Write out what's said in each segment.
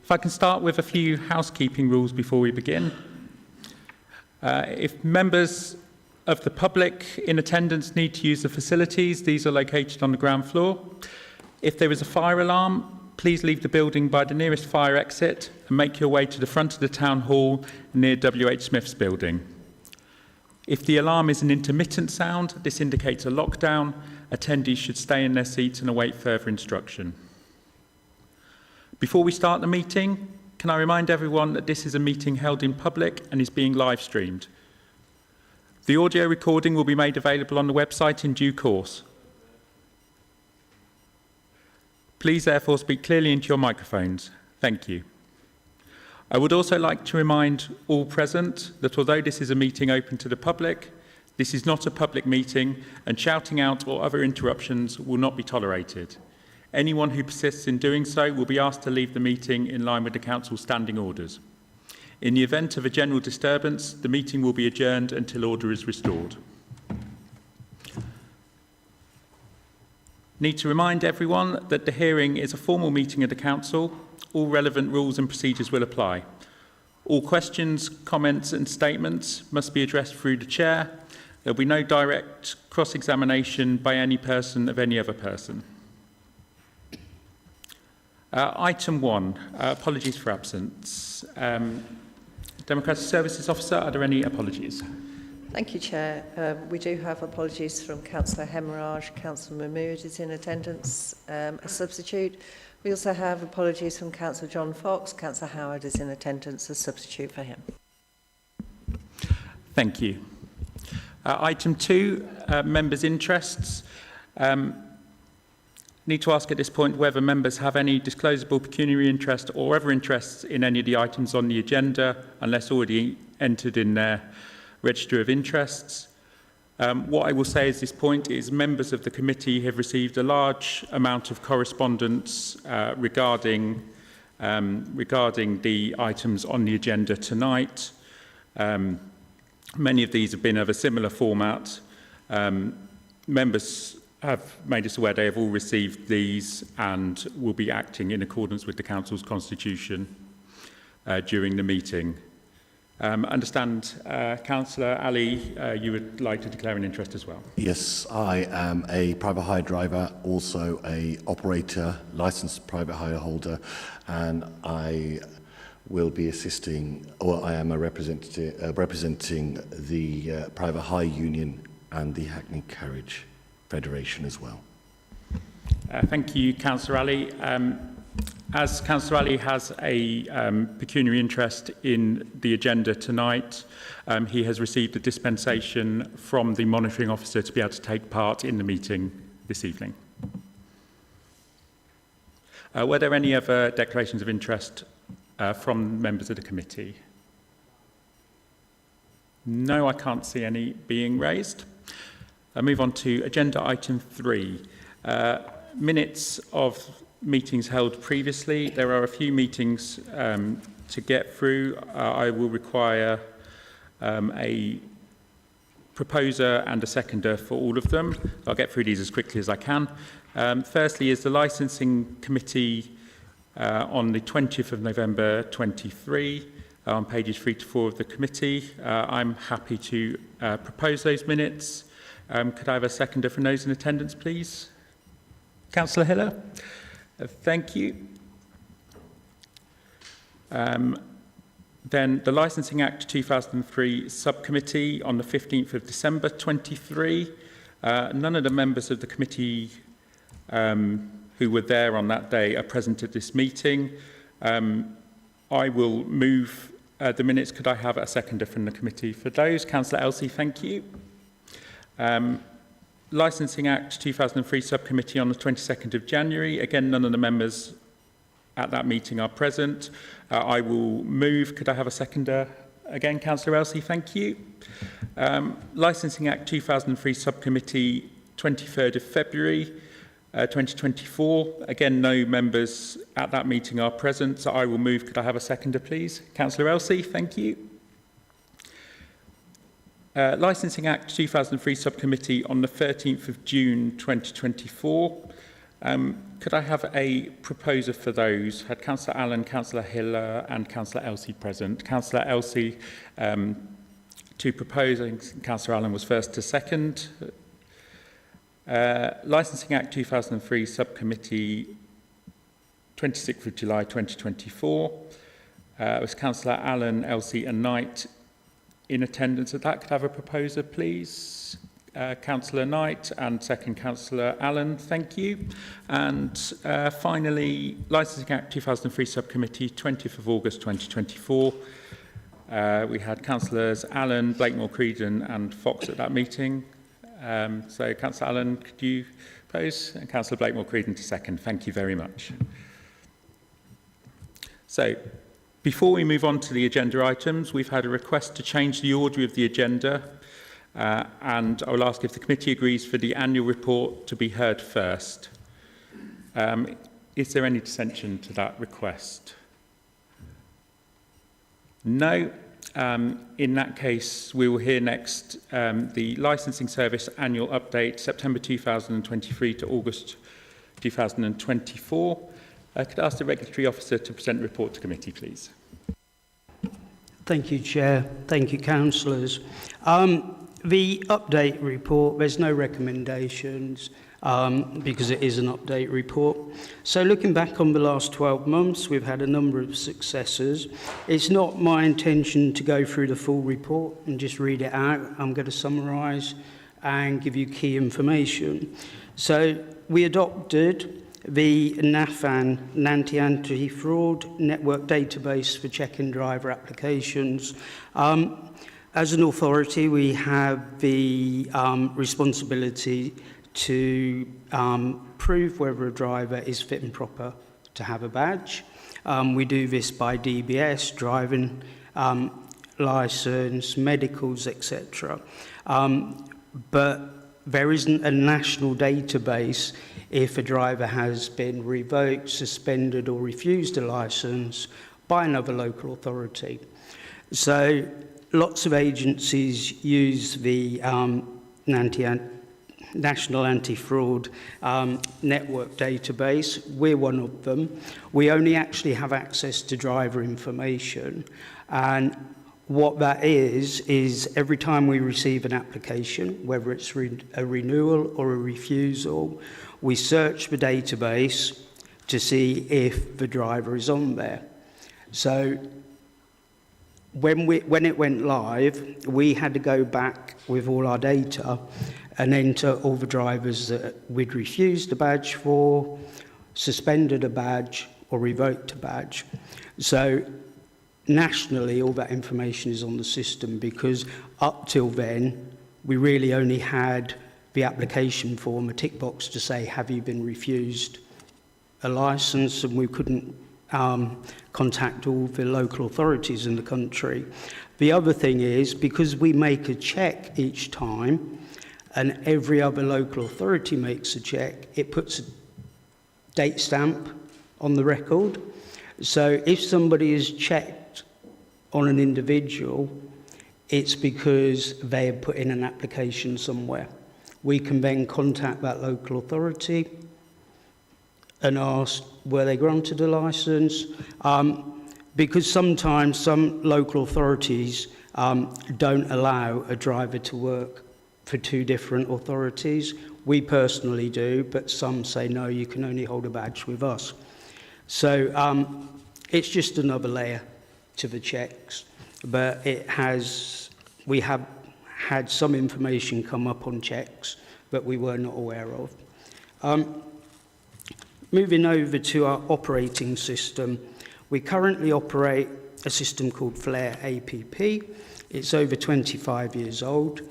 If I can start with a few housekeeping rules before we begin. If members of the public in attendance need to use the facilities, these are located on the ground floor. If there is a fire alarm, please leave the building by the nearest fire exit and make your way to the front of the town hall near W.H. Smith's building. If the alarm is an intermittent sound, this indicates a lockdown. Attendees should stay in their seats and await further instruction. Before we start the meeting, can I remind everyone that this is a meeting held in public and is being live streamed. The audio recording will be made available on the website in due course. Please therefore speak clearly into your microphones. Thank you. I would also like to remind all present that although this is a meeting open to the public, this is not a public meeting and shouting out or other interruptions will not be tolerated. Anyone who persists in doing so will be asked to leave the meeting in line with the Council's standing orders. In the event of a general disturbance, the meeting will be adjourned until order is restored. Need to remind everyone that the hearing is a formal meeting of the Council. All relevant rules and procedures will apply. All questions, comments and statements must be addressed through the Chair. There will be no direct cross-examination by any person of any other person. Item 1, apologies for absence. Democratic Services Officer, are there any apologies? Thank you, Chair. We do have apologies from Councillor Hemorrhage. Councillor Mahmood is in attendance, a substitute. We also have apologies from Councillor John Fox. Councillor Howard is in attendance, a substitute for him. Thank you. Item 2, members' interests. Need to ask at this point whether members have any disclosable pecuniary interest or other interests in any of the items on the agenda, unless already entered in their register of interests. What I will say at this point is members of the committee have received a large amount of correspondence regarding the items on the agenda tonight. Many of these have been of a similar format. Members have made us aware they have all received these and will be acting in accordance with the Council's constitution during the meeting. Understand, Councillor Ali, you would like to declare an interest as well. Yes, I am a private hire driver, also a operator, licensed private hire holder, and I will be assisting, or I am a representing the private hire union and the Hackney Carriage Federation as well. Thank you, Councillor Ali. As Councillor Ali has a pecuniary interest in the agenda tonight, he has received a dispensation from the monitoring officer to be able to take part in the meeting this evening. Were there any other declarations of interest from members of the committee? No, I can't see any being raised. I move on to agenda item 3. Minutes of meetings held previously. There are a few meetings to get through. I will require a proposer and a seconder for all of them. I'll get through these as quickly as I can. Firstly is the licensing committee on the 20th of November 23 on pages 3 to 4 of the committee. I'm happy to propose those minutes. Could I have a seconder from those in attendance, please? Councillor Hiller? Thank you. Then the Licensing Act 2003 Subcommittee on the 15th of December 23. None of the members of the committee who were there on that day are present at this meeting. I will move the minutes. Could I have a seconder from the committee for those? Councillor Elsey, thank you. Licensing Act 2003 Subcommittee on the 22nd of January. Again, none of the members at that meeting are present. I will move. Could I have a seconder? Again, Councillor Elsey, thank you. Licensing Act 2003 Subcommittee, 23rd of February 2024. Again, no members at that meeting are present, so I will move. Could I have a seconder, please? Councillor Elsey, thank you. Licensing Act 2003 Subcommittee on the 13th of June 2024. Could I have a proposer for those? Had Councillor Allen, Councillor Hiller and Councillor Elsey present. Councillor Elsey to propose, I think Councillor Allen was first to second. Licensing Act 2003 Subcommittee, 26th of July 2024. It was Councillor Allen, Elsey and Knight in attendance at that. Could I have a proposer, please? Councillor Knight and second Councillor Allen, thank you. And finally, Licensing Act 2003 Subcommittee, 20th of August 2024. We had Councillors Allen, Blakemore Creedon and Fox at that meeting. So Councillor Allen, could you propose? And Councillor Blakemore Creedon to second. Thank you very much. So, before we move on to the agenda items, we've had a request to change the order of the agenda. And I will ask if the committee agrees for the annual report to be heard first. Is there any dissension to that request? No. In that case, we will hear next the Licensing Service Annual Update, September 2023 to August 2024. Could I ask the Regulatory Officer to present the report to committee, please? Thank you, Chair. Thank you, Councillors. The update report, there's no recommendations because it is an update report. So looking back on the last 12 months, we've had a number of successes. It's not my intention to go through the full report and just read it out. I'm going to summarise and give you key information. So we adopted the NAFAN, Nanty Anti-Fraud Network Database for check-in driver applications. As an authority, we have the responsibility to prove whether a driver is fit and proper to have a badge. We do this by DBS, driving licence, medicals, etc. But there isn't a national database if a driver has been revoked, suspended or refused a licence by another local authority. So lots of agencies use the National Anti-Fraud Network Database. We're one of them. We only actually have access to driver information. And what that is every time we receive an application, whether it's a renewal or a refusal, we search the database to see if the driver is on there. So when it went live, we had to go back with all our data and enter all the drivers that we'd refused a badge for, suspended a badge, or revoked a badge. So nationally, all that information is on the system because up till then, we really only had the application form, a tick box to say, have you been refused a licence? And we couldn't contact all the local authorities in the country. The other thing is, because we make a check each time, and every other local authority makes a check, it puts a date stamp on the record. So if somebody is checked on an individual, it's because they have put in an application somewhere. We can then contact that local authority and ask, were they granted a licence? Because sometimes some local authorities don't allow a driver to work for two different authorities. We personally do, but some say, no, you can only hold a badge with us. So it's just another layer to the checks, but we have had some information come up on checks that we were not aware of. Moving over to our operating system, we currently operate a system called Flare APP. It's over 25 years old.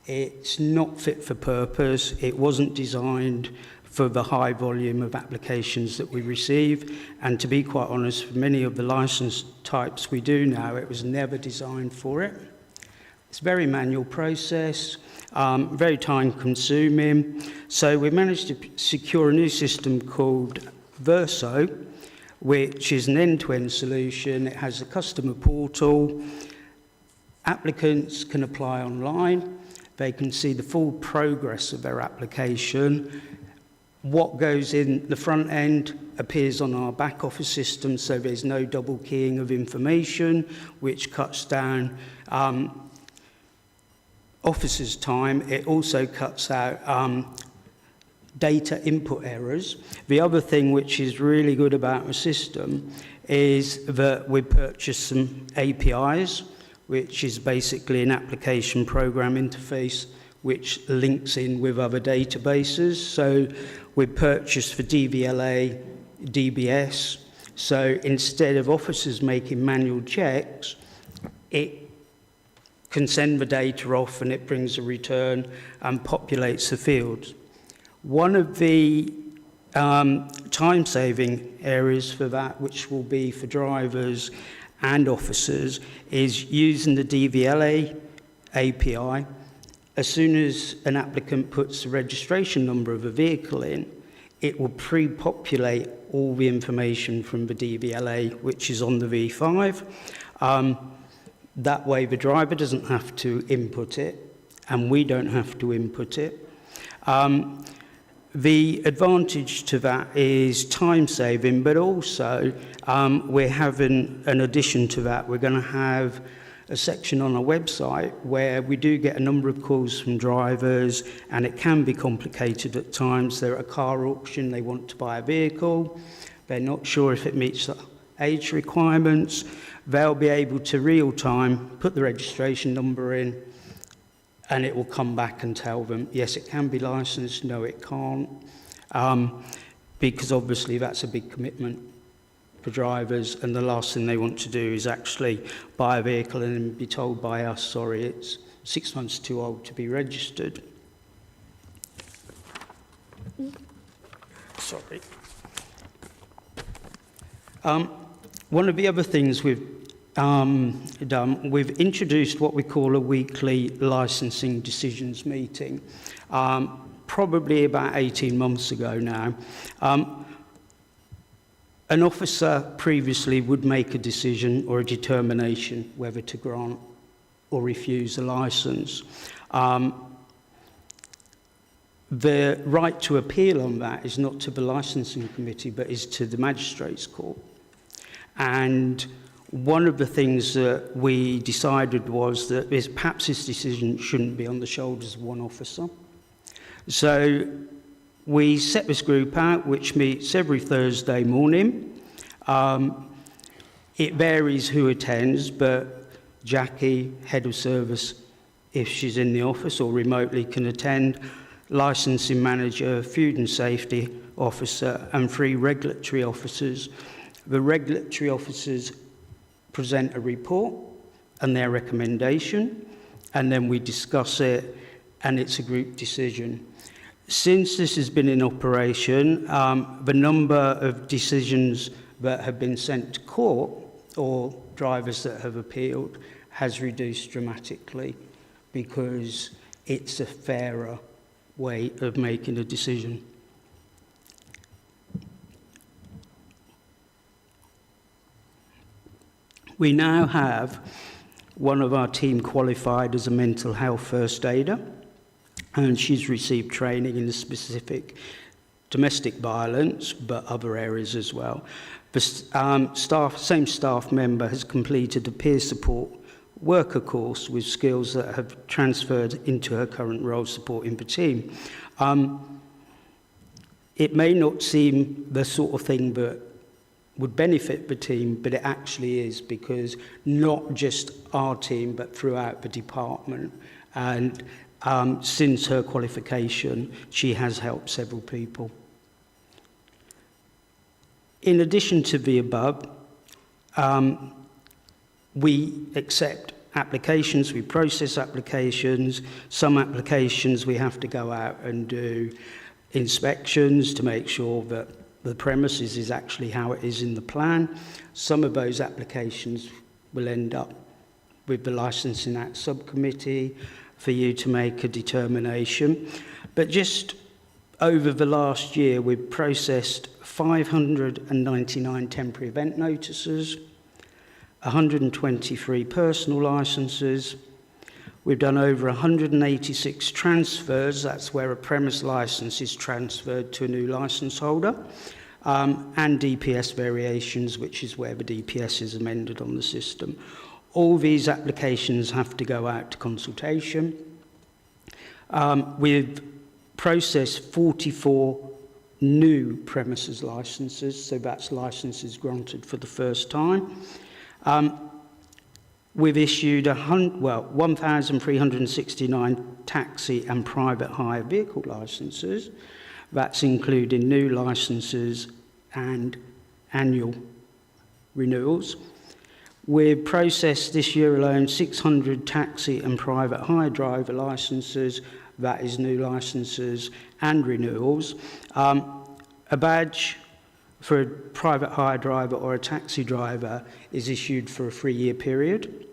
It's not fit for purpose. It wasn't designed for the high volume of applications that we receive. And to be quite honest, for many of the license types we do now, it was never designed for it. It's a very manual process, very time consuming. So we managed to secure a new system called Verso, which is an end-to-end solution. It has a customer portal. Applicants can apply online. They can see the full progress of their application. what goes in the front end appears on our back office system, so there's no double keying of information, which cuts down officers' time. It also cuts out data input errors. The other thing which is really good about the system is that we purchased some APIs, which is basically an application program interface which links in with other databases. So we purchased for DVLA, DBS. So instead of officers making manual checks, it can send the data off and it brings a return and populates the fields. One of the time-saving areas for that, which will be for drivers and officers, is using the DVLA API. As soon as an applicant puts the registration number of a vehicle in, it will pre-populate all the information from the DVLA, which is on the V5. That way the driver doesn't have to input it, and we don't have to input it. The advantage to that is time saving, but also we're having an addition to that. We're going to have a section on our website where we do get a number of calls from drivers, and it can be complicated at times. They're at a car auction, they want to buy a vehicle, they're not sure if it meets the age requirements. They'll be able to real time put the registration number in, and it will come back and tell them, yes, it can be licensed, no, it can't, because obviously that's a big commitment for drivers, and the last thing they want to do is actually buy a vehicle and then be told by us, sorry, it's 6 months too old to be registered. Sorry. One of the other things we've done, we've introduced what we call a weekly licensing decisions meeting, probably about 18 months ago now. An officer previously would make a decision or a determination whether to grant or refuse a licence. The right to appeal on that is not to the licensing committee, but is to the magistrates' court. And one of the things that we decided was that perhaps this decision shouldn't be on the shoulders of one officer. So we set this group out, which meets every Thursday morning. It varies who attends, but Jackie, head of service, if she's in the office or remotely, can attend. Licensing manager, food and safety officer, and 3 regulatory officers. The regulatory officers present a report and their recommendation, and then we discuss it, and it's a group decision. Since this has been in operation, the number of decisions that have been sent to court or drivers that have appealed has reduced dramatically, because it's a fairer way of making a decision. We now have one of our team qualified as a mental health first aider, and she's received training in the specific domestic violence, but other areas as well. The same staff member has completed a peer support worker course with skills that have transferred into her current role supporting the team. It may not seem the sort of thing that would benefit the team, but it actually is, because not just our team, but throughout the department. And since her qualification, she has helped several people. In addition to the above, we accept applications, we process applications. Some applications we have to go out and do inspections to make sure that the premises is actually how it is in the plan. Some of those applications will end up with the Licensing Act subcommittee for you to make a determination. But just over the last year, we've processed 599 temporary event notices, 123 personal licenses. We've done over 186 transfers. That's where a premise licence is transferred to a new licence holder. And DPS variations, which is where the DPS is amended on the system. All these applications have to go out to consultation. We've processed 44 new premises licences, so that's licences granted for the first time. We've issued 1,369 taxi and private hire vehicle licences. That's including new licences and annual renewals. We've processed this year alone 600 taxi and private hire driver licences. That is new licences and renewals. A badge for a private hire driver or a taxi driver is issued for a 3-year period.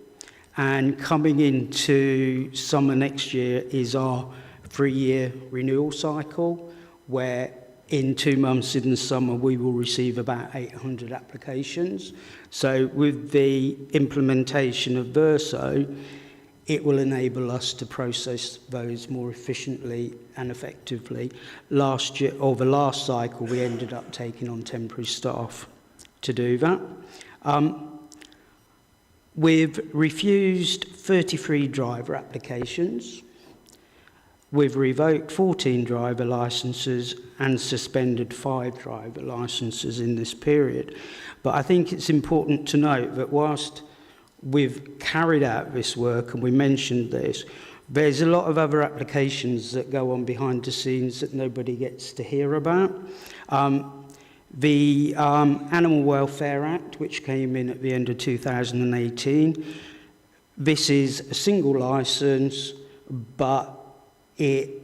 And coming into summer next year is our 3-year renewal cycle, where in 2 months in the summer we will receive about 800 applications. So with the implementation of Verso, it will enable us to process those more efficiently and effectively. Last year, or the last cycle, we ended up taking on temporary staff to do that. We've refused 33 driver applications. We've revoked 14 driver licences and suspended 5 driver licences in this period. But I think it's important to note that whilst we've carried out this work, and we mentioned this, there's a lot of other applications that go on behind the scenes that nobody gets to hear about. The Animal Welfare Act, which came in at the end of 2018, this is a single licence, but it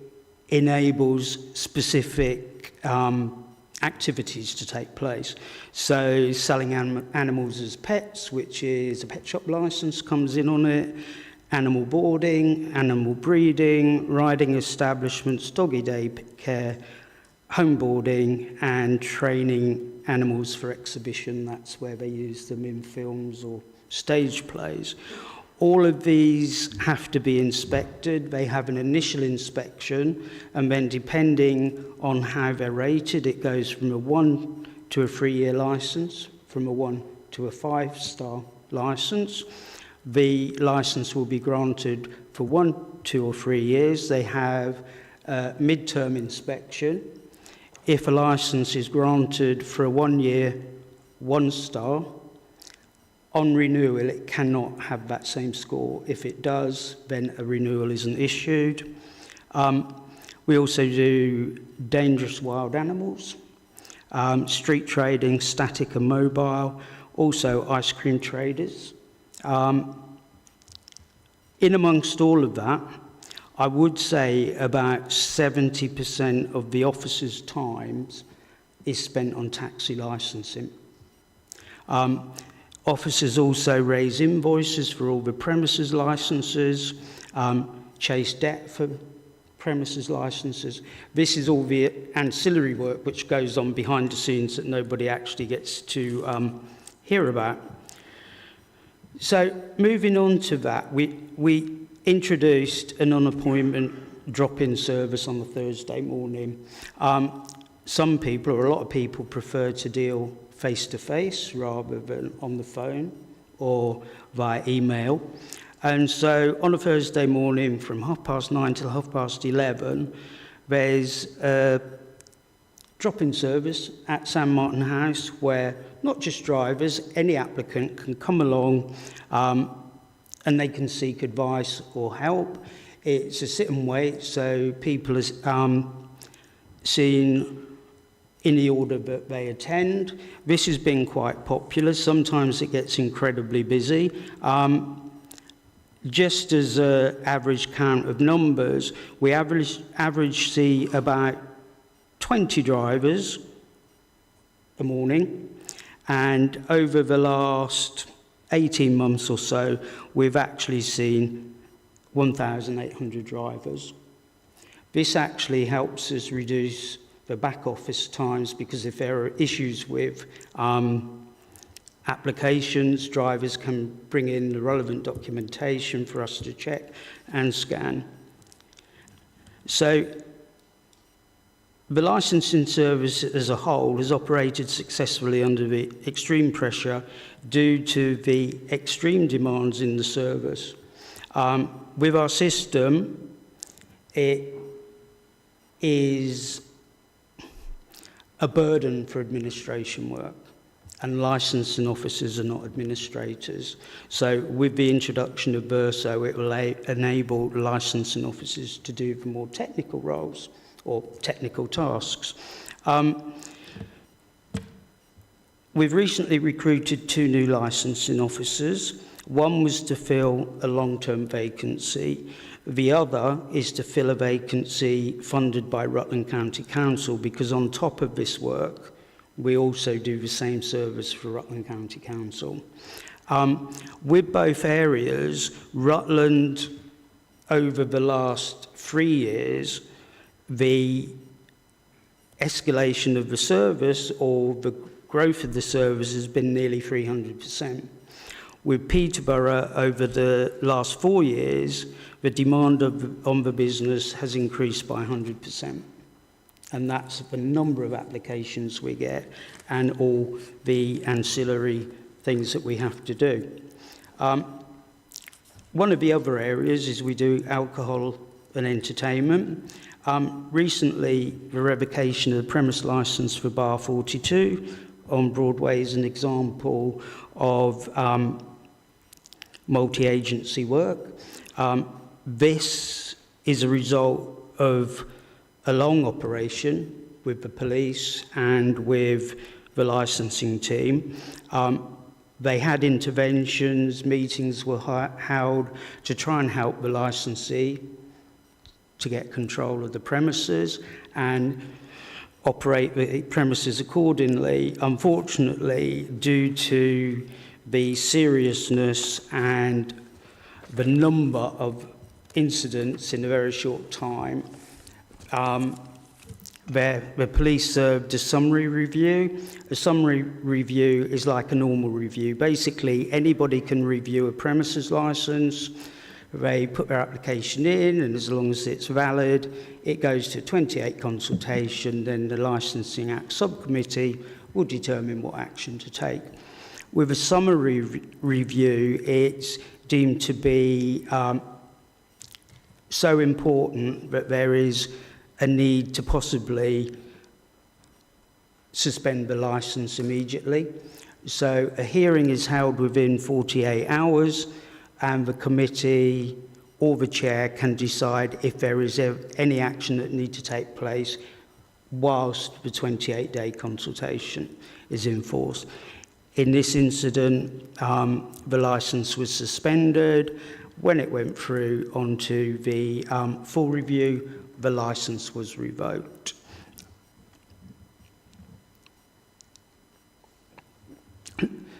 enables specific activities to take place. So selling animals as pets, which is a pet shop licence, comes in on it, animal boarding, animal breeding, riding establishments, doggy day care, home boarding, and training animals for exhibition. That's where they use them in films or stage plays. All of these have to be inspected. They have an initial inspection, and then depending on how they're rated, it goes from a 1 to a 3-year licence, from a 1 to a 5-star licence. The licence will be granted for 1, 2 or 3 years. They have a mid-term inspection. If a licence is granted for a 1-year, 1-star, on renewal, it cannot have that same score. If it does, then a renewal isn't issued. We also do dangerous wild animals, street trading, static and mobile, also ice cream traders. In amongst all of that, I would say about 70% of the officers' times is spent on taxi licensing. Officers also raise invoices for all the premises licences, chase debt for premises licences. This is all the ancillary work which goes on behind the scenes that nobody actually gets to hear about. So moving on to that, we introduced an on-appointment drop-in service on a Thursday morning. Some people, or a lot of people, prefer to deal face-to-face rather than on the phone or via email. And so on a Thursday morning from 9:30 till 11:30, there's a drop-in service at San Martin House where not just drivers, any applicant can come along and they can seek advice or help. It's a sit and wait, so people are seen in the order that they attend. This has been quite popular. Sometimes it gets incredibly busy. Just as an average count of numbers, we average see about 20 drivers a morning, and over the last 18 months or so, we've actually seen 1,800 drivers. This actually helps us reduce the back office times, because if there are issues with applications. Drivers can bring in the relevant documentation for us to check and scan. So the licensing service as a whole has operated successfully under the extreme pressure due to the extreme demands in the service. With our system, it is a burden for administration work, and licensing officers are not administrators. So with the introduction of Verso, it will enable licensing officers to do the more technical roles or technical tasks. We've recently recruited 2 new licensing officers. One was to fill a long-term vacancy. The other is to fill a vacancy funded by Rutland County Council, because on top of this work, we also do the same service for Rutland County Council. With both areas, Rutland, over the last 3 years, the escalation of the service or the growth of the service has been nearly 300%. With Peterborough, over the last 4 years, the demand on the business has increased by 100%. And that's the number of applications we get and all the ancillary things that we have to do. One of the other areas is we do alcohol and entertainment. Recently, the revocation of the premise licence for Bar 42 on Broadway is an example of multi-agency work. This is a result of a long operation with the police and with the licensing team. They had interventions, meetings were held to try and help the licensee to get control of the premises and operate the premises accordingly. Unfortunately, due to the seriousness and the number of incidents in a very short time, the police served a summary review. A summary review is like a normal review. Basically, anybody can review a premises licence. They put their application in, and as long as it's valid, it goes to 28 consultation. Then the Licensing Act subcommittee will determine what action to take. With a summary review, it's deemed to be so important that there is a need to possibly suspend the licence immediately. So a hearing is held within 48 hours, and the committee or the chair can decide if there is any action that needs to take place whilst the 28-day consultation is in force. In this incident, the licence was suspended. When it went through onto the full review, the licence was revoked.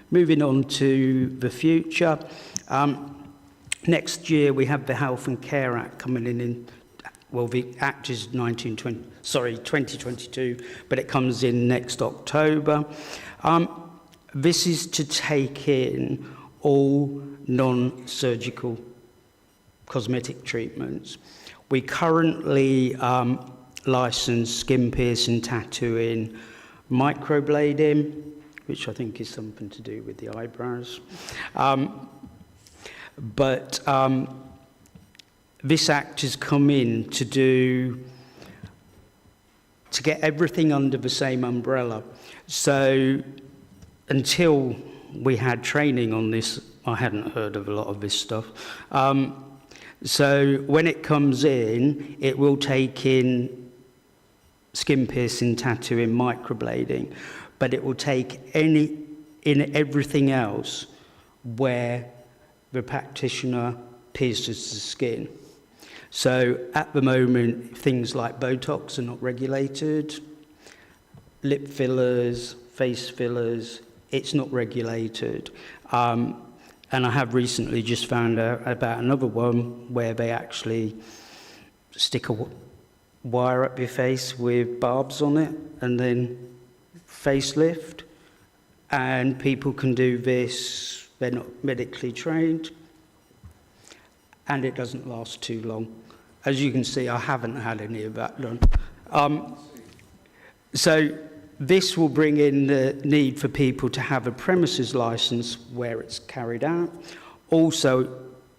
Moving on to the future. Next year, we have the Health and Care Act coming in. Well, the Act is 2022, but it comes in next October. This is to take in all non-surgical cosmetic treatments. We currently license skin piercing, tattooing, microblading, which I think is something to do with the eyebrows. But this act has come in to get everything under the same umbrella. So until we had training on this, I hadn't heard of a lot of this stuff. So when it comes in, it will take in skin piercing, tattooing, microblading, but it will take in everything else where the practitioner pierces the skin. So at the moment, things like Botox are not regulated, lip fillers, face fillers, it's not regulated. And I have recently just found out about another one where they actually stick a wire up your face with barbs on it and then facelift. and people can do this, they're not medically trained, and it doesn't last too long. As you can see, I haven't had any of that done. So this will bring in the need for people to have a premises licence where it's carried out. Also,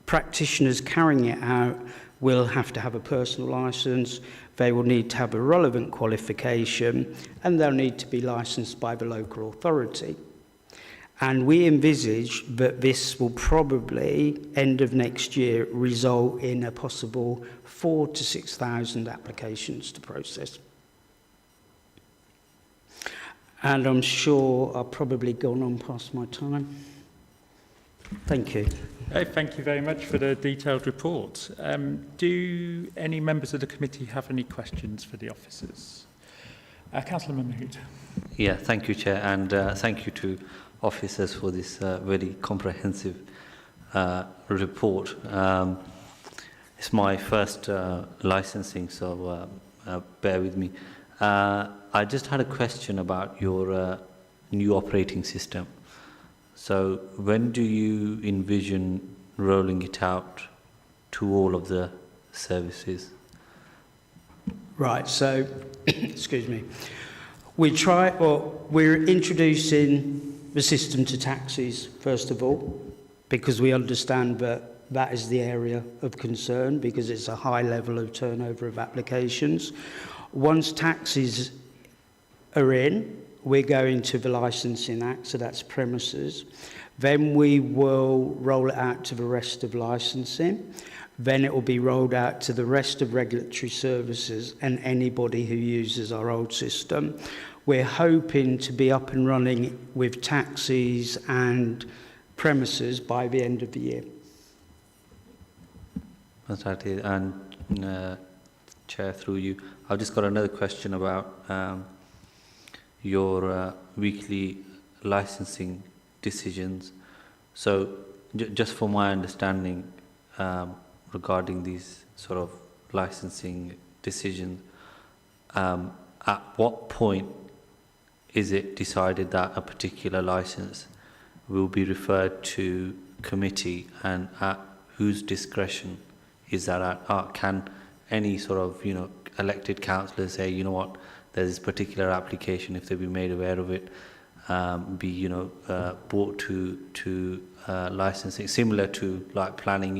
practitioners carrying it out will have to have a personal licence. They will need to have a relevant qualification, and they'll need to be licensed by the local authority. And we envisage that this will probably, end of next year, result in a possible 4,000 to 6,000 applications to process. And I'm sure I've probably gone on past my time. Thank you. Thank you very much for the detailed report. Do any members of the committee have any questions for the officers? Councillor Mahmood. Yeah, thank you, Chair, and thank you to officers for this very comprehensive report. It's my first licensing, so bear with me. I just had a question about your new operating system. So when do you envision rolling it out to all of the services? Right, so, excuse me. We're introducing the system to taxis, first of all, because we understand that that is the area of concern, because it's a high level of turnover of applications. Once taxis are in, we're going to the Licensing Act, so that's premises. Then we will roll it out to the rest of licensing. Then it will be rolled out to the rest of regulatory services and anybody who uses our old system. We're hoping to be up and running with taxis and premises by the end of the year. That's right. And Chair, through you, I've just got another question about your weekly licensing decisions. So just for my understanding regarding these sort of licensing decisions, at what point is it decided that a particular license will be referred to committee, and at whose discretion is that at? Can any sort of, elected councillor say, you know what, there's this particular application, if they've been made aware of it, be, brought to licensing, similar to like planning,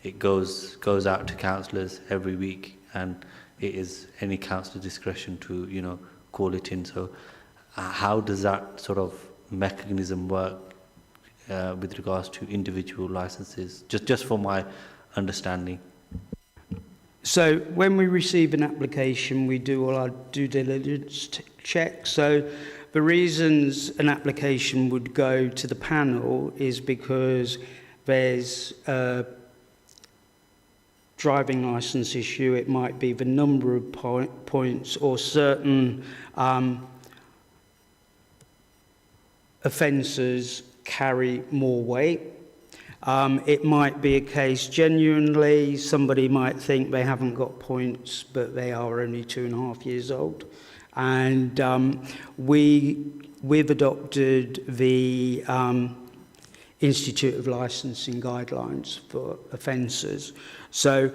it goes out to councillors every week, and it is any councillor's discretion to, call it in. So how does that sort of mechanism work with regards to individual licenses, just for my understanding? So when we receive an application, we do all our due diligence checks. So the reasons an application would go to the panel is because there's a driving licence issue. It might be the number of points, or certain offences carry more weight. It might be a case, genuinely, somebody might think they haven't got points, but they are only 2.5 years old. And we've adopted the Institute of Licensing guidelines for offences. So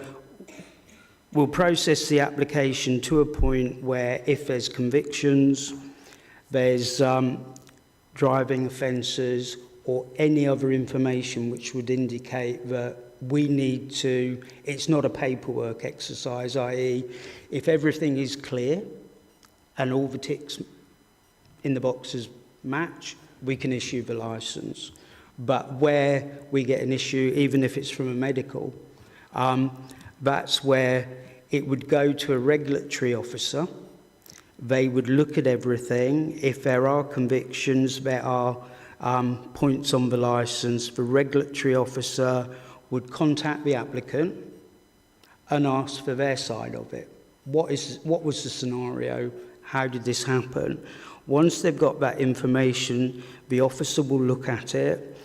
we'll process the application to a point where, if there's convictions, there's driving offences, or any other information which would indicate that we need to, it's not a paperwork exercise, i.e. if everything is clear and all the ticks in the boxes match, we can issue the licence. But where we get an issue, even if it's from a medical, that's where it would go to a regulatory officer. They would look at everything. If there are convictions, there are points on the licence, the regulatory officer would contact the applicant and ask for their side of it. What was the scenario? How did this happen? Once they've got that information, the officer will look at it.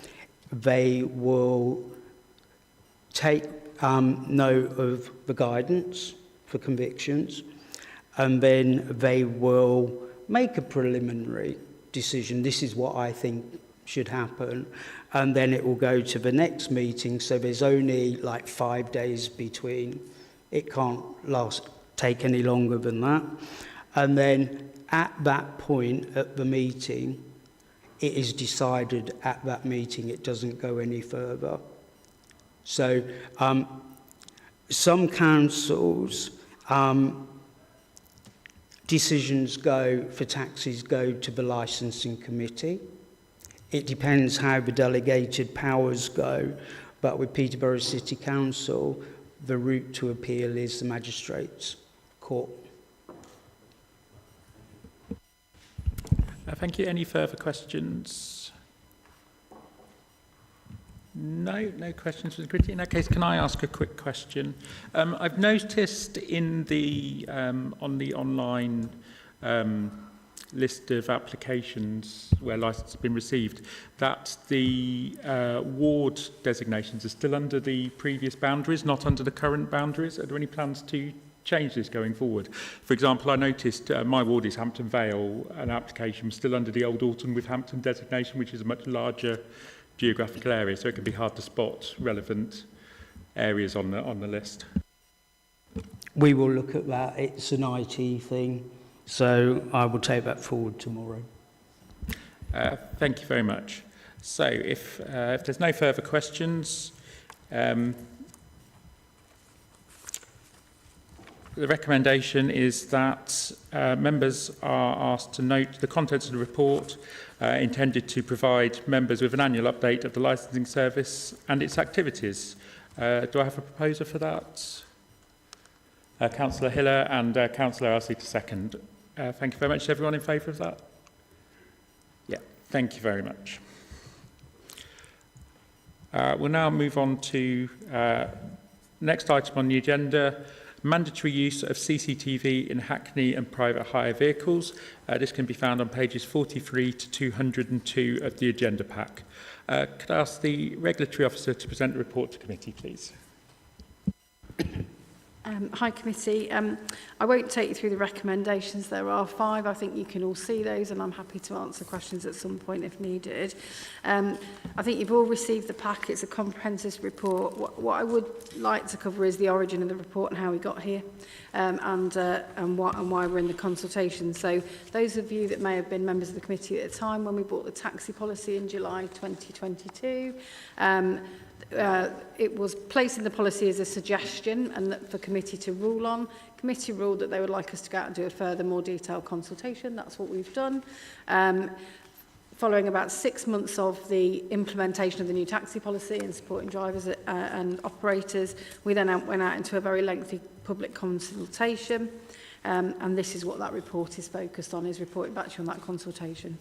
They will take note of the guidance for convictions, and then they will make a preliminary decision. This is what I think should happen. And then it will go to the next meeting. So there's only like 5 days between. It can't take any longer than that. And then at that point at the meeting, it is decided at that meeting. It doesn't go any further. So some councils, decisions for taxis go to the licensing committee. It depends how the delegated powers go, but with Peterborough City Council, the route to appeal is the Magistrates' Court. Thank you. Any further questions? No questions from the committee. In that case, can I ask a quick question? I've noticed in the on the online list of applications where license has been received that the ward designations are still under the previous boundaries, not under the current boundaries. Are there any plans to change this going forward? For example, I noticed my ward is Hampton Vale, an application was still under the old Alton with Hampton designation, which is a much larger geographical area, so it can be hard to spot relevant areas on the list. We will look at that. It's an IT thing, so I will take that forward tomorrow. Thank you very much. So if there's no further questions, the recommendation is that members are asked to note the contents of the report intended to provide members with an annual update of the licensing service and its activities. Do I have a proposer for that? Councillor Hiller and Councillor Alsey to second. Thank you very much. Is everyone in favour of that? Yeah, thank you very much. We'll now move on to next item on the agenda, mandatory use of CCTV in Hackney and private hire vehicles. This can be found on pages 43 to 202 of the agenda pack. Could I ask the regulatory officer to present the report to committee, please? Hi Committee. I won't take you through the recommendations. There are 5. I think you can all see those and I'm happy to answer questions at some point if needed. I think you've all received the pack. It's a comprehensive report. What I would like to cover is the origin of the report and how we got here and why we're in the consultation. So those of you that may have been members of the committee at the time when we bought the taxi policy in July 2022, it was placed in the policy as a suggestion and that for committee to rule on. Committee ruled that they would like us to go out and do a further, more detailed consultation. That's what we've done. Following about 6 months of the implementation of the new taxi policy and supporting drivers and operators, we then went out into a very lengthy public consultation. And this is what that report is focused on, is reporting back to you on that consultation.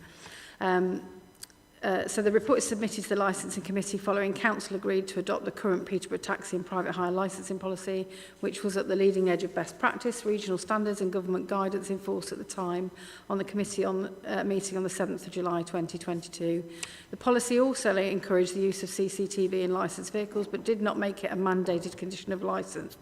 So the report is submitted to the licensing committee following council agreed to adopt the current Peterborough taxi and private hire licensing policy, which was at the leading edge of best practice, regional standards and government guidance in force at the time on the committee meeting on the 7th of July 2022. The policy also encouraged the use of CCTV in licensed vehicles but did not make it a mandated condition of licence.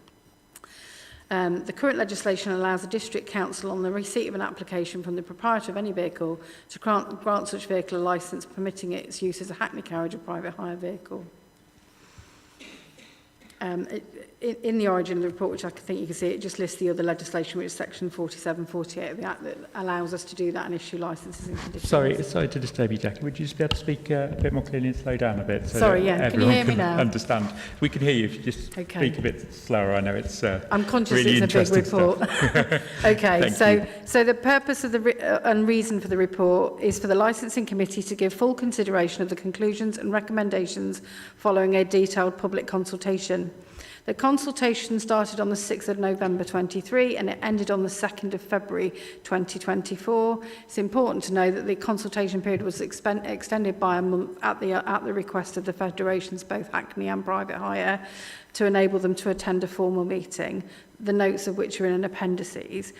The current legislation allows the District Council, on the receipt of an application from the proprietor of any vehicle, to grant such vehicle a licence permitting its use as a Hackney carriage or private hire vehicle. In the origin of the report, which I think you can see, it just lists the other legislation, which is section 47-48 of the Act, that allows us to do that and issue licences and conditions. Sorry to disturb you, Jackie. Would you just be able to speak a bit more clearly and slow down a bit? So Sorry, that yeah. Can you hear me now? Understand. We can hear you if you just speak a bit slower. I know it's I'm conscious really it's a big report. Okay, Thank so the purpose of the and reason for the report is for the licensing committee to give full consideration of the conclusions and recommendations following a detailed public consultation. The consultation started on the 6th of November 23 and it ended on the 2nd of February 2024. It's important to know that the consultation period was extended by a month at the request of the federations, both Hackney and private hire, to enable them to attend a formal meeting, the notes of which are in an appendices.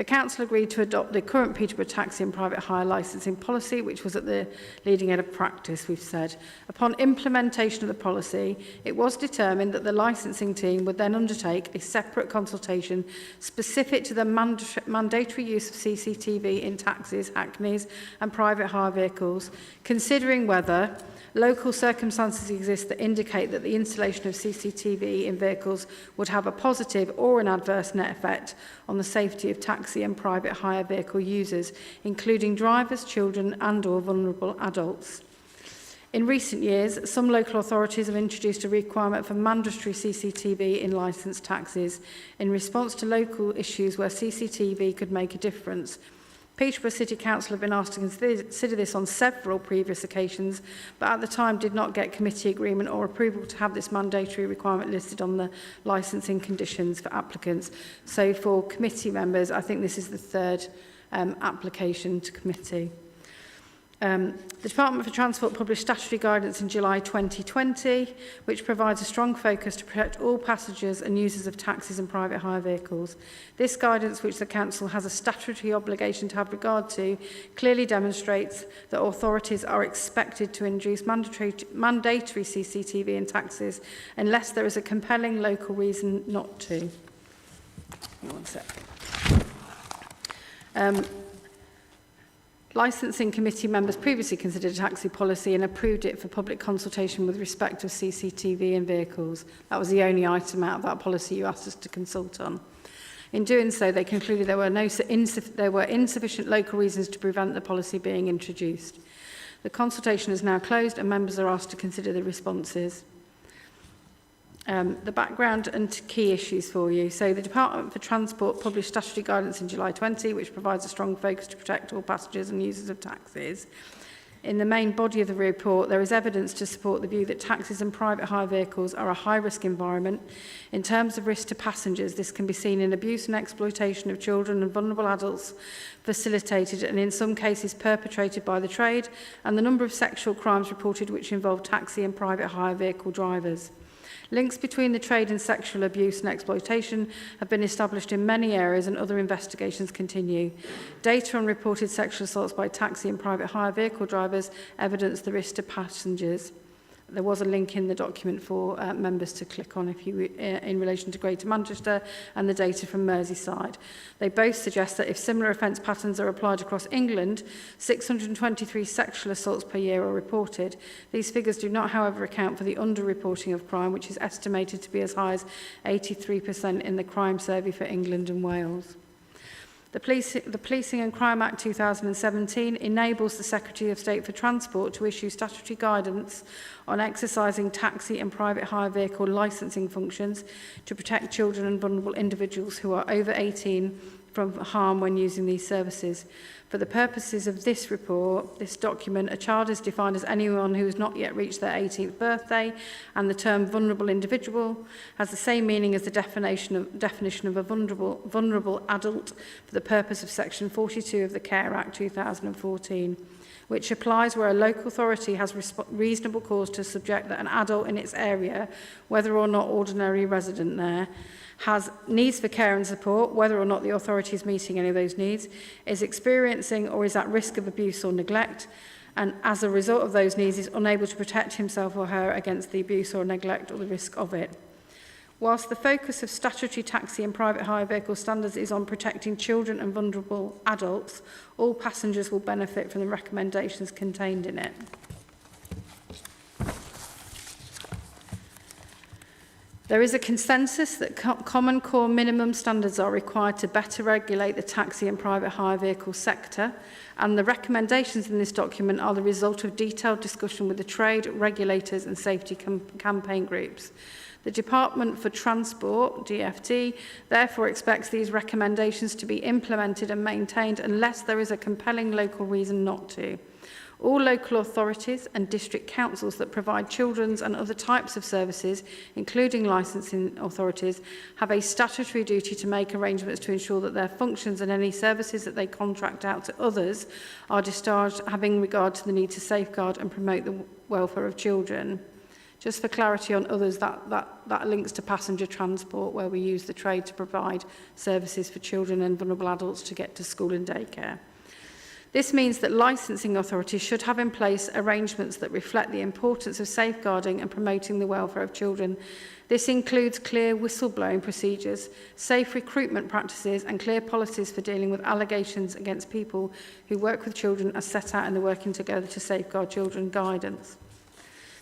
The Council agreed to adopt the current Peterborough taxi and private hire licensing policy, which was at the leading edge of practice, we've said. Upon implementation of the policy, it was determined that the licensing team would then undertake a separate consultation specific to the mandatory use of CCTV in taxis, hackneys and private hire vehicles, considering whether local circumstances exist that indicate that the installation of CCTV in vehicles would have a positive or an adverse net effect on the safety of taxi and private hire vehicle users, including drivers, children and/or vulnerable adults. In recent years, some local authorities have introduced a requirement for mandatory CCTV in licensed taxis in response to local issues where CCTV could make a difference. Peterborough City Council have been asked to consider this on several previous occasions, but at the time did not get committee agreement or approval to have this mandatory requirement listed on the licensing conditions for applicants. So for committee members, I think this is the third application to committee. The Department for Transport published statutory guidance in July 2020, which provides a strong focus to protect all passengers and users of taxis and private hire vehicles. This guidance, which the Council has a statutory obligation to have regard to, clearly demonstrates that authorities are expected to introduce mandatory CCTV in taxis unless there is a compelling local reason not to. One sec. Licensing committee members previously considered a taxi policy and approved it for public consultation with respect to CCTV in vehicles. That was the only item out of that policy you asked us to consult on. In doing so, they concluded there were insufficient local reasons to prevent the policy being introduced. The consultation is now closed and members are asked to consider the responses. The background and key issues for you. So the Department for Transport published statutory guidance in July 20, which provides a strong focus to protect all passengers and users of taxis. In the main body of the report, there is evidence to support the view that taxis and private hire vehicles are a high-risk environment. In terms of risk to passengers, this can be seen in abuse and exploitation of children and vulnerable adults facilitated and in some cases perpetrated by the trade, and the number of sexual crimes reported which involve taxi and private hire vehicle drivers. Links between the trade and sexual abuse and exploitation have been established in many areas and other investigations continue. Data on reported sexual assaults by taxi and private hire vehicle drivers evidence the risk to passengers. There was a link in the document for members to click on if you in relation to Greater Manchester and the data from Merseyside. They both suggest that if similar offence patterns are applied across England, 623 sexual assaults per year are reported. These figures do not, however, account for the underreporting of crime, which is estimated to be as high as 83% in the Crime Survey for England and Wales. The Policing and Crime Act 2017 enables the Secretary of State for Transport to issue statutory guidance on exercising taxi and private hire vehicle licensing functions to protect children and vulnerable individuals who are over 18 from harm when using these services. For the purposes of this report, this document, a child is defined as anyone who has not yet reached their 18th birthday, and the term vulnerable individual has the same meaning as the definition of a vulnerable adult for the purpose of Section 42 of the Care Act 2014, which applies where a local authority has reasonable cause to subject that an adult in its area, whether or not ordinary resident there, has needs for care and support, whether or not the authority is meeting any of those needs, is experiencing or is at risk of abuse or neglect, and as a result of those needs is unable to protect himself or her against the abuse or neglect or the risk of it. Whilst the focus of statutory taxi and private hire vehicle standards is on protecting children and vulnerable adults, all passengers will benefit from the recommendations contained in it. There is a consensus that common core minimum standards are required to better regulate the taxi and private hire vehicle sector, and the recommendations in this document are the result of detailed discussion with the trade, regulators and safety campaign groups. The Department for Transport, DfT, therefore expects these recommendations to be implemented and maintained unless there is a compelling local reason not to. All local authorities and district councils that provide children's and other types of services, including licensing authorities, have a statutory duty to make arrangements to ensure that their functions and any services that they contract out to others are discharged having regard to the need to safeguard and promote the welfare of children. Just for clarity on others, that links to passenger transport, where we use the trade to provide services for children and vulnerable adults to get to school and daycare. This means that licensing authorities should have in place arrangements that reflect the importance of safeguarding and promoting the welfare of children. This includes clear whistleblowing procedures, safe recruitment practices and clear policies for dealing with allegations against people who work with children as set out in the Working Together to Safeguard Children guidance.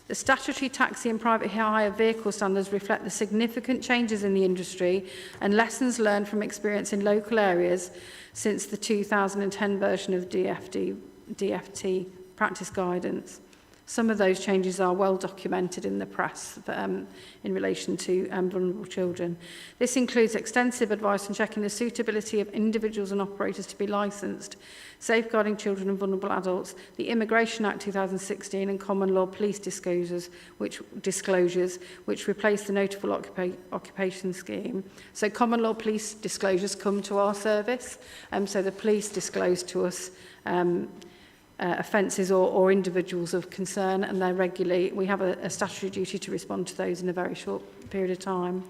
The statutory taxi and private hire vehicle standards reflect the significant changes in the industry and lessons learned from experience in local areas since the 2010 version of DFT practice guidance. Some of those changes are well documented in the press in relation to vulnerable children. This includes extensive advice on checking the suitability of individuals and operators to be licensed, safeguarding children and vulnerable adults, the Immigration Act 2016 and common law police disclosures which replace the notable occupation scheme. So common law police disclosures come to our service, so the police disclose to us offences or individuals of concern, and they're regularly, we have a statutory duty to respond to those in a very short period of time.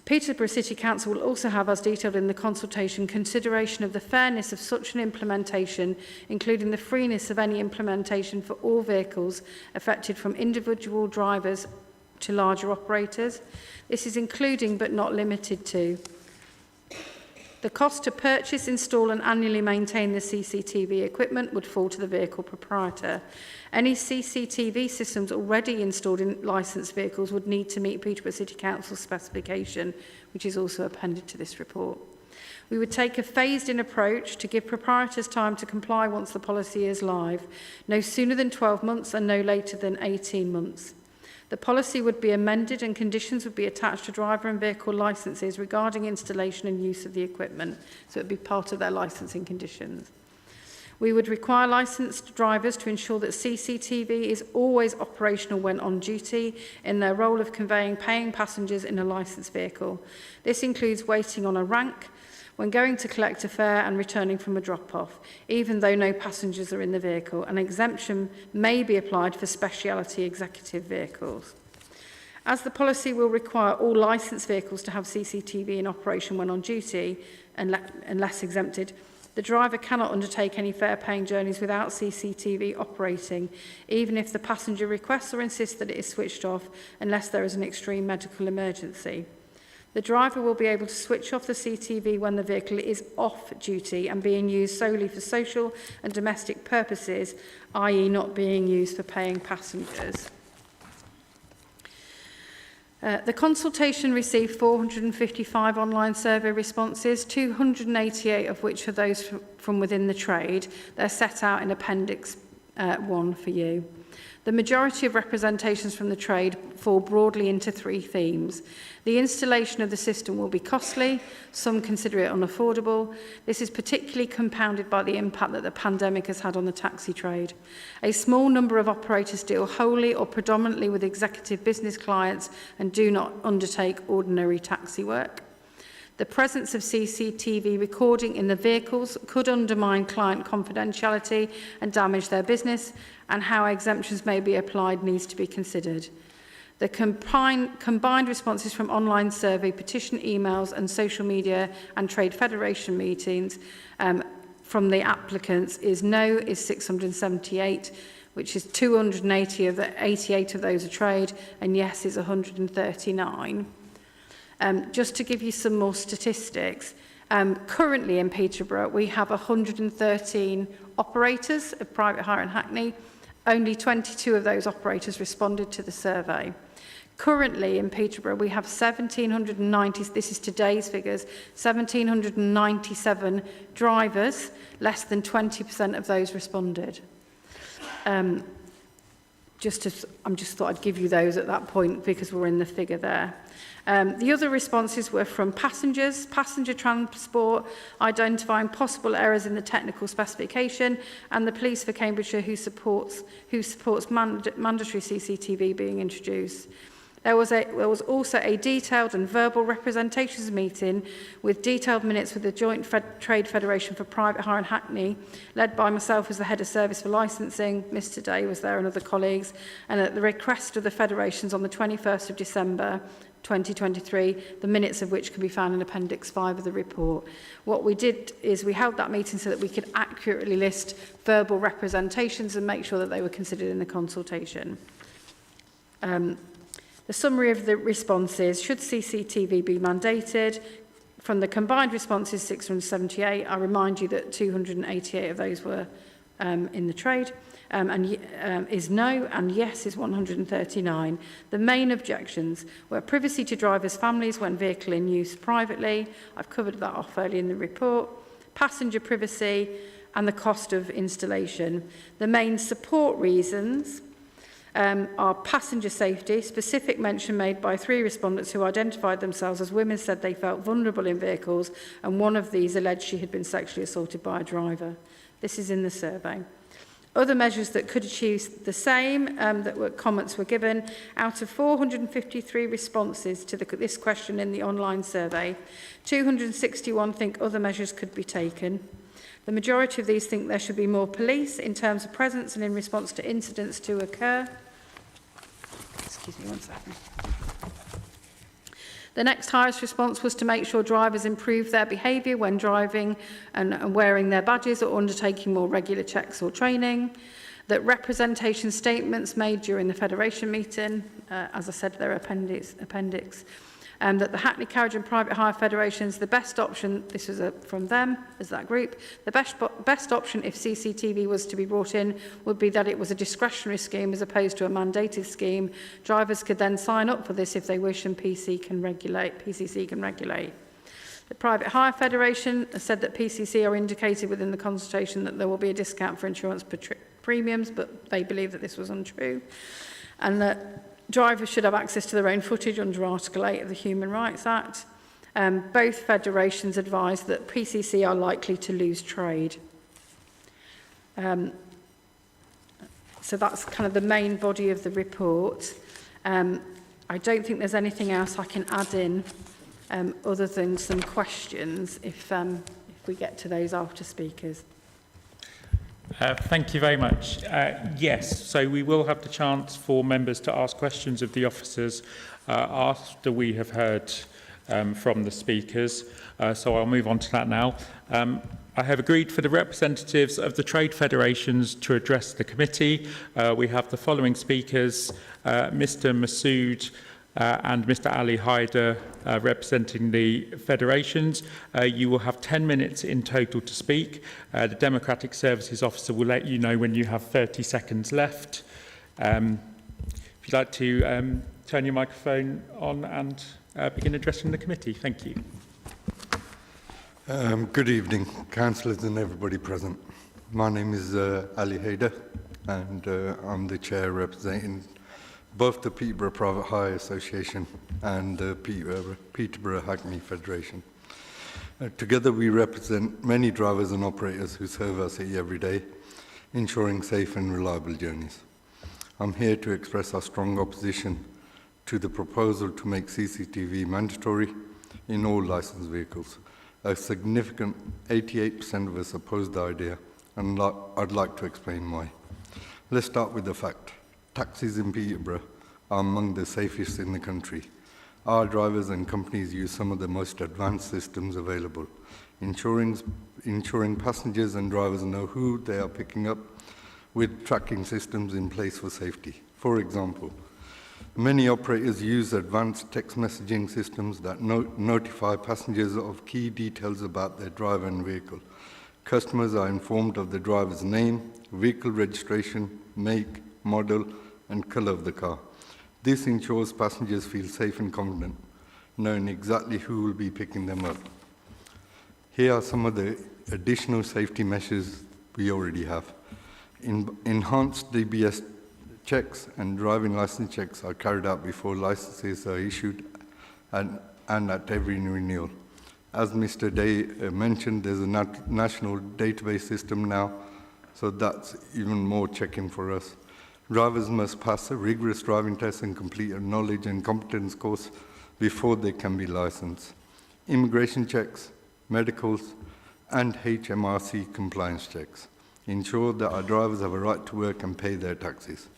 Peterborough City Council will also have, as detailed in the consultation, consideration of the fairness of such an implementation, including the freeness of any implementation for all vehicles affected, from individual drivers to larger operators. This is including but not limited to the cost to purchase, install and annually maintain the CCTV equipment would fall to the vehicle proprietor. Any CCTV systems already installed in licensed vehicles would need to meet Peterborough City Council specification, which is also appended to this report. We would take a phased-in approach to give proprietors time to comply once the policy is live, no sooner than 12 months and no later than 18 months. The policy would be amended and conditions would be attached to driver and vehicle licences regarding installation and use of the equipment, so it would be part of their licensing conditions. We would require licensed drivers to ensure that CCTV is always operational when on duty in their role of conveying paying passengers in a licensed vehicle. This includes waiting on a rank, when going to collect a fare and returning from a drop-off, even though no passengers are in the vehicle. An exemption may be applied for speciality executive vehicles. As the policy will require all licensed vehicles to have CCTV in operation when on duty, unless exempted, the driver cannot undertake any fare-paying journeys without CCTV operating, even if the passenger requests or insists that it is switched off, unless there is an extreme medical emergency. The driver will be able to switch off the CCTV when the vehicle is off duty and being used solely for social and domestic purposes, i.e. not being used for paying passengers. The consultation received 455 online survey responses, 288 of which are those from within the trade. They're set out in Appendix 1 for you. The majority of representations from the trade fall broadly into three themes. The installation of the system will be costly. Some consider it unaffordable. This is particularly compounded by the impact that the pandemic has had on the taxi trade. A small number of operators deal wholly or predominantly with executive business clients and do not undertake ordinary taxi work. The presence of CCTV recording in the vehicles could undermine client confidentiality and damage their business, and how exemptions may be applied needs to be considered. The combined responses from online survey, petition emails and social media and trade federation meetings from the applicants is no is 678, which is 280 of the 88 of those are trade, and yes is 139. Just to give you some more statistics, currently in Peterborough we have 113 operators of private hire in Hackney. Only 22 of those operators responded to the survey. Currently in Peterborough we have 1,790, this is today's figures, 1,797 drivers, less than 20% of those responded. I just thought I'd give you those at that point because we're in the figure there. The other responses were from passengers, passenger transport, identifying possible errors in the technical specification, and the Police for Cambridgeshire who supports mandatory CCTV being introduced. There was also a detailed and verbal representations meeting with detailed minutes with the Joint Trade Federation for Private Hire in Hackney, led by myself as the Head of Service for Licensing. Mr Day was there and other colleagues, and at the request of the federations on the 21st of December 2023, the minutes of which can be found in Appendix 5 of the report. What we did is we held that meeting so that we could accurately list verbal representations and make sure that they were considered in the consultation. The summary of the responses: should CCTV be mandated? From the combined responses, 678, I remind you that 288 of those were in the trade, is no, and yes is 139. The main objections were privacy to drivers' families when vehicle in use privately. I've covered that off early in the report. Passenger privacy and the cost of installation. The main support reasons are passenger safety, specific mention made by 3 respondents who identified themselves as women said they felt vulnerable in vehicles, and one of these alleged she had been sexually assaulted by a driver. This is in the survey. Other measures that could achieve the same, comments were given. Out of 453 responses to this question in the online survey, 261 think other measures could be taken. The majority of these think there should be more police in terms of presence and in response to incidents to occur. Excuse me one second. The next highest response was to make sure drivers improve their behaviour when driving and wearing their badges or undertaking more regular checks or training. That representation statements made during the Federation meeting, as I said, they're appendix. That the Hackney Carriage and Private Hire Federations, the best option, this was from them as that group, the best option if CCTV was to be brought in would be that it was a discretionary scheme as opposed to a mandated scheme. Drivers could then sign up for this if they wish, and PCC can regulate. The Private Hire Federation said that PCC are indicated within the consultation that there will be a discount for insurance premiums, but they believe that this was untrue, and that drivers should have access to their own footage under Article 8 of the Human Rights Act. Both federations advised that PCC are likely to lose trade. So that's kind of the main body of the report. I don't think there's anything else I can add in other than some questions if we get to those after speakers. Thank you very much. Yes, so we will have the chance for members to ask questions of the officers after we have heard from the speakers. So I'll move on to that now. I have agreed for the representatives of the trade federations to address the committee. We have the following speakers: Mr. Masood and Mr. Ali Haider representing the federations. You will have 10 minutes in total to speak. The Democratic Services Officer will let you know when you have 30 seconds left. If you'd like to turn your microphone on and begin addressing the committee. Thank you. Good evening, councillors and everybody present. My name is Ali Haider, and I'm the chair representing both the Peterborough Private Hire Association and the Peterborough Hackney Federation. Together we represent many drivers and operators who serve our city every day, ensuring safe and reliable journeys. I'm here to express our strong opposition to the proposal to make CCTV mandatory in all licensed vehicles. A significant 88% of us oppose the idea, and I'd like to explain why. Let's start with the fact. Taxis in Peterborough are among the safest in the country. Our drivers and companies use some of the most advanced systems available, ensuring passengers and drivers know who they are picking up, with tracking systems in place for safety. For example, many operators use advanced text messaging systems that notify passengers of key details about their driver and vehicle. Customers are informed of the driver's name, vehicle registration, make, model, and colour of the car. This ensures passengers feel safe and confident, knowing exactly who will be picking them up. Here are some of the additional safety measures we already have. Enhanced DBS checks and driving licence checks are carried out before licences are issued and at every renewal. As Mr. Day mentioned, there's a national database system now, so that's even more checking for us. Drivers must pass a rigorous driving test and complete a knowledge and competence course before they can be licensed. Immigration checks, medicals, and HMRC compliance checks ensure that our drivers have a right to work and pay their taxes.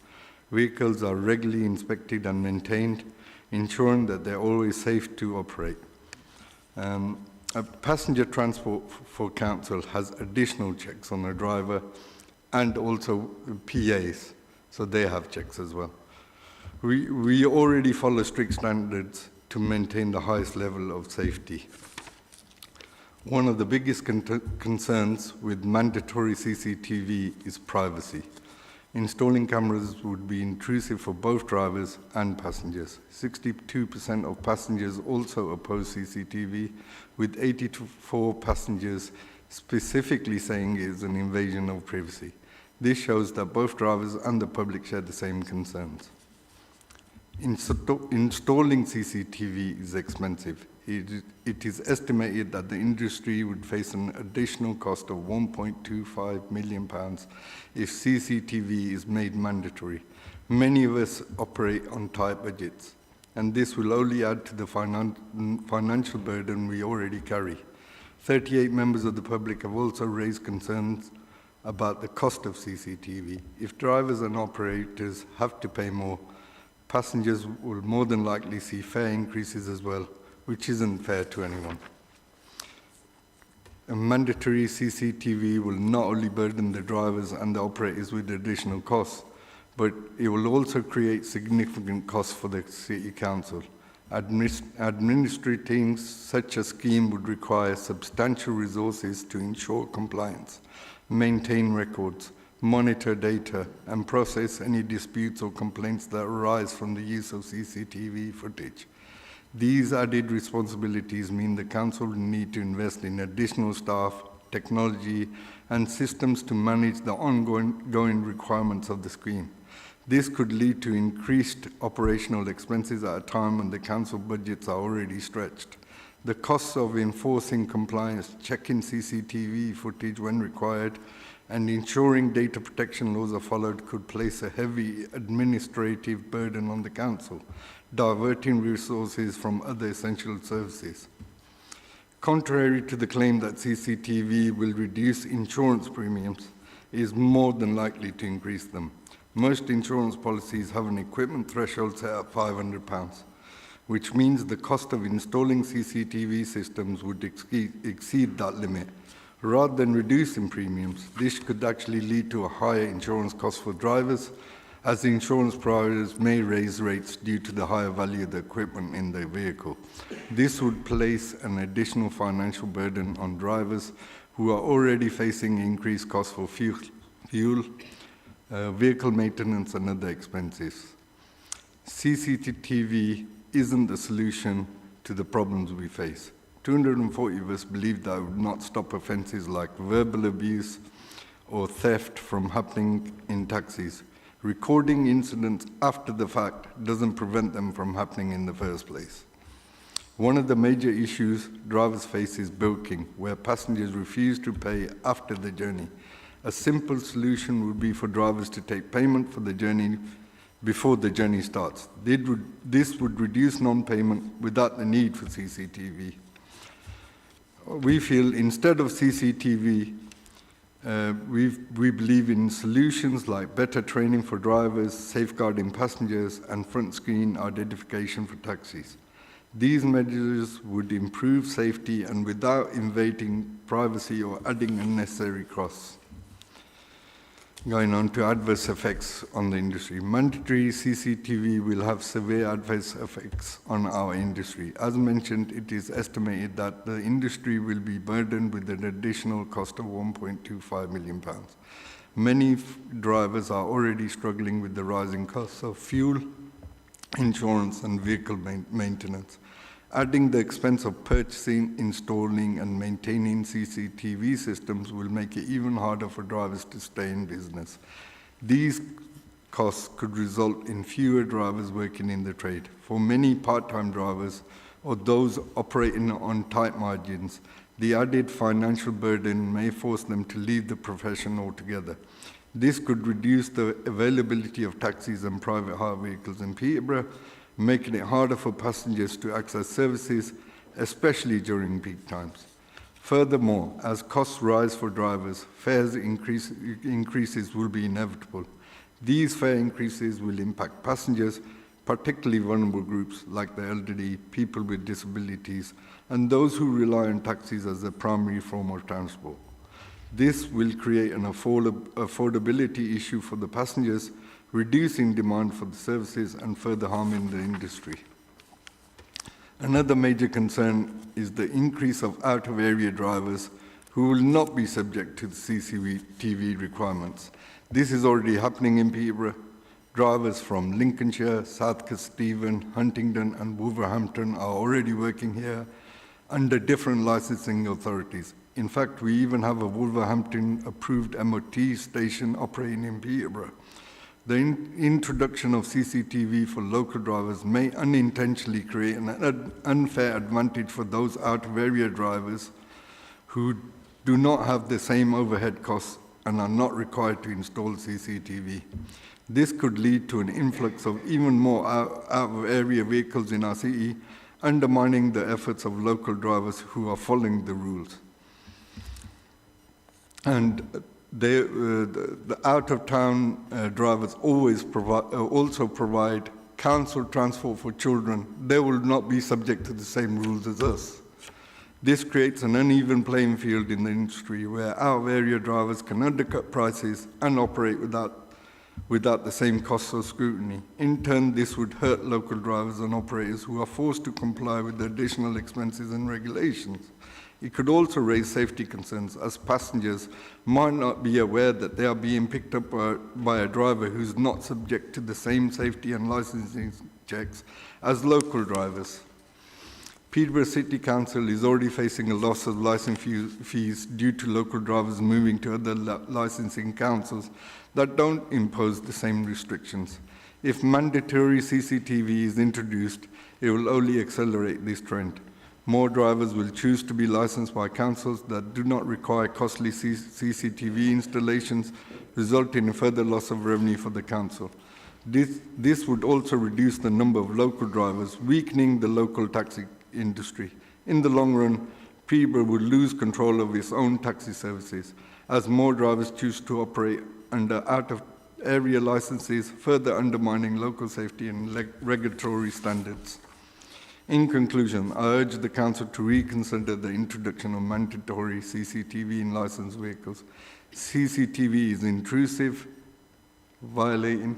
Vehicles are regularly inspected and maintained, ensuring that they're always safe to operate. A passenger transport for council has additional checks on the driver and also PAs, so they have checks as well. We already follow strict standards to maintain the highest level of safety. One of the biggest concerns with mandatory CCTV is privacy. Installing cameras would be intrusive for both drivers and passengers. 62% of passengers also oppose CCTV, with 84 passengers specifically saying it is an invasion of privacy. This shows that both drivers and the public share the same concerns. Installing CCTV is expensive. It is estimated that the industry would face an additional cost of £1.25 million if CCTV is made mandatory. Many of us operate on tight budgets, and this will only add to the financial burden we already carry. 38 members of the public have also raised concerns about the cost of CCTV. If drivers and operators have to pay more, passengers will more than likely see fare increases as well, which isn't fair to anyone. A mandatory CCTV will not only burden the drivers and the operators with additional costs, but it will also create significant costs for the City Council. Administrating such a scheme would require substantial resources to ensure compliance, maintain records, monitor data, and process any disputes or complaints that arise from the use of CCTV footage. These added responsibilities mean the Council will need to invest in additional staff, technology, and systems to manage the ongoing requirements of the scheme. This could lead to increased operational expenses at a time when the Council budgets are already stretched. The costs of enforcing compliance, checking CCTV footage when required, and ensuring data protection laws are followed could place a heavy administrative burden on the Council, diverting resources from other essential services. Contrary to the claim that CCTV will reduce insurance premiums, it is more than likely to increase them. Most insurance policies have an equipment threshold set at £500, which means the cost of installing CCTV systems would exceed that limit. Rather than reducing premiums, this could actually lead to a higher insurance cost for drivers, as the insurance providers may raise rates due to the higher value of the equipment in their vehicle. This would place an additional financial burden on drivers who are already facing increased costs for fuel, vehicle maintenance, and other expenses. CCTV isn't the solution to the problems we face. 240 of us believe that it would not stop offences like verbal abuse or theft from happening in taxis. Recording incidents after the fact doesn't prevent them from happening in the first place. One of the major issues drivers face is bilking, where passengers refuse to pay after the journey. A simple solution would be for drivers to take payment for the journey before the journey starts. This would reduce non-payment without the need for CCTV. We feel instead of CCTV, we believe in solutions like better training for drivers, safeguarding passengers, and front screen identification for taxis. These measures would improve safety and without invading privacy or adding unnecessary costs. Going on to adverse effects on the industry. Mandatory CCTV will have severe adverse effects on our industry. As mentioned, it is estimated that the industry will be burdened with an additional cost of £1.25 million. Many drivers are already struggling with the rising costs of fuel, insurance, and vehicle maintenance. Adding the expense of purchasing, installing, and maintaining CCTV systems will make it even harder for drivers to stay in business. These costs could result in fewer drivers working in the trade. For many part-time drivers or those operating on tight margins, the added financial burden may force them to leave the profession altogether. This could reduce the availability of taxis and private hire vehicles in Peterborough, making it harder for passengers to access services, especially during peak times. Furthermore, as costs rise for drivers, increases will be inevitable. These fare increases will impact passengers, particularly vulnerable groups like the elderly, people with disabilities, and those who rely on taxis as their primary form of transport. This will create an affordability issue for the passengers, reducing demand for the services and further harming the industry. Another major concern is the increase of out-of-area drivers who will not be subject to the CCTV requirements. This is already happening in Peterborough. Drivers from Lincolnshire, South Kesteven, Huntingdon and Wolverhampton are already working here under different licensing authorities. In fact, we even have a Wolverhampton-approved MOT station operating in Peterborough. The introduction of CCTV for local drivers may unintentionally create an unfair advantage for those out-of-area drivers who do not have the same overhead costs and are not required to install CCTV. This could lead to an influx of even more out-of-area vehicles in our city, undermining the efforts of local drivers who are following the rules. And the out-of-town drivers also provide council transport for children. They will not be subject to the same rules as us. This creates an uneven playing field in the industry where out-of-area drivers can undercut prices and operate without the same costs or scrutiny. In turn, this would hurt local drivers and operators who are forced to comply with the additional expenses and regulations. It could also raise safety concerns, as passengers might not be aware that they are being picked up by a driver who is not subject to the same safety and licensing checks as local drivers. Peterborough City Council is already facing a loss of licence fees due to local drivers moving to other licensing councils that don't impose the same restrictions. If mandatory CCTV is introduced, it will only accelerate this trend. More drivers will choose to be licensed by councils that do not require costly CCTV installations, resulting in further loss of revenue for the council. This would also reduce the number of local drivers, weakening the local taxi industry. In the long run, Peterborough would lose control of its own taxi services, as more drivers choose to operate under out-of-area licenses, further undermining local safety and regulatory standards. In conclusion, I urge the Council to reconsider the introduction of mandatory CCTV in licensed vehicles. CCTV is intrusive, violating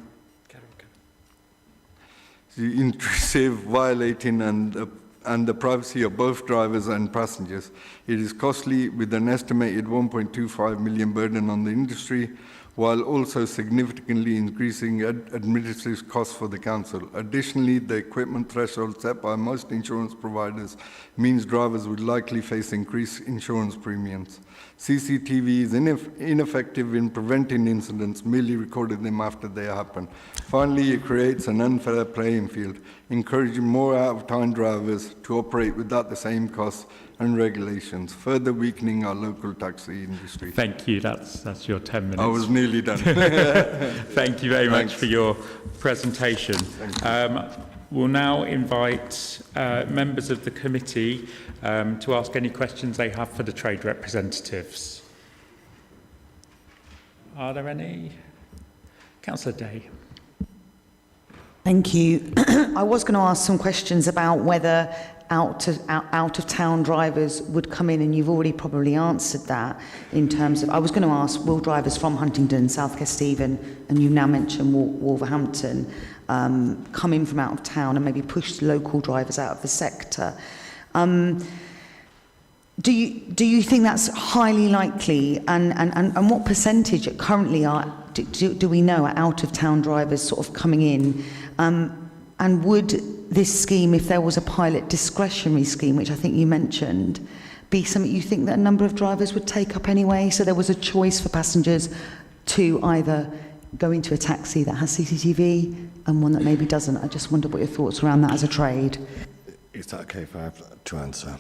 and the privacy of both drivers and passengers. It is costly, with an estimated 1.25 million burden on the industry, while also significantly increasing administrative costs for the council. Additionally, the equipment threshold set by most insurance providers means drivers would likely face increased insurance premiums. CCTV is ineffective in preventing incidents, merely recording them after they happen. Finally, it creates an unfair playing field, encouraging more out-of-town drivers to operate without the same costs and regulations, further weakening our local taxi industry. Thank you. That's your 10 minutes. I was nearly done. Thank you very much for your presentation. We'll now invite members of the committee to ask any questions they have for the trade representatives. Are there any? Councillor Day. Thank you. I was going to ask some questions about whether out-of-town drivers would come in, and you've already probably answered that in terms of, I was going to ask, will drivers from Huntingdon, South Kesteven, and you now mentioned Wolverhampton, come in from out of town and maybe push local drivers out of the sector? Do you think that's highly likely, and what percentage currently do we know are out-of-town drivers sort of coming in? And would this scheme, if there was a pilot discretionary scheme, which I think you mentioned, be something you think that a number of drivers would take up anyway? So there was a choice for passengers to either go into a taxi that has CCTV and one that maybe doesn't. I just wonder what your thoughts around that as a trade. Is that okay if I have to answer?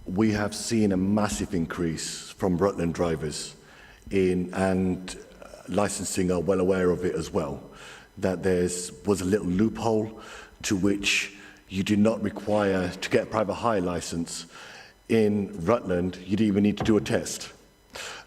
We have seen a massive increase from Rutland drivers and licensing are well aware of it as well, that was a little loophole to which you did not require to get a private hire license. In Rutland, you didn't even need to do a test.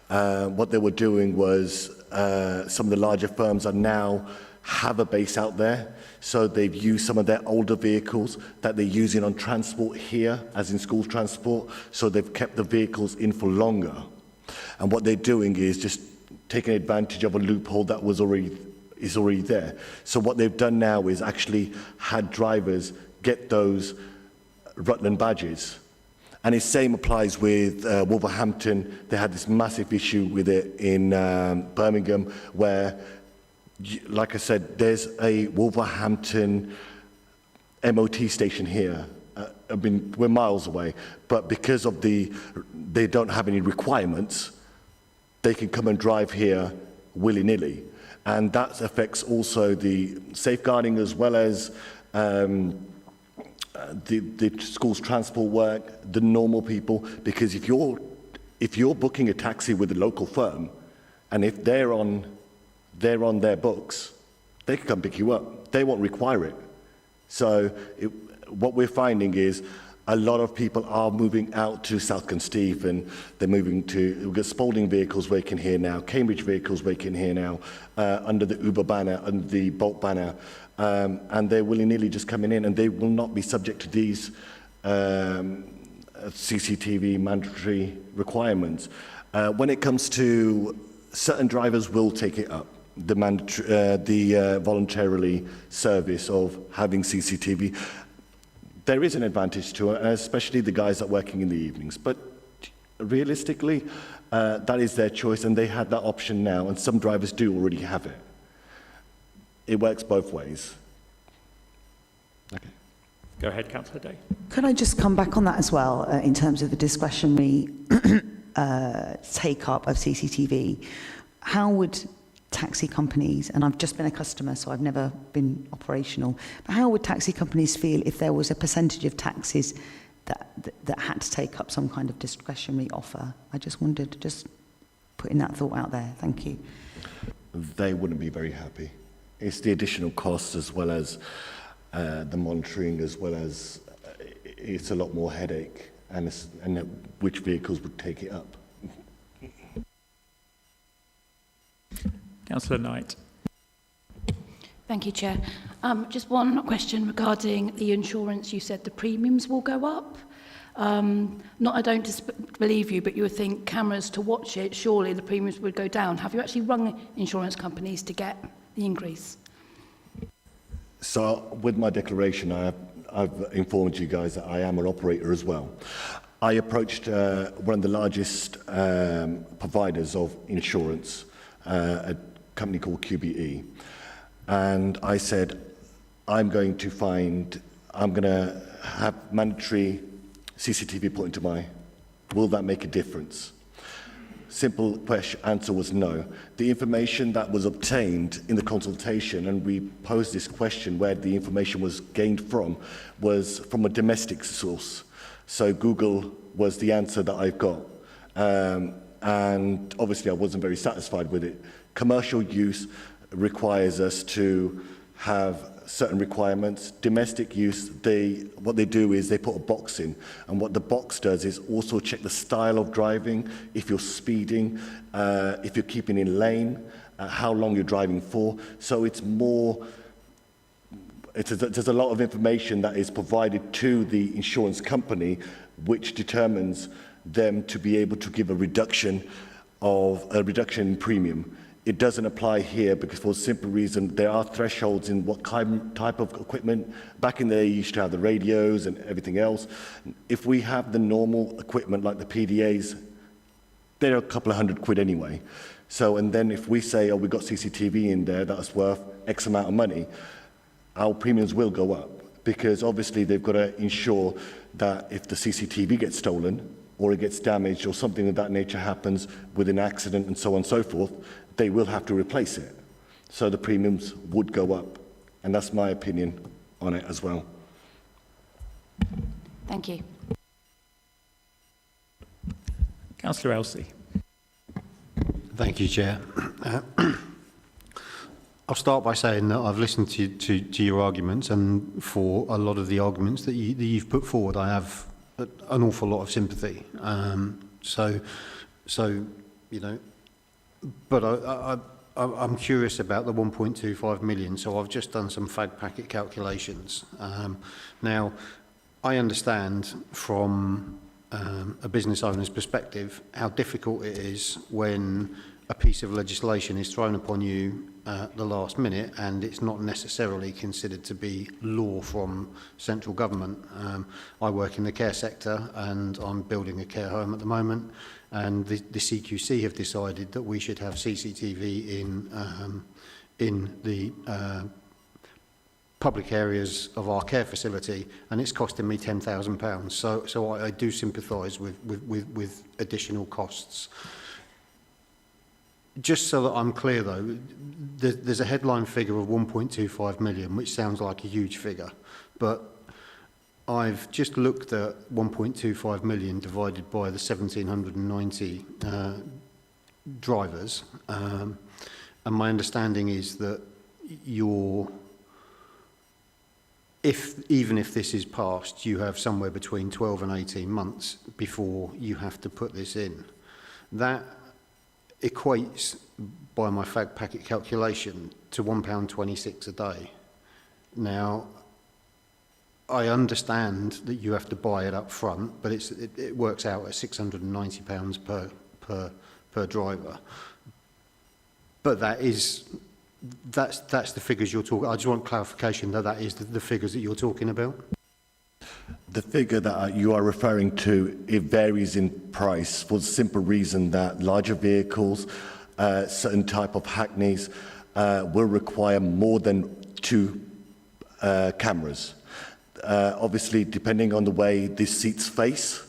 What they were doing was some of the larger firms are now have a base out there, so they've used some of their older vehicles that they're using on transport here, as in school transport, so they've kept the vehicles in for longer. And what they're doing is just taking advantage of a loophole that is already there. So what they've done now is actually had drivers get those Rutland badges. And the same applies with Wolverhampton. They had this massive issue with it in Birmingham, where, like I said, there's a Wolverhampton MOT station here. I mean, we're miles away, but because of they don't have any requirements, they can come and drive here willy-nilly. And that affects also the safeguarding as well as the school's transport work, the normal people, because if you're booking a taxi with a local firm, and if they're on their books, they can come pick you up. They won't require it. So what we're finding is a lot of people are moving out to South Consteve, and they're moving to, we've got Spalding vehicles working here now, Cambridge vehicles working here now, under the Uber banner and the Bolt banner. And they're willy-nilly just coming in, and they will not be subject to these CCTV mandatory requirements. When it comes to certain drivers will take it up, the voluntarily service of having CCTV. There is an advantage to it, especially the guys that are working in the evenings. But realistically, that is their choice, and they have that option now, and some drivers do already have it. It works both ways. Okay. Go ahead, Councillor Day. Could I just come back on that as well, in terms of the discretionary take-up of CCTV? How would taxi companies, and I've just been a customer, so I've never been operational, but how would taxi companies feel if there was a percentage of taxis that had to take up some kind of discretionary offer? I just wondered, just putting that thought out there. Thank you. They wouldn't be very happy. It's the additional costs as well as the monitoring, as well as it's a lot more headache, and which vehicles would take it up. Councillor Knight. Thank you, Chair. Just one question regarding the insurance. You said the premiums will go up. I don't disbelieve you, but you would think cameras to watch it, surely the premiums would go down. Have you actually rung insurance companies to get the increase? So with my declaration, I've informed you guys that I am an operator as well. I approached one of the largest providers of insurance, a company called QBE, and I said, I'm going to have mandatory CCTV put into will that make a difference? Simple answer was no. The information that was obtained in the consultation, and we posed this question where the information was gained from, was from a domestic source. So Google was the answer that I've got. And obviously I wasn't very satisfied with it. Commercial use requires us to have certain requirements. Domestic use, what they do is they put a box in, and what the box does is also check the style of driving, if you're speeding, if you're keeping in lane, how long you're driving for. So it's more, there's a lot of information that is provided to the insurance company, which determines them to be able to give a reduction in premium. It doesn't apply here because, for a simple reason, there are thresholds in what type of equipment. Back in the day, you used to have the radios and everything else. If we have the normal equipment like the PDAs, they're a couple of £100 anyway. So, and then if we say, oh, we've got CCTV in there that's worth X amount of money, our premiums will go up, because obviously they've got to ensure that if the CCTV gets stolen or it gets damaged or something of that nature happens with an accident and so on and so forth, they will have to replace it. So the premiums would go up. And that's my opinion on it as well. Thank you. Councillor Elsey. Thank you, Chair. I'll start by saying that I've listened to your arguments, and for a lot of the arguments that you've put forward, I have an awful lot of sympathy. So you know, but I'm curious about the 1.25 million. So I've just done some fag packet calculations. Now, I understand from a business owner's perspective how difficult it is when a piece of legislation is thrown upon you at the last minute and it's not necessarily considered to be law from central government. I work in the care sector and I'm building a care home at the moment, and the CQC have decided that we should have CCTV in the public areas of our care facility, and it's costing me £10,000. So I do sympathise with additional costs. Just so that I'm clear though, there's a headline figure of 1.25 million, which sounds like a huge figure, but I've just looked at 1.25 million divided by the 1,790 drivers, and my understanding is that even if this is passed, you have somewhere between 12 and 18 months before you have to put this in. That equates, by my fag packet calculation, to £1.26 a day. Now, I understand that you have to buy it up front, but it works out at £690 per driver. But that's the figures you're talking. I just want clarification that that is the figures that you're talking about. The figure that you are referring to, it varies in price for the simple reason that larger vehicles, certain type of hackneys, will require more than 2 cameras. Obviously, depending on the way the seats face,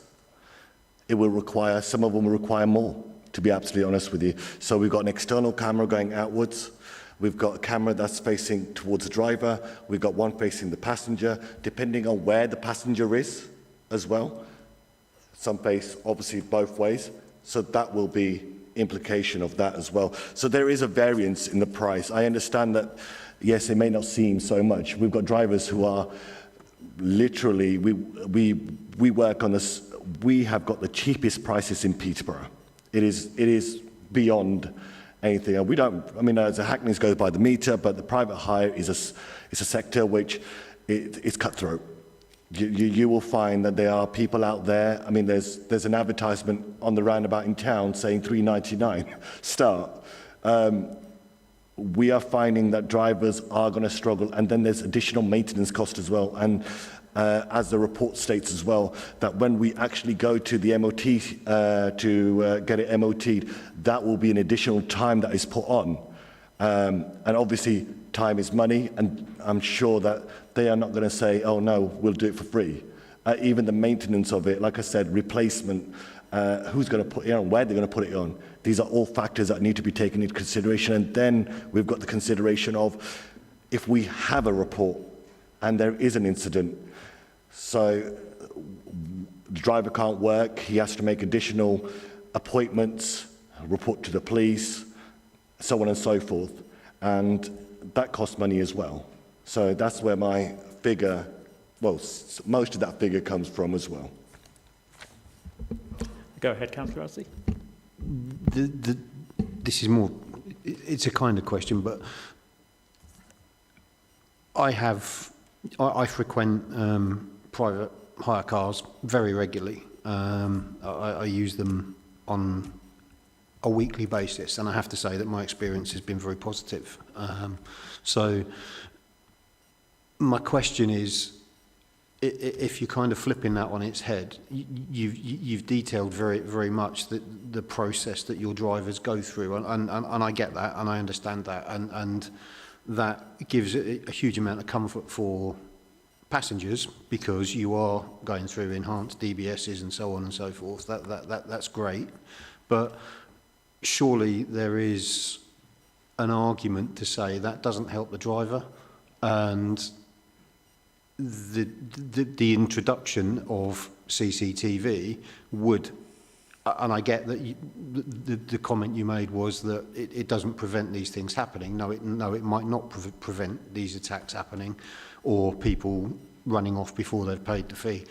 it will require, some of them will require more, to be absolutely honest with you. So we've got an external camera going outwards. We've got a camera that's facing towards the driver. We've got one facing the passenger, depending on where the passenger is as well. Some face obviously both ways. So that will be implication of that as well. So there is a variance in the price. I understand that, yes, it may not seem so much. We've got drivers who are literally, we work on this, we have got the cheapest prices in Peterborough. It is beyond anything. And we don't, I mean, as a hackneys goes by the meter, but the private hire is a sector which it's cutthroat. You will find that there are people out there. I mean, there's an advertisement on the roundabout in town saying £3.99 start. We are finding that drivers are going to struggle, and then there's additional maintenance cost as well. And as the report states as well, that when we actually go to the MOT to get it MOT'd, that will be an additional time that is put on. And obviously, time is money, and I'm sure that they are not going to say, oh no, we'll do it for free. Even the maintenance of it, like I said, replacement, who's going to put it on, where they're going to put it on. These are all factors that need to be taken into consideration. And then we've got the consideration of if we have a report and there is an incident, so the driver can't work, he has to make additional appointments, report to the police, so on and so forth. And that costs money as well. So that's where my figure, well, most of that figure comes from as well. Go ahead, Councillor Rossi. This is more, it's a kind of question, but I frequent private hire cars very regularly. I use them on a weekly basis, and I have to say that my experience has been very positive. So my question is, if you're kind of flipping that on its head, you've detailed very much the process that your drivers go through, and I get that, and I understand that, and that gives a huge amount of comfort for passengers, because you are going through enhanced DBSs and so on and so forth. That's great, but surely there is an argument to say that doesn't help the driver, and the introduction of CCTV would and I get that the comment you made was that it doesn't prevent these things happening. No, it might not prevent these attacks happening or people running off before they've paid the fee.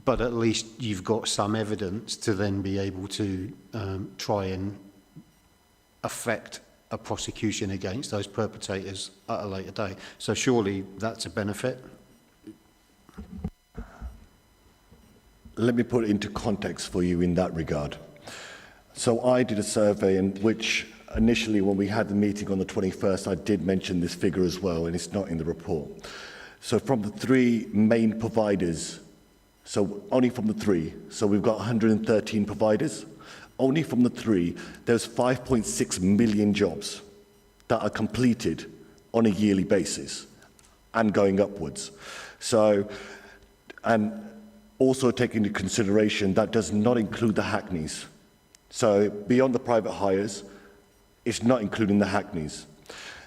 But at least you've got some evidence to then be able to try and affect a prosecution against those perpetrators at a later date. So surely that's a benefit. Let me put it into context for you in that regard. So I did a survey in which initially when we had the meeting on the 21st, I did mention this figure as well, and it's not in the report. So from the 3 main providers, so only from the 3, so we've got 113 providers, only from the 3, there's 5.6 million jobs that are completed on a yearly basis and going upwards. So, and also taking into consideration that does not include the hackneys. So beyond the private hires, it's not including the hackneys.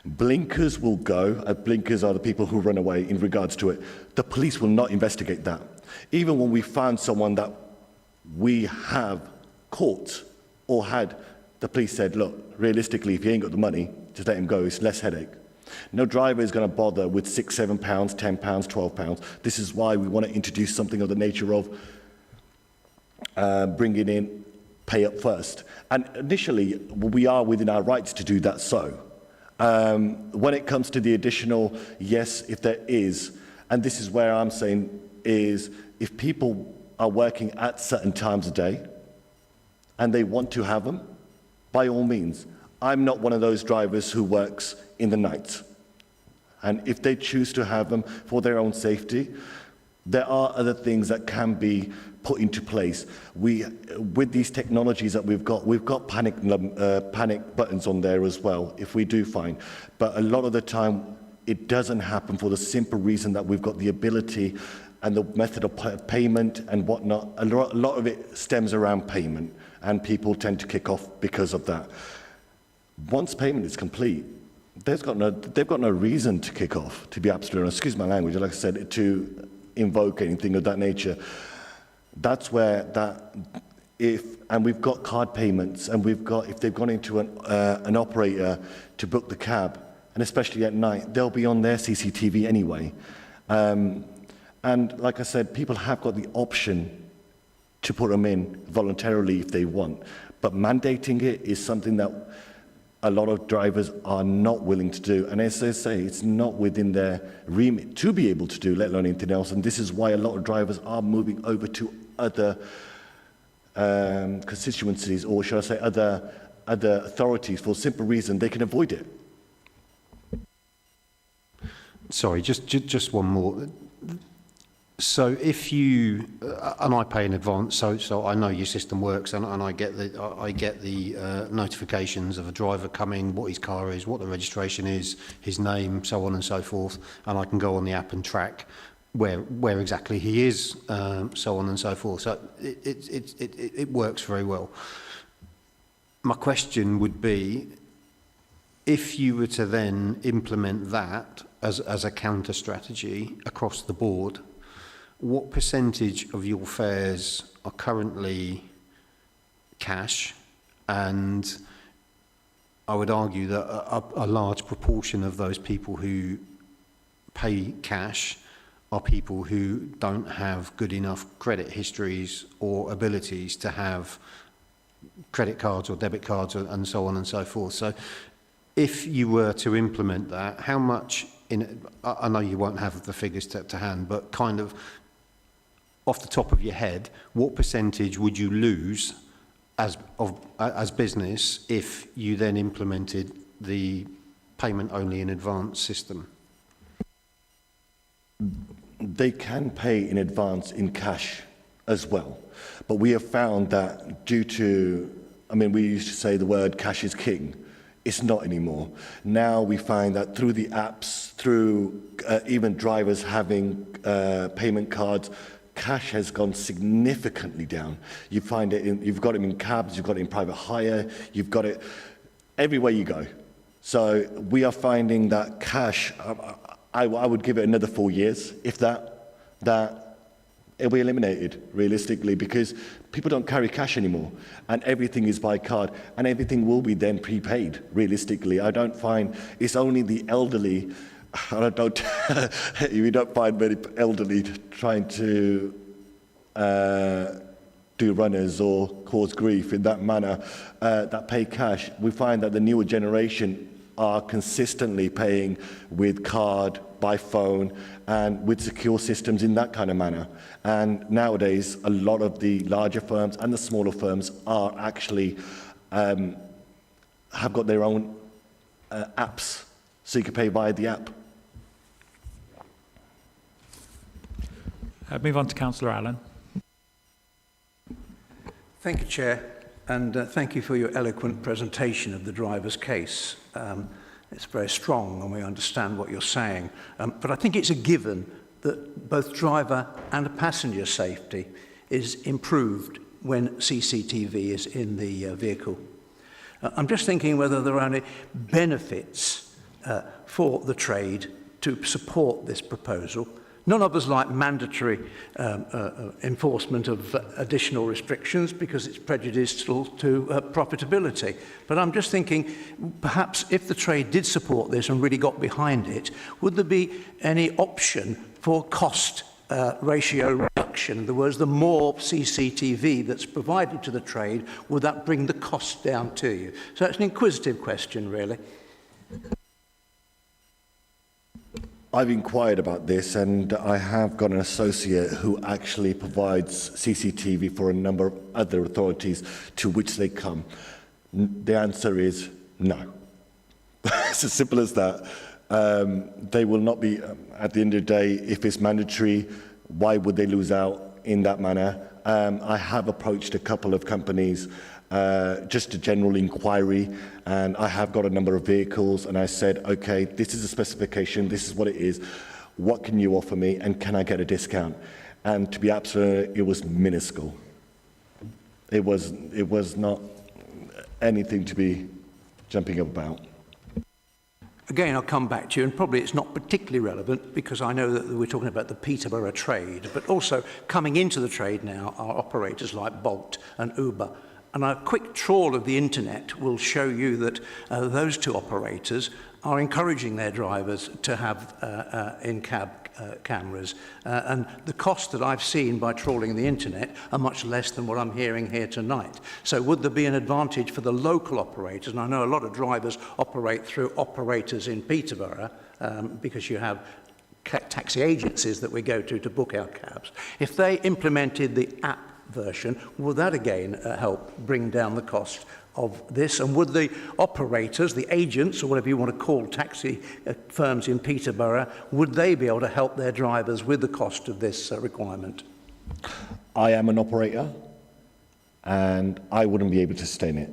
Blinkers will go, blinkers are the people who run away in regards to it. The police will not investigate that. Even when we found someone that we have caught or had, the police said, look, realistically, if you ain't got the money, just let him go, it's less headache. No driver is going to bother with £6, £7, £10, £12. This is why we want to introduce something of the nature of bringing in pay up first. And initially, we are within our rights to do that so. When it comes to the additional, yes, if there is, and this is where I'm saying is, if people are working at certain times of day and they want to have them, by all means. I'm not one of those drivers who works in the night. And if they choose to have them for their own safety, there are other things that can be put into place. With these technologies that we've got panic buttons on there as well, if we do find. But a lot of the time, it doesn't happen for the simple reason that we've got the ability and the method of payment and whatnot. A lot of it stems around payment, and people tend to kick off because of that. Once payment is complete, they've got no reason to kick off, to be absolutely honest. Excuse my language, like I said, to invoke anything of that nature. That's where and we've got card payments, and we've got, if they've gone into an operator to book the cab, and especially at night, they'll be on their CCTV anyway. And like I said, people have got the option to put them in voluntarily if they want. But mandating it is something that a lot of drivers are not willing to do. And as I say, it's not within their remit to be able to do, let alone anything else. And this is why a lot of drivers are moving over to other constituencies, or should I say other authorities, for a simple reason they can avoid it. Sorry, just one more. So if you and I pay in advance, so I know your system works, and I get the notifications of a driver coming, what his car is, what the registration is, his name, so on and so forth, and I can go on the app and track where exactly he is, so on and so forth. So it works very well. My question would be, if you were to then implement that as a counter strategy across the board, what percentage of your fares are currently cash? And I would argue that a large proportion of those people who pay cash are people who don't have good enough credit histories or abilities to have credit cards or debit cards and so on and so forth. So if you were to implement that, how much, I know you won't have the figures to hand, but kind of off the top of your head, what percentage would you lose as business if you then implemented the payment only in advance system? They can pay in advance in cash as well. But we have found that due to, we used to say the word cash is king. It's not anymore. Now we find that through the apps, through even drivers having payment cards, cash has gone significantly down. You find it you've got it in cabs, you've got it in private hire, you've got it everywhere you go. So we are finding that cash, I would give it another 4 years, if that it'll be eliminated realistically, because people don't carry cash anymore and everything is by card and everything will be then prepaid realistically. I don't find it's only the elderly, you don't find many elderly trying to do runners or cause grief in that manner that pay cash. We find that the newer generation are consistently paying with card, by phone, and with secure systems in that kind of manner. And nowadays, a lot of the larger firms and the smaller firms are actually have got their own apps, so you can pay via the app. Move on to Councillor Allen. Thank you, Chair, and thank you for your eloquent presentation of the driver's case. It's very strong and we understand what you're saying, but I think it's a given that both driver and passenger safety is improved when CCTV is in the vehicle. I'm just thinking whether there are any benefits for the trade to support this proposal. None of us like mandatory enforcement of additional restrictions because it's prejudicial to profitability. But I'm just thinking, perhaps if the trade did support this and really got behind it, would there be any option for cost ratio reduction? In other words, the more CCTV that's provided to the trade, would that bring the cost down to you? So it's an inquisitive question, really. I've inquired about this and I have got an associate who actually provides CCTV for a number of other authorities to which they come. The answer is no. It's as simple as that. They will not be, at the end of the day, if it's mandatory, why would they lose out in that manner? I have approached a couple of companies, just a general inquiry, and I have got a number of vehicles and I said, okay, this is a specification, this is what it is, what can you offer me and can I get a discount? And to be absolute, it was minuscule. It was not anything to be jumping up about. Again, I'll come back to you, and probably it's not particularly relevant because I know that we're talking about the Peterborough trade, but also coming into the trade now are operators like Bolt and Uber. And a quick trawl of the internet will show you that those two operators are encouraging their drivers to have in-cab cameras. And the costs that I've seen by trawling the internet are much less than what I'm hearing here tonight. So would there be an advantage for the local operators? And I know a lot of drivers operate through operators in Peterborough because you have taxi agencies that we go to book our cabs. If they implemented the app version, would that again help bring down the cost of this? And would the operators, the agents, or whatever you want to call taxi firms in Peterborough, would they be able to help their drivers with the cost of this requirement? I am an operator and I wouldn't be able to sustain it.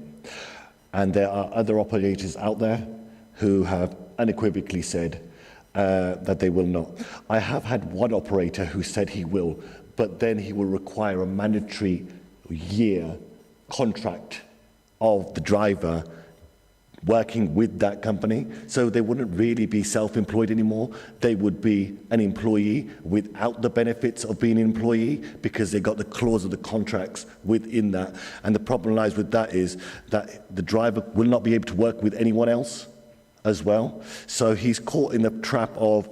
And there are other operators out there who have unequivocally said that they will not. I have had one operator who said he will, but then he will require a mandatory year contract of the driver working with that company. So they wouldn't really be self-employed anymore. They would be an employee without the benefits of being an employee because they got the clause of the contracts within that. And the problem lies with that is that the driver will not be able to work with anyone else as well. So he's caught in the trap of,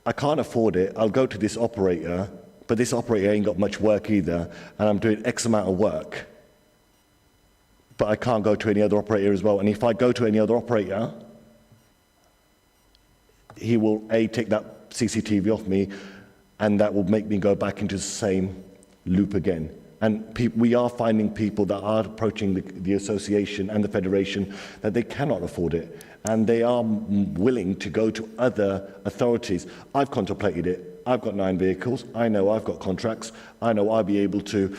I can't afford it, I'll go to this operator, but this operator ain't got much work either, and I'm doing X amount of work. But I can't go to any other operator as well. And if I go to any other operator, he will, A, take that CCTV off me, and that will make me go back into the same loop again. And we are finding people that are approaching the association and the federation that they cannot afford it. And they are willing to go to other authorities. I've contemplated it. I've got 9 vehicles. I know I've got contracts. I know I'll be able to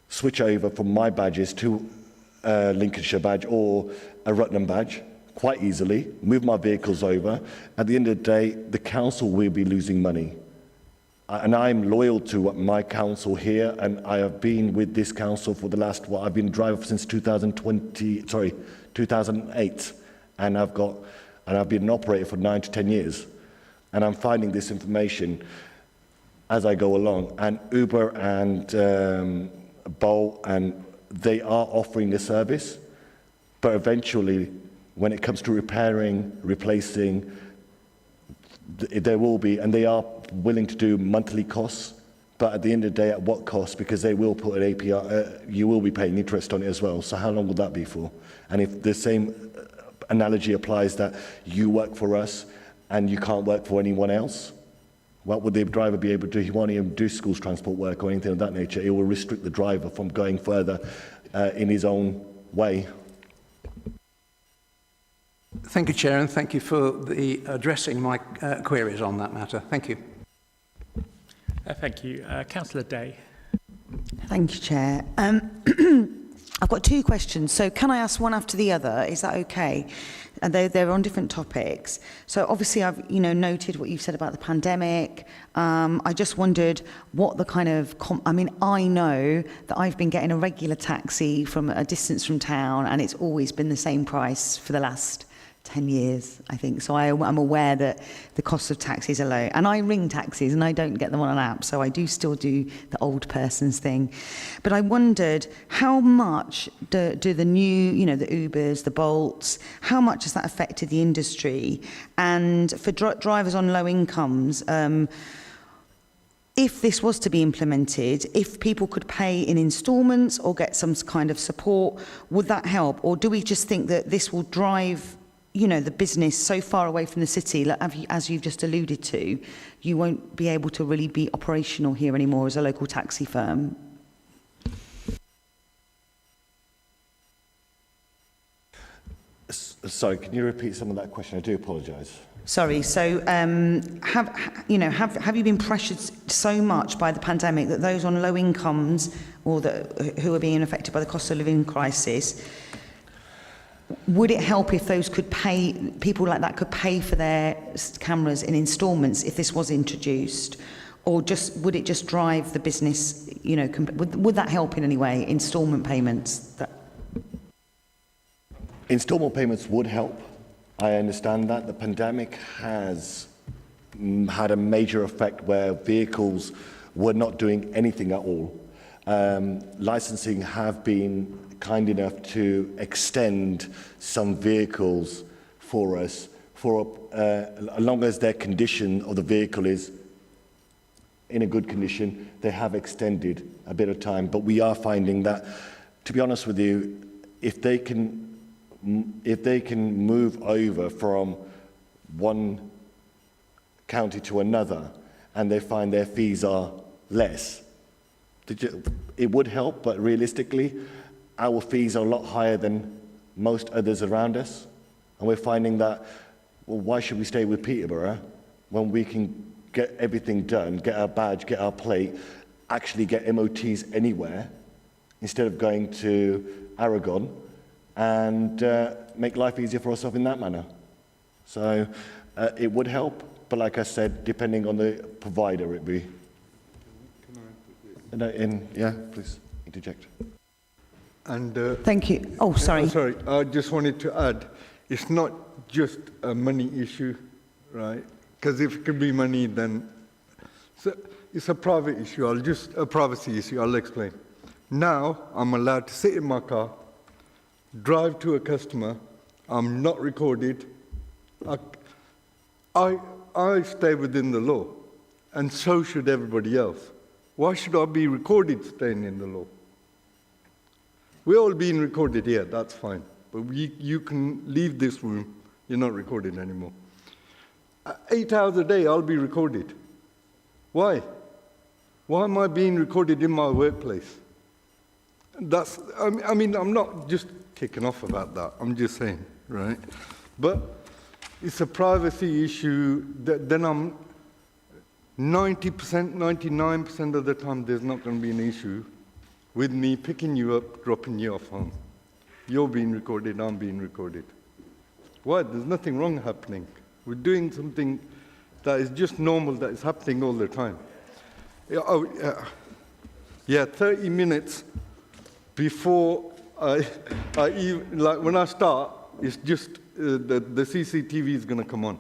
switch over from my badges to a Lincolnshire badge or a Rutland badge quite easily, move my vehicles over. At the end of the day, the council will be losing money. And I'm loyal to my council here, and I have been with this council for the last, I've been a driver since 2008, and I've been an operator for 9 to 10 years. And I'm finding this information, as I go along. And Uber and Bolt, and they are offering the service, but eventually, when it comes to repairing, replacing, there will be, and they are willing to do monthly costs, but at the end of the day, at what cost? Because they will put an APR, you will be paying interest on it as well. So how long will that be for? And if the same analogy applies that you work for us and you can't work for anyone else, what would the driver be able to do? He won't even do schools transport work or anything of that nature. It will restrict the driver from going further in his own way. Thank you, Chair, and thank you for addressing my queries on that matter. Thank you. Thank you. Councillor Day. Thank you, Chair. I've got two questions. So can I ask one after the other? Is that okay? And they're on different topics. So obviously I've noted what you've said about the pandemic. I just wondered what the kind of, I know that I've been getting a regular taxi from a distance from town, and it's always been the same price for the last 10 years, I think. So I'm aware that the cost of taxis are low. And I ring taxis and I don't get them on an app, so I do still do the old person's thing. But I wondered, how much do the new, the Ubers, the Bolts, how much has that affected the industry? And for drivers on low incomes, if this was to be implemented, if people could pay in instalments or get some kind of support, would that help? Or do we just think that this will drive the business so far away from the city, like, as you've just alluded to, you won't be able to really be operational here anymore as a local taxi firm? Sorry, can you repeat some of that question? I do apologise. Sorry. So, have you been pressured so much by the pandemic that those on low incomes or who are being affected by the cost of living crisis, would it help if those could pay, people like that could pay for their cameras in instalments if this was introduced? Or would it just drive the business, would that help in any way, instalment payments? Instalment payments would help. I understand that. The pandemic has had a major effect where vehicles were not doing anything at all. Licensing have been kind enough to extend some vehicles for us for as long as their condition of the vehicle is in a good condition. They have extended a bit of time, but we are finding that, to be honest with you, if they can move over from one county to another and they find their fees are less, it would help, but realistically, our fees are a lot higher than most others around us. And we're finding that, well, why should we stay with Peterborough when we can get everything done, get our badge, get our plate, actually get MOTs anywhere, instead of going to Aragon and make life easier for ourselves in that manner. So it would help, but like I said, depending on the provider, it'd be. Yeah, please interject. And thank you. Oh, sorry. Sorry, I just wanted to add, it's not just a money issue, right? Because if it could be money, then it's a private issue. A privacy issue. I'll explain. Now I'm allowed to sit in my car, drive to a customer. I'm not recorded. I stay within the law, and so should everybody else. Why should I be recorded staying in the law? We're all being recorded here, that's fine. But you can leave this room, you're not recorded anymore. 8 hours a day, I'll be recorded. Why? Why am I being recorded in my workplace? I'm not just kicking off about that, I'm just saying, right? But it's a privacy issue that then I'm 90%, 99% of the time there's not going to be an issue with me picking you up, dropping you off home. You're being recorded, I'm being recorded. Why? There's nothing wrong happening. We're doing something that is just normal, that is happening all the time. 30 minutes before when I start, it's just the CCTV is going to come on.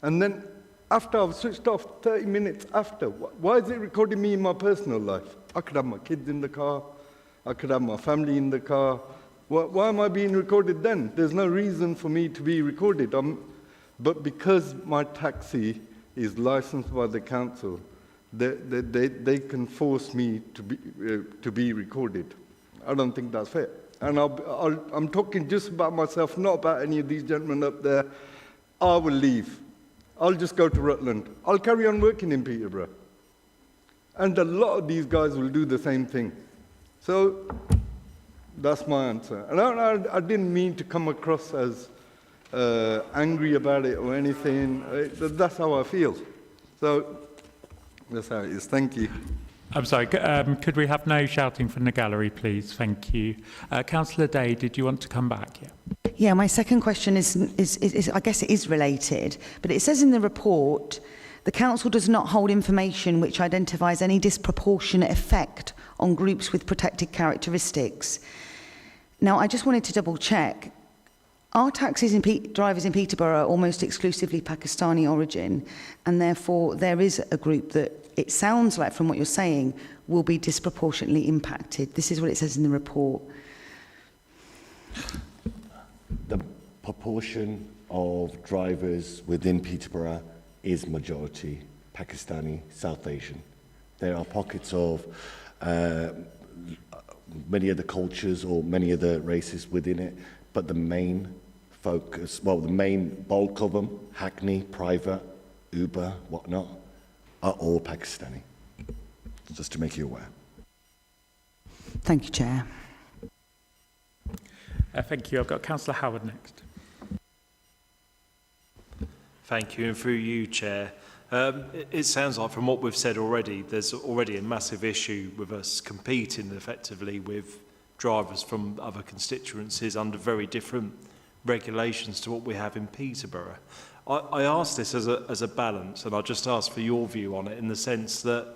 And then after I've switched off, 30 minutes after. Why is it recording me in my personal life? I could have my kids in the car. I could have my family in the car. Why am I being recorded then? There's no reason for me to be recorded. But because my taxi is licensed by the council, they can force me to be recorded. I don't think that's fair. And I'm talking just about myself, not about any of these gentlemen up there. I will leave. I'll just go to Rutland. I'll carry on working in Peterborough. And a lot of these guys will do the same thing. So that's my answer. And I didn't mean to come across as angry about it or anything. That's how I feel. So that's how it is. Thank you. I'm sorry, could we have no shouting from the gallery, please? Thank you. Councillor Day, did you want to come back? Yeah. Yeah, my second question is, I guess it is related, but it says in the report, the council does not hold information which identifies any disproportionate effect on groups with protected characteristics. Now, I just wanted to double check. Are taxis and drivers in Peterborough almost exclusively Pakistani origin, and therefore there is a group that it sounds like, from what you're saying, will be disproportionately impacted? This is what it says in the report. The proportion of drivers within Peterborough is majority Pakistani, South Asian. There are pockets of many other cultures or many other races within it, but the main focus, well, the main bulk of them, Hackney, private, Uber, whatnot, are all Pakistani. Just to make you aware. Thank you, Chair. Thank you. I've got Councillor Howard next. Thank you, and through you, Chair. It sounds like from what we've said already, there's already a massive issue with us competing effectively with drivers from other constituencies under very different regulations to what we have in Peterborough. I ask this as a balance, and I just ask for your view on it, in the sense that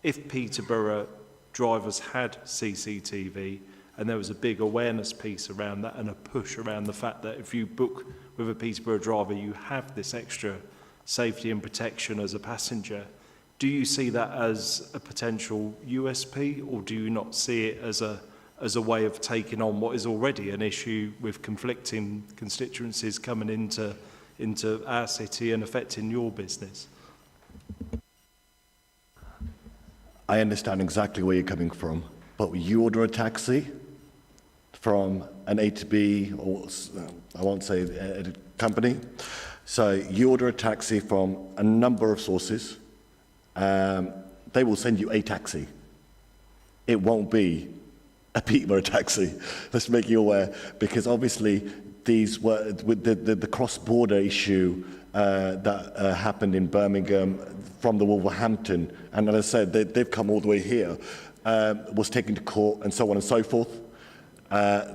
if Peterborough drivers had CCTV and there was a big awareness piece around that and a push around the fact that if you book with a Peterborough driver, you have this extra safety and protection as a passenger, do you see that as a potential USP, or do you not see it as a way of taking on what is already an issue with conflicting constituencies coming into our city and affecting your business? I understand exactly where you're coming from, but you order a taxi from an A to B, or I won't say a company. So you order a taxi from a number of sources. They will send you a taxi. It won't be a Peterborough taxi. Let's make you aware, because obviously these were with the cross-border issue that happened in Birmingham from the Wolverhampton, and as I said, they've come all the way here, was taken to court and so on and so forth.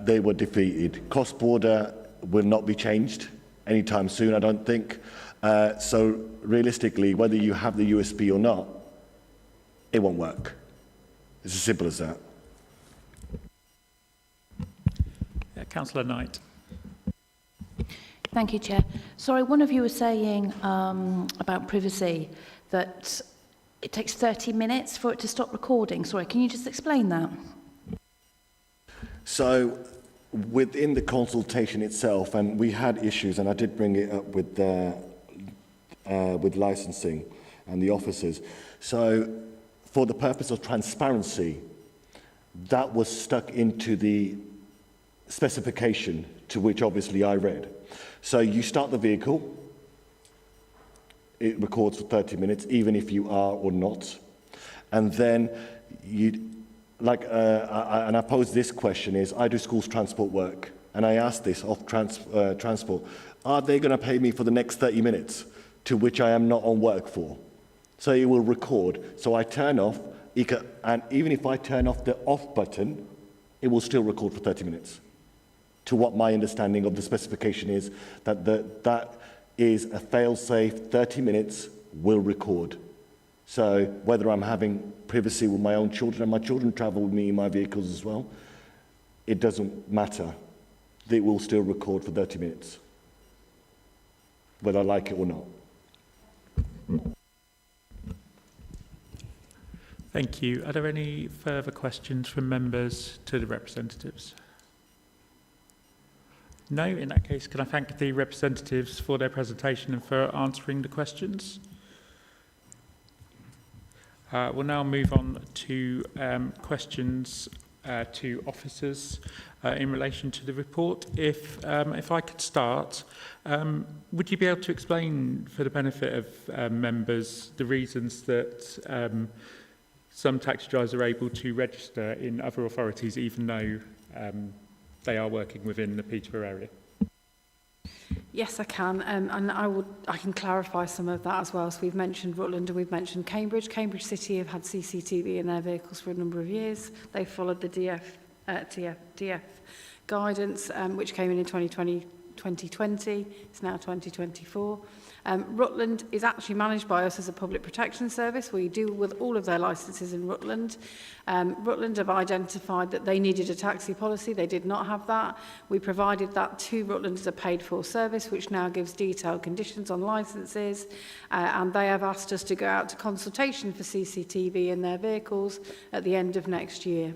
They were defeated. Cross-border will not be changed anytime soon, I don't think. So realistically, whether you have the USP or not, it won't work. It's as simple as that. Councillor Knight. Thank you, Chair. Sorry, one of you was saying about privacy, that it takes 30 minutes for it to stop recording. Sorry, can you just explain that? So within the consultation itself, and we had issues, and I did bring it up with licensing and the officers. So for the purpose of transparency, that was stuck into the specification, to which obviously I read. So you start the vehicle, it records for 30 minutes, even if you are or not. And then you, and I pose this question is, I do schools transport work, and I asked this of transport, are they going to pay me for the next 30 minutes, to which I am not on work for? So it will record. So I turn off, and even if I turn off the off button, it will still record for 30 minutes. To what my understanding of the specification is, that is a fail-safe, 30 minutes will record. So whether I'm having privacy with my own children, and my children travel with me in my vehicles as well, it doesn't matter. It will still record for 30 minutes, whether I like it or not. Thank you. Are there any further questions from members to the representatives? No, in that case, can I thank the representatives for their presentation and for answering the questions? We'll now move on to questions to officers in relation to the report. If I could start, would you be able to explain, for the benefit of members, the reasons that some taxi drivers are able to register in other authorities even though they are working within the Peterborough area? Yes, I can, and I can clarify some of that as well. So we've mentioned Rutland and we've mentioned Cambridge. Cambridge City have had CCTV in their vehicles for a number of years. They followed the DF guidance, which came in 2020. It's now 2024. Rutland is actually managed by us as a public protection service. We deal with all of their licences in Rutland. Rutland have identified that they needed a taxi policy. They did not have that. We provided that to Rutland as a paid-for service, which now gives detailed conditions on licences. And they have asked us to go out to consultation for CCTV in their vehicles at the end of next year.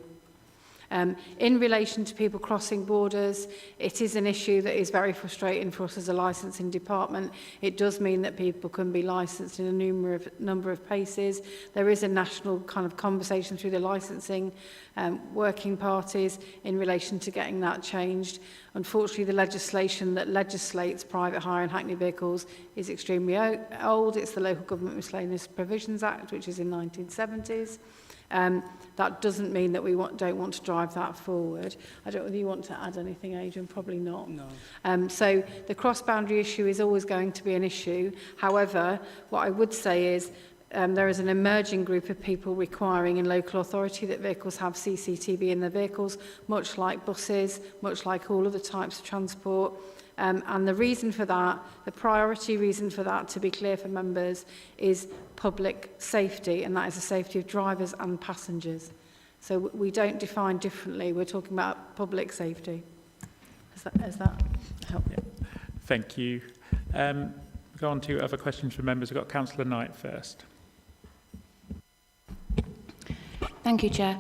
In relation to people crossing borders, it is an issue that is very frustrating for us as a licensing department. It does mean that people can be licensed in a number of places. There is a national kind of conversation through the licensing working parties in relation to getting that changed. Unfortunately, the legislation that legislates private hire and hackney vehicles is extremely old. It's the Local Government Miscellaneous Provisions Act, which is in 1970s. That doesn't mean that we don't want to drive that forward. I don't know whether you want to add anything, Adrian, probably not. No. So the cross-boundary issue is always going to be an issue. However, what I would say is there is an emerging group of people requiring in local authority that vehicles have CCTV in their vehicles, much like buses, much like all other types of transport. And the reason for that, the priority reason for that, to be clear for members, is public safety, and that is the safety of drivers and passengers. So we don't define differently. We're talking about public safety. Has that helped? Yeah. Thank you. Go on to other questions from members. We've got Councillor Knight first. Thank you, Chair.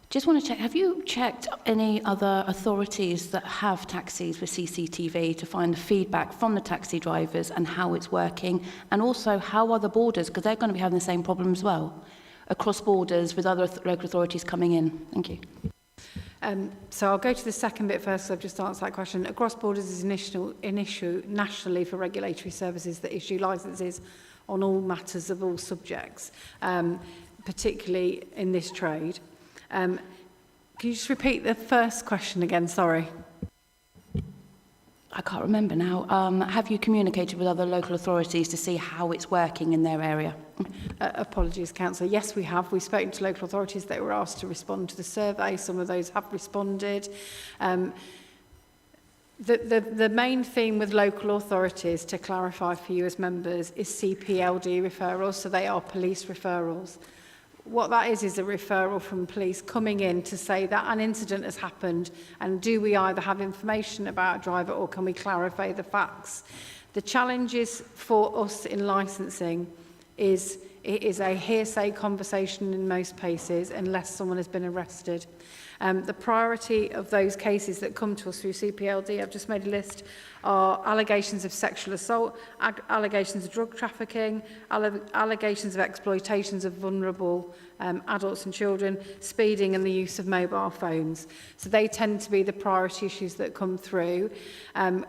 Just want to check, have you checked any other authorities that have taxis with CCTV to find the feedback from the taxi drivers and how it's working? And also, how are the borders, because they're going to be having the same problem as well, across borders with other local authorities coming in? Thank you. So I'll go to the second bit first, because I've just answered that question. Across borders is an issue nationally for regulatory services that issue licences on all matters of all subjects, particularly in this trade. Can you just repeat the first question again? Sorry. I can't remember now. Have you communicated with other local authorities to see how it's working in their area? Apologies, Councillor. Yes, we have. We've spoken to local authorities that were asked to respond to the survey. Some of those have responded. The main theme with local authorities, to clarify for you as members, is CPLD referrals, so they are police referrals. What that is a referral from police coming in to say that an incident has happened, and do we either have information about a driver or can we clarify the facts? The challenges for us in licensing is it is a hearsay conversation in most cases unless someone has been arrested. The priority of those cases that come to us through CPLD, I've just made a list, are allegations of sexual assault, allegations of drug trafficking, allegations of exploitations of vulnerable adults and children, speeding and the use of mobile phones. So they tend to be the priority issues that come through.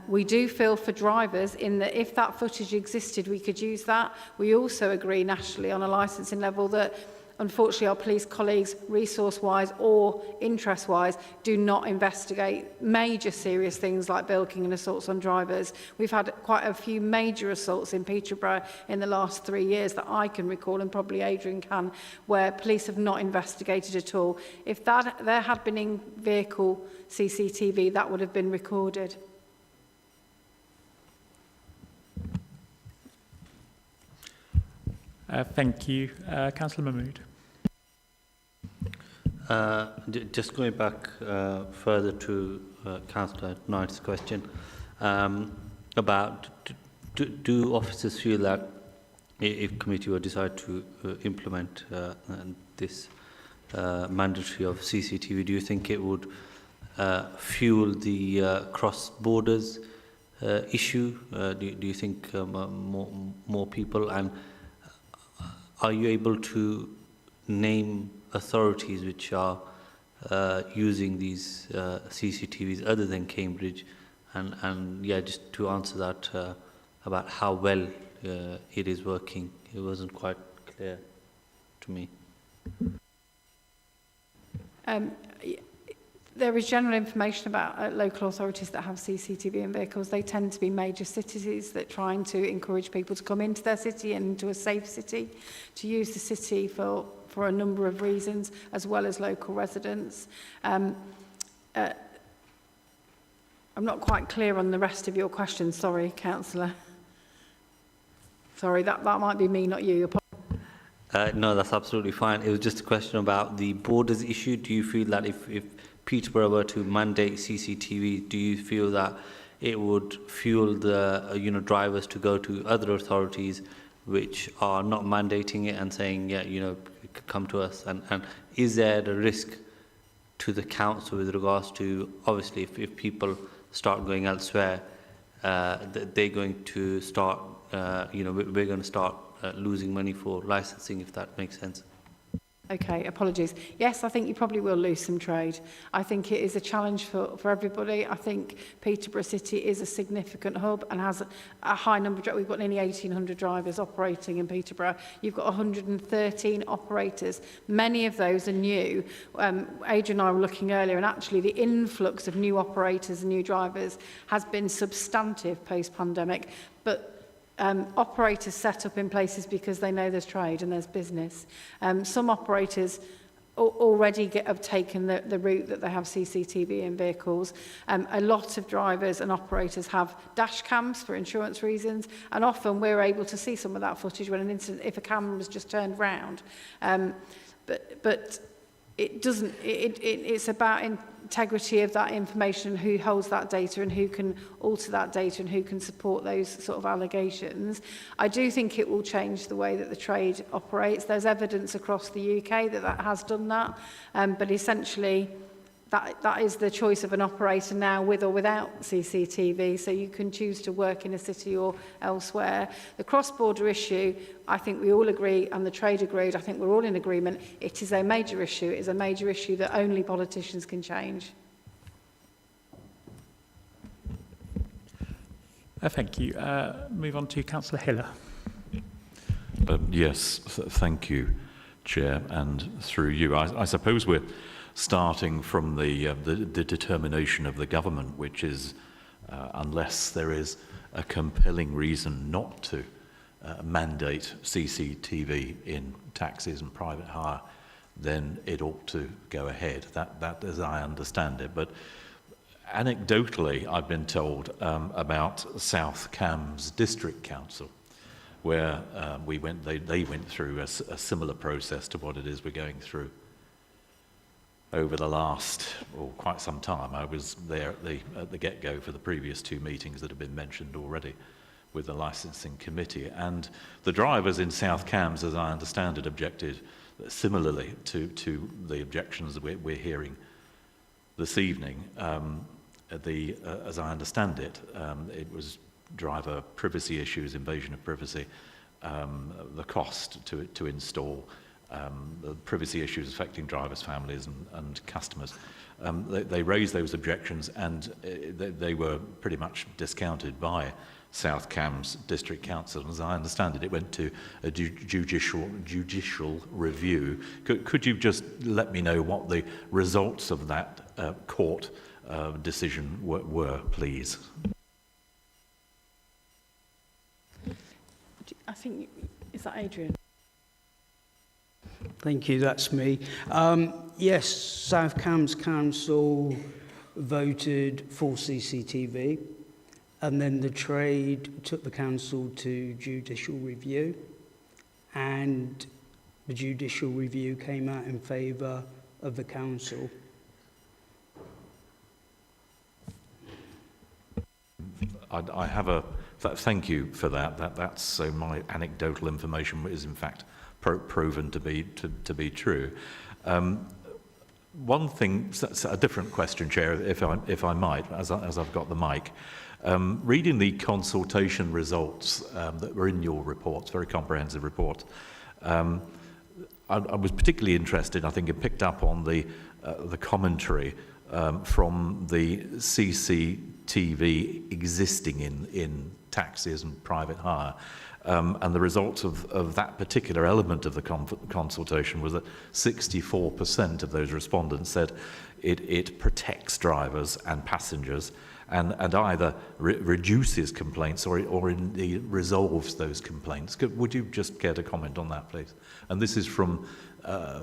We do feel for drivers in that if that footage existed, we could use that. We also agree nationally on a licensing level that unfortunately, our police colleagues, resource-wise or interest-wise, do not investigate major serious things like bilking and assaults on drivers. We've had quite a few major assaults in Peterborough in the last 3 years that I can recall, and probably Adrian can, where police have not investigated at all. If there had been in-vehicle CCTV, that would have been recorded. Thank you. Councillor Mahmood. Just going back further to Councillor Knight's question about do officers feel that if committee will decide to implement this mandatory of CCTV, do you think it would fuel the cross borders issue? Do you think more people, and are you able to name authorities which are using these CCTVs other than Cambridge? And yeah, just to answer that about how well it is working, it wasn't quite clear to me. There is general information about local authorities that have CCTV in vehicles. They tend to be major cities that are trying to encourage people to come into their city and into a safe city, to use the city for a number of reasons, as well as local residents. I'm not quite clear on the rest of your question. Sorry, Councillor. Sorry, that might be me, not you. No, that's absolutely fine. It was just a question about the borders issue. Do you feel that if Peterborough were to mandate CCTV, do you feel that it would fuel the drivers to go to other authorities which are not mandating it and saying, yeah, come to us? And is there a risk to the council with regards to, obviously, if people start going elsewhere, they're going to start, we're going to start losing money for licensing, if that makes sense? Okay, apologies. Yes, I think you probably will lose some trade. I think it is a challenge for everybody. I think Peterborough City is a significant hub and has a high number of, we've got nearly 1,800 drivers operating in Peterborough. You've got 113 operators. Many of those are new. Adrian and I were looking earlier, and actually the influx of new operators and new drivers has been substantive post-pandemic. But operators set up in places because they know there's trade and there's business. Some operators already have taken the route that they have CCTV in vehicles. A lot of drivers and operators have dash cams for insurance reasons, and often we're able to see some of that footage when an incident, if a camera was just turned round. But it doesn't, it's about integrity of that information, who holds that data and who can alter that data and who can support those sort of allegations. I do think it will change the way that the trade operates. There's evidence across the UK that has done that, but essentially that is the choice of an operator now, with or without CCTV, so you can choose to work in a city or elsewhere. The cross-border issue, I think we all agree, and the trade agreed, I think we're all in agreement, it is a major issue. It is a major issue that only politicians can change. Thank you. Move on to Councillor Hiller. Yes, thank you, Chair, and through you. I suppose we're starting from the determination of the government, which is unless there is a compelling reason not to mandate CCTV in taxis and private hire, then it ought to go ahead. That as I understand it. But anecdotally, I've been told about South Cambs District Council, where they went through a similar process to what it is we're going through. Over the last, quite some time, I was there at the get-go for the previous two meetings that have been mentioned already with the licensing committee. And the drivers in South Cambs, as I understand it, objected similarly to the objections that we're hearing this evening. As I understand it, it was driver privacy issues, invasion of privacy, the cost to install, the privacy issues affecting drivers' families and customers. They raised those objections, and they were pretty much discounted by South Cambs District Council. As I understand it, it went to a judicial review. Could you just let me know what the results of that court decision were, please? I think, is that Adrian? Thank you, that's me. Yes, South Cambs Council voted for CCTV, and then the trade took the council to judicial review, and the judicial review came out in favour of the council. I have a thank you for that. That's so my anecdotal information is in fact proven to be true. One thing, a different question, Chair, if I might, as I've got the mic. Reading the consultation results that were in your reports, very comprehensive report, I was particularly interested, I think it picked up on the commentary from the CCTV existing in taxis and private hire. And the result of that particular element of the consultation was that 64% of those respondents said it protects drivers and passengers and either reduces complaints or indeed resolves those complaints. Would you just care to comment on that, please? And this is from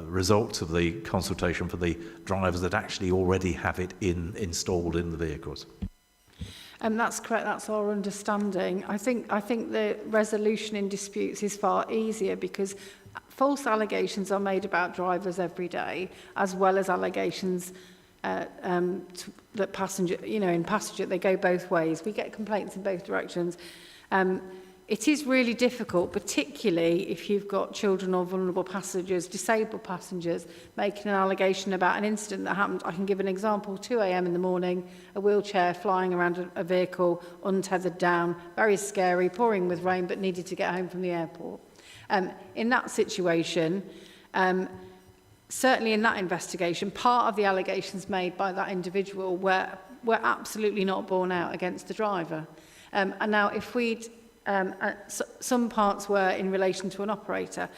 results of the consultation for the drivers that actually already have it installed in the vehicles. That's correct. That's our understanding. I think the resolution in disputes is far easier because false allegations are made about drivers every day, as well as allegations that passenger, in passenger, they go both ways. We get complaints in both directions. It is really difficult, particularly if you've got children or vulnerable passengers, disabled passengers, making an allegation about an incident that happened. I can give an example. 2 a.m. in the morning, a wheelchair flying around a vehicle, untethered down, very scary, pouring with rain, but needed to get home from the airport. In that situation, certainly in that investigation, part of the allegations made by that individual were absolutely not borne out against the driver. And now, if we'd some parts were in relation to an operator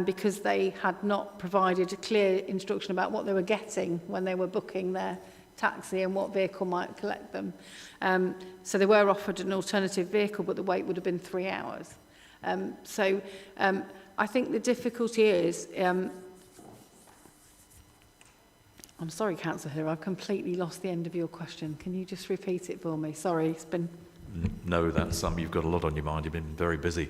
because they had not provided a clear instruction about what they were getting when they were booking their taxi and what vehicle might collect them. So they were offered an alternative vehicle, but the wait would have been 3 hours. I think the difficulty is... I'm sorry, Councillor Hill, I've completely lost the end of your question. Can you just repeat it for me? Sorry, it's been... No, that's you've got a lot on your mind. You've been very busy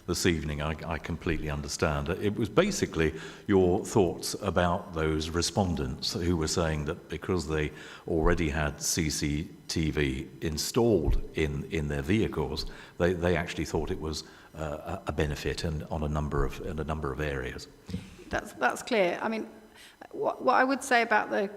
this evening. I completely understand. It was basically your thoughts about those respondents who were saying that because they already had CCTV installed in their vehicles, they actually thought it was a benefit on a number of areas. That's clear. I mean, what I would say about the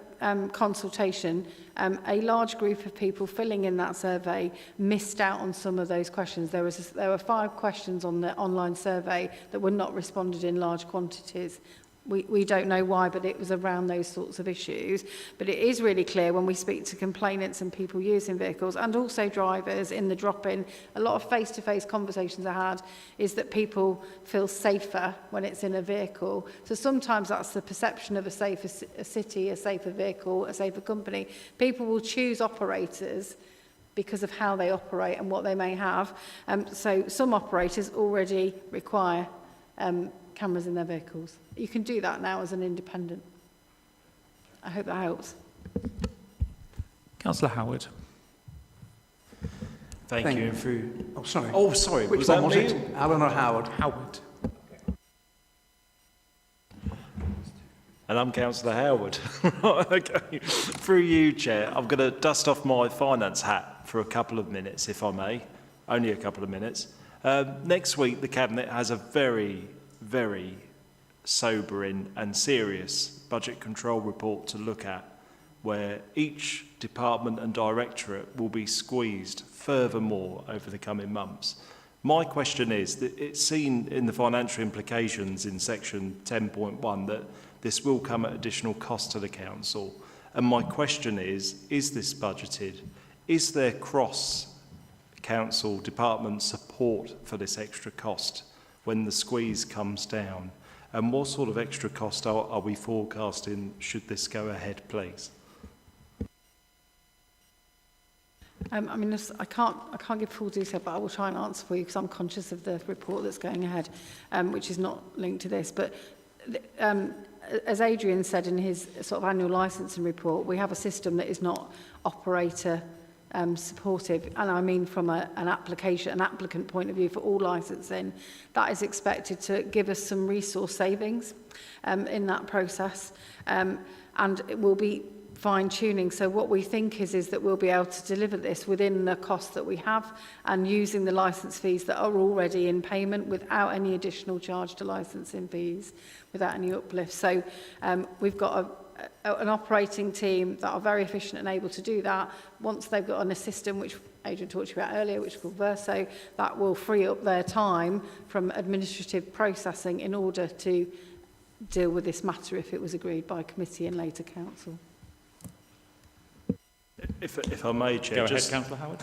consultation, a large group of people filling in that survey missed out on some of those questions. There were 5 questions on the online survey that were not responded in large quantities. We don't know why, but it was around those sorts of issues. But it is really clear when we speak to complainants and people using vehicles and also drivers in the drop-in, a lot of face-to-face conversations I had is that people feel safer when it's in a vehicle. So sometimes that's the perception of a safer city, a safer vehicle, a safer company. People will choose operators because of how they operate and what they may have. So some operators already require cameras in their vehicles. You can do that now as an independent. I hope that helps. Councillor Howard. Thank you. Oh, sorry. Oh, sorry. Which one was it? Alan or Howard? Howard. And I'm Councillor Howard. Okay. Through you, Chair, I'm going to dust off my finance hat for a couple of minutes, if I may. Only a couple of minutes. Next week, the Cabinet has a very sobering and serious budget control report to look at, where each department and directorate will be squeezed furthermore over the coming months. My question is that it's seen in the financial implications in section 10.1 that this will come at additional cost to the council. And my question is this budgeted? Is there cross-council department support for this extra cost when the squeeze comes down? And what sort of extra cost are we forecasting should this go ahead, please? I mean, I can't give full detail, but I will try and answer for you because I'm conscious of the report that's going ahead, which is not linked to this. But as Adrian said in his sort of annual licensing report, we have a system that is not operator supportive, and I mean from an applicant point of view for all licensing, that is expected to give us some resource savings in that process, and it will be fine-tuning. So what we think is that we'll be able to deliver this within the cost that we have and using the licence fees that are already in payment without any additional charge to licensing fees, without any uplift. So we've got an operating team that are very efficient and able to do that. Once they've got on a system, which Adrian talked to you about earlier, which is called Verso, that will free up their time from administrative processing in order to deal with this matter if it was agreed by committee and later council. If I may, Chair. Go ahead, Councillor Howard.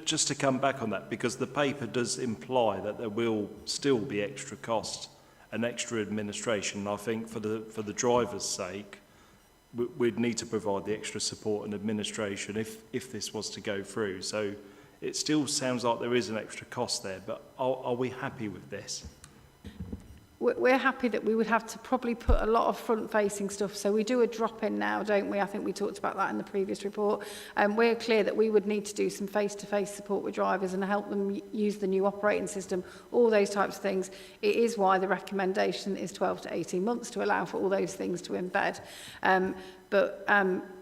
Just to come back on that, because the paper does imply that there will still be extra cost and extra administration. I think for the driver's sake, we'd need to provide the extra support and administration if this was to go through. So it still sounds like there is an extra cost there, but are we happy with this? We're happy that we would have to probably put a lot of front-facing stuff. So we do a drop-in now, don't we? I think we talked about that in the previous report. We're clear that we would need to do some face-to-face support with drivers and help them use the new operating system, all those types of things. It is why the recommendation is 12 to 18 months to allow for all those things to embed. But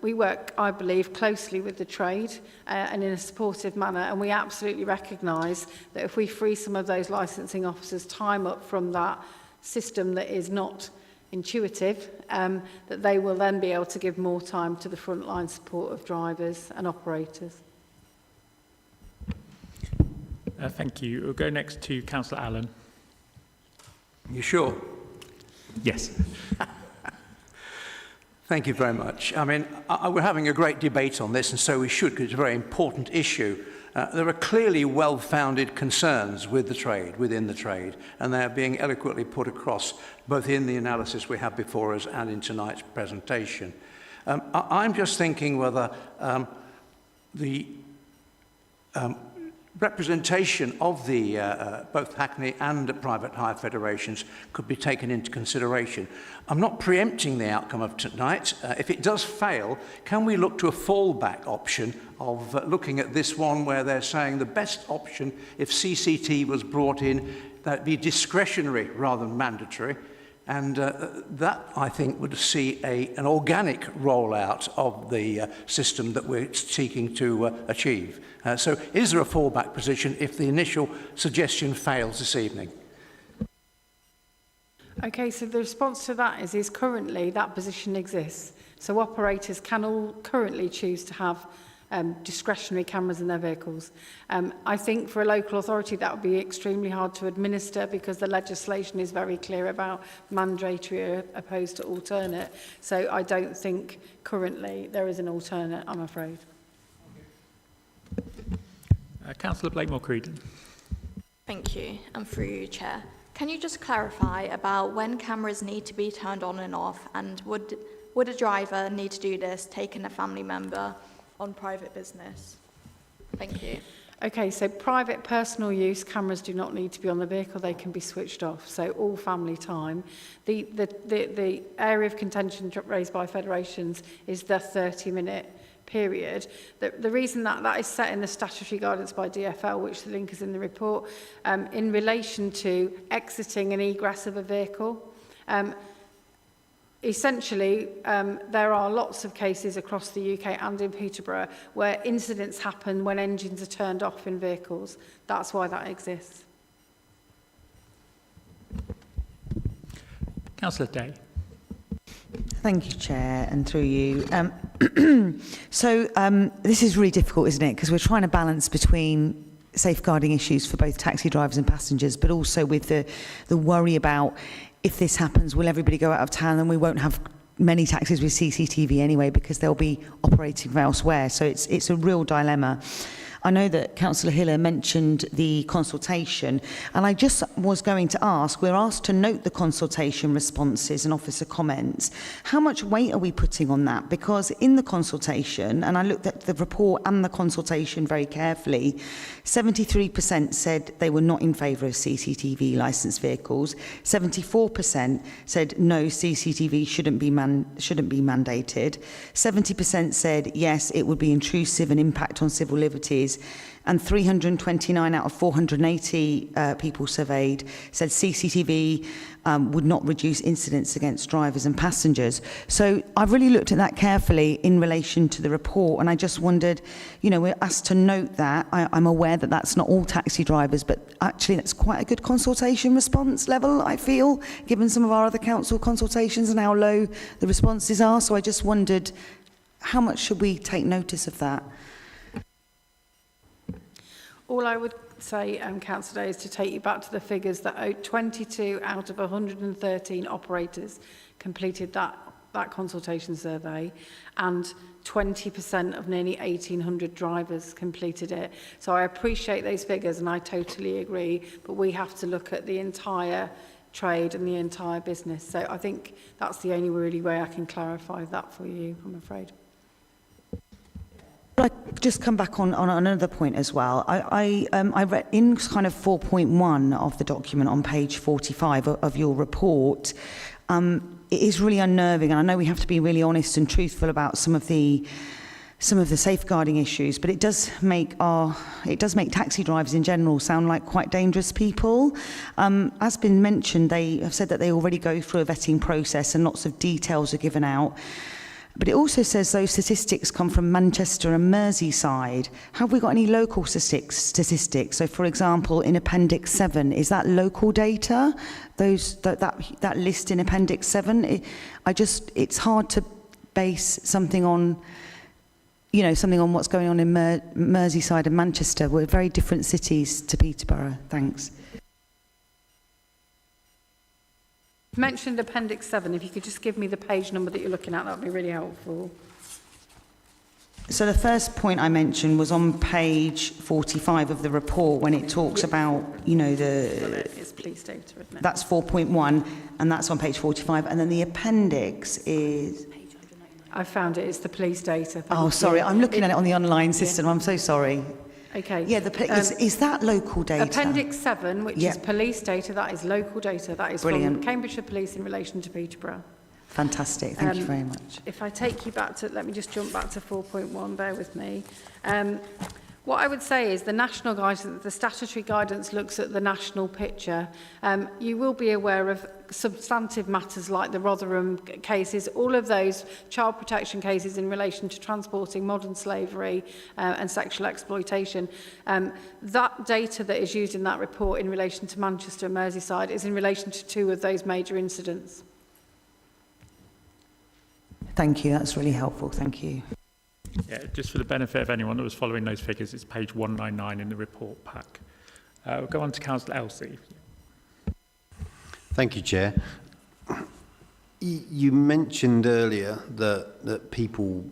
we work, I believe, closely with the trade and in a supportive manner, and we absolutely recognise that if we free some of those licensing officers' time up from that system that is not intuitive, that they will then be able to give more time to the frontline support of drivers and operators. Thank you. We'll go next to Councillor Allen. You sure? Yes. Thank you very much. I mean, we're having a great debate on this, and so we should, because it's a very important issue. There are clearly well-founded concerns with the trade, within the trade, and they are being eloquently put across, both in the analysis we have before us and in tonight's presentation. I'm just thinking whether the representation of the both Hackney and private hire federations could be taken into consideration. I'm not preempting the outcome of tonight. If it does fail, can we look to a fallback option of looking at this one where they're saying the best option, if CCTV was brought in, that'd be discretionary rather than mandatory. And that, I think, would see an organic rollout of the system that we're seeking to achieve. So is there a fallback position if the initial suggestion fails this evening? Okay, so the response to that is currently that position exists. So operators can all currently choose to have discretionary cameras in their vehicles. I think for a local authority that would be extremely hard to administer because the legislation is very clear about mandatory opposed to alternate. So I don't think currently there is an alternate, I'm afraid. Councillor Blakemore-Creedon. Thank you, and through you, Chair. Can you just clarify about when cameras need to be turned on and off, and would a driver need to do this taking a family member on private business? Thank you. Okay, so private personal use cameras do not need to be on the vehicle, they can be switched off, so all family time. The area of contention raised by federations is the 30-minute period. The reason that is set in the statutory guidance by DFL, which the link is in the report, in relation to exiting and egress of a vehicle. Essentially, there are lots of cases across the UK and in Peterborough where incidents happen when engines are turned off in vehicles. That's why that exists. Councillor Day. Thank you, Chair, and through you. This is really difficult, isn't it? Because we're trying to balance between safeguarding issues for both taxi drivers and passengers, but also with the worry about if this happens, will everybody go out of town and we won't have many taxis with CCTV anyway because they'll be operating from elsewhere. So it's a real dilemma. I know that Councillor Hiller mentioned the consultation, and I just was going to ask, we're asked to note the consultation responses and officer comments. How much weight are we putting on that? Because in the consultation, and I looked at the report and the consultation very carefully, 73% said they were not in favour of CCTV licensed vehicles. 74% said no, CCTV shouldn't be mandated. 70% said yes, it would be intrusive and impact on civil liberties. taxis, and 329 out of 480 people surveyed said CCTV would not reduce incidents against drivers and passengers. So I've really looked at that carefully in relation to the report, and I just wondered, you know, we're asked to note that. I'm aware that that's not all taxi drivers, but actually that's quite a good consultation response level, I feel, given some of our other council consultations and how low the responses are. So I just wondered, how much should we take notice of that? All I would say, Councillor Day, is to take you back to the figures that 22 out of 113 operators completed that consultation survey, and 20% of nearly 1,800 drivers completed it. So I appreciate those figures and I totally agree, but we have to look at the entire trade and the entire business. So I think that's the only really way I can clarify that for you, I'm afraid. I just come back on another point as well. I read in kind of 4.1 of the document on page 45 of your report. It is really unnerving, and I know we have to be really honest and truthful about some of the safeguarding issues, but it does make taxi drivers in general sound like quite dangerous people. As been mentioned, they have said that they already go through a vetting process and lots of details are given out. But it also says those statistics come from Manchester and Merseyside. Have we got any local statistics? So, for example, in Appendix 7, is that local data? That list in Appendix 7? It's hard to base something on, you know, something on what's going on in Merseyside and Manchester. We're very different cities to Peterborough. Thanks. Mentioned Appendix 7. If you could just give me the page number that you're looking at, that would be really helpful. So the first point I mentioned was on page 45 of the report when it talks about, you know, It's police data, isn't it? that's 4.1, and that's on page 45, and then the appendix is... I found it. It's the police data. Oh, sorry, I'm looking at it on the online system. I'm so sorry. Okay. Yeah, is that local data? Appendix 7, which is police data, that is local data. That is from Cambridgeshire Police in relation to Peterborough. Fantastic, thank you very much. If I take you back to, let me just jump back to 4.1, bear with me. What I would say is the national guidance, the statutory guidance looks at the national picture. You will be aware of substantive matters like the Rotherham cases, all of those child protection cases in relation to transporting modern slavery and sexual exploitation. That data that is used in that report in relation to Manchester and Merseyside is in relation to 2 of those major incidents. Thank you, that's really helpful, thank you. Yeah, just for the benefit of anyone that was following those figures, it's page 199 in the report pack. We'll go on to Councillor Elsey. Thank you, Chair. You mentioned earlier that people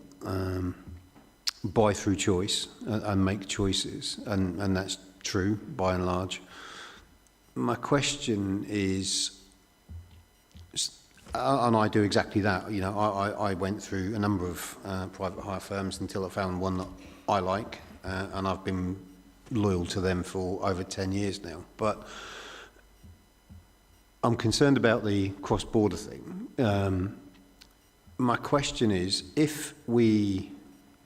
buy through choice and make choices, and that's true by and large. My question is, and I do exactly that. You know, I went through a number of private hire firms until I found one that I like, and I've been loyal to them for over 10 years now. But I'm concerned about the cross-border thing. My question is, if we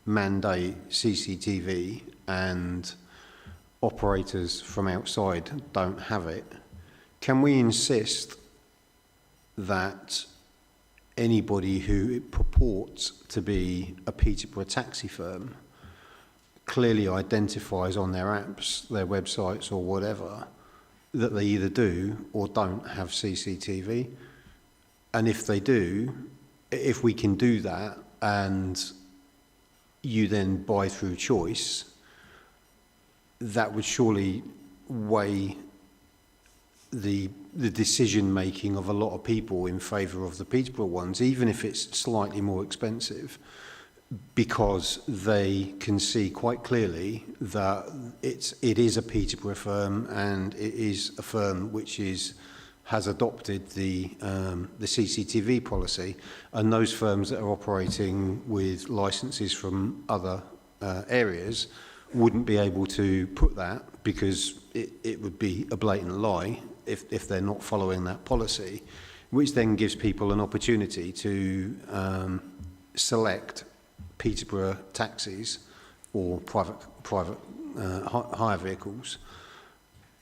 mandate CCTV and operators from outside don't have it, can we insist that anybody who purports to be a Peterborough taxi firm clearly identifies on their apps, their websites or whatever, that they either do or don't have CCTV? And if they do, if we can do that and you then buy through choice, that would surely weigh the decision making of a lot of people in favour of the Peterborough ones, even if it's slightly more expensive, because they can see quite clearly that it is a Peterborough firm and it is a firm which has adopted the CCTV policy, and those firms that are operating with licences from other areas wouldn't be able to put that, because it would be a blatant lie if they're not following that policy, which then gives people an opportunity to select Peterborough taxis or private hire vehicles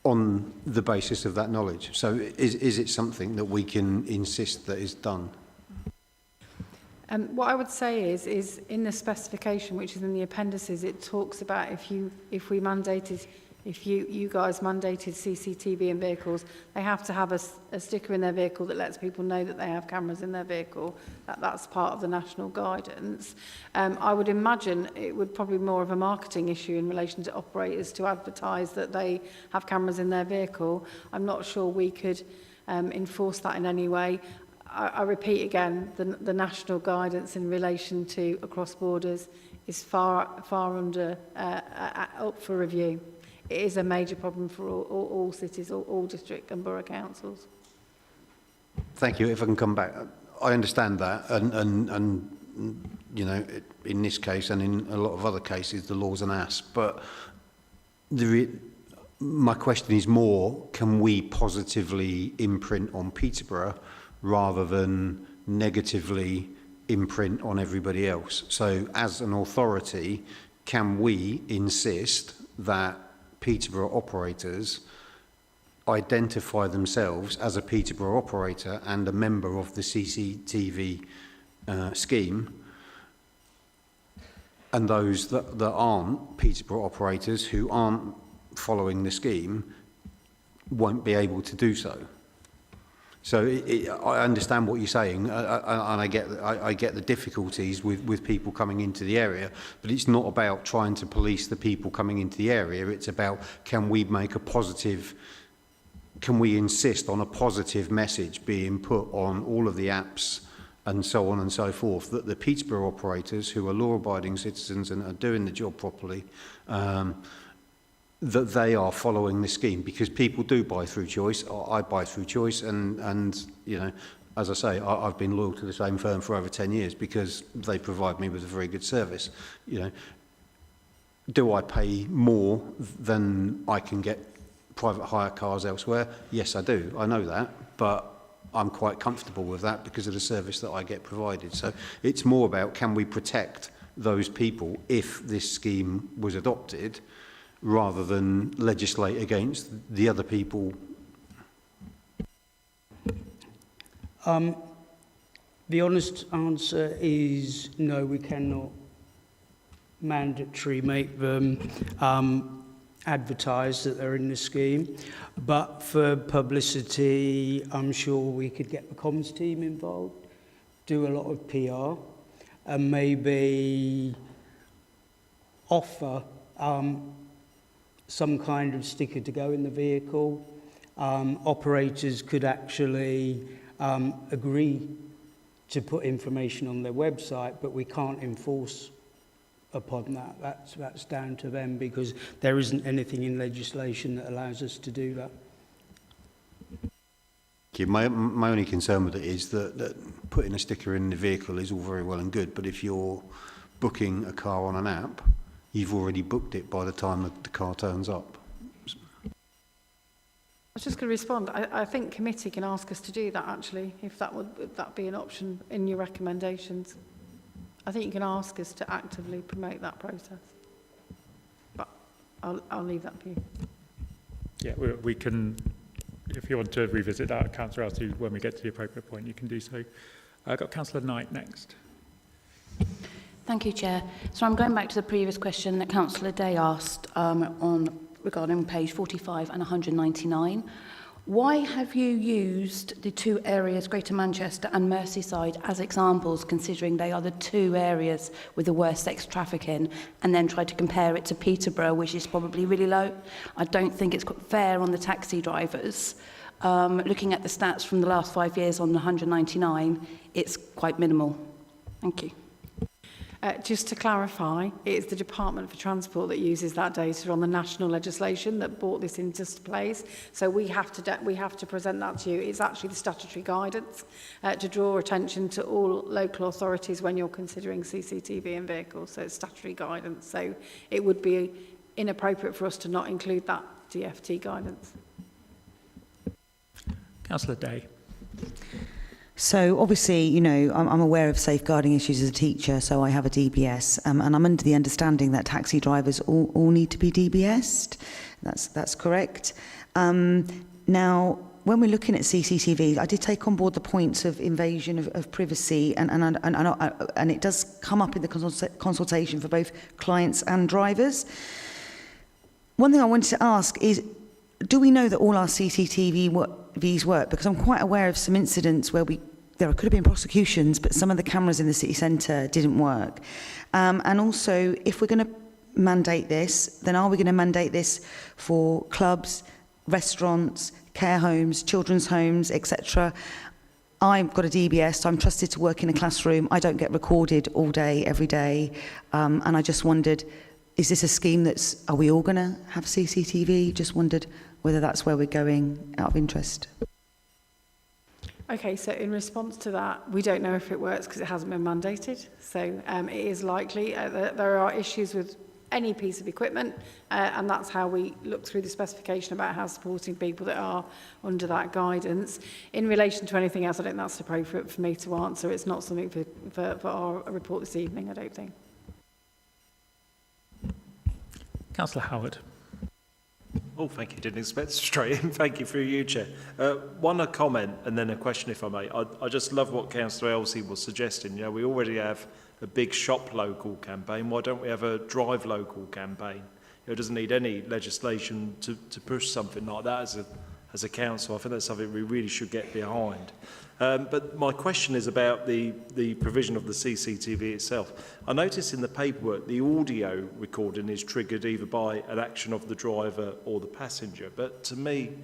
on the basis of that knowledge. So is it something that we can insist that is done? What I would say is in the specification, which is in the appendices, it talks about if you guys mandated CCTV in vehicles, they have to have a sticker in their vehicle that lets people know that they have cameras in their vehicle. That's part of the national guidance. I would imagine it would probably be more of a marketing issue in relation to operators to advertise that they have cameras in their vehicle. I'm not sure we could enforce that in any way. I repeat again, the national guidance in relation to across borders is far under up for review. It is a major problem for all cities, all district and borough councils. Thank you. If I can come back, I understand that, and you know, in this case and in a lot of other cases, the law's an ass. But my question is more: can we positively imprint on Peterborough rather than negatively imprint on everybody else? So, as an authority, can we insist that Peterborough operators identify themselves as a Peterborough operator and a member of the CCTV scheme, and those that aren't Peterborough operators who aren't following the scheme won't be able to do so? So I understand what you're saying, and I get the difficulties with people coming into the area, but it's not about trying to police the people coming into the area. It's about, can we insist on a positive message being put on all of the apps and so on and so forth, that the Peterborough operators, who are law-abiding citizens and are doing the job properly, that they are following the scheme, because people do buy through choice. I buy through choice, and you know, as I say, I've been loyal to the same firm for over 10 years because they provide me with a very good service. You know, do I pay more than I can get private hire cars elsewhere? Yes, I do. I know that, but I'm quite comfortable with that because of the service that I get provided. So it's more about, can we protect those people if this scheme was adopted, rather than legislate against the other people? The honest answer is no, we cannot mandatory make them advertise that they're in the scheme. But for publicity, I'm sure we could get the comms team involved, do a lot of PR, and maybe offer some kind of sticker to go in the vehicle. Operators could actually agree to put information on their website, but we can't enforce upon that. That's down to them, because there isn't anything in legislation that allows us to do that. My only concern with it is that putting a sticker in the vehicle is all very well and good, but if you're booking a car on an app, you've already booked it by the time that the car turns up. I was just going to respond. I think committee can ask us to do that, actually, if that be an option in your recommendations. I think you can ask us to actively promote that process. But I'll leave that for you. Yeah, we can, if you want to revisit that, Councillor Elsie, when we get to the appropriate point, you can do so. I've got Councillor Knight next. Thank you, Chair. So I'm going back to the previous question that Councillor Day asked regarding page 45 and 199. Why have you used the two areas, Greater Manchester and Merseyside, as examples, considering they are the two areas with the worst sex trafficking, and then tried to compare it to Peterborough, which is probably really low? I don't think it's fair on the taxi drivers. Looking at the stats from the last 5 years on the 199, it's quite minimal. Thank you. Just to clarify, it's the Department for Transport that uses that data on the national legislation that brought this into place. So we have to present that to you. It's actually the statutory guidance to draw attention to all local authorities when you're considering CCTV in vehicles. So it's statutory guidance. So it would be inappropriate for us to not include that DFT guidance. Councillor Day. So obviously, you know, I'm aware of safeguarding issues as a teacher, so I have a DBS, and I'm under the understanding that taxi drivers all need to be DBS'd. That's correct. Now, when we're looking at CCTV, I did take on board the points of invasion of privacy, and it does come up in the consultation for both clients and drivers. One thing I wanted to ask is, do we know that all our CCTVs work? Because I'm quite aware of some incidents where there could have been prosecutions, but some of the cameras in the city centre didn't work. And also, if we're going to mandate this, then are we going to mandate this for clubs, restaurants, care homes, children's homes, etc.? I've got a DBS, so I'm trusted to work in a classroom. I don't get recorded all day, every day. And I just wondered, is this a scheme are we all going to have CCTV? Just wondered whether that's where we're going, out of interest. Okay, so in response to that, we don't know if it works because it hasn't been mandated. So it is likely that there are issues with any piece of equipment, and that's how we look through the specification about how supporting people that are under that guidance. In relation to anything else, I don't think that's appropriate for me to answer. It's not something for our report this evening, I don't think. Councillor Howard. Oh, thank you. Didn't expect straight in. Thank you for you, Chair. A comment and then a question, if I may. I just love what Councillor Elsey was suggesting. You know, we already have a big shop local campaign. Why don't we have a drive local campaign? You know, it doesn't need any legislation to push something like that as a council. I think that's something we really should get behind. But my question is about the provision of the CCTV itself. I noticed in the paperwork the audio recording is triggered either by an action of the driver or the passenger. But to me,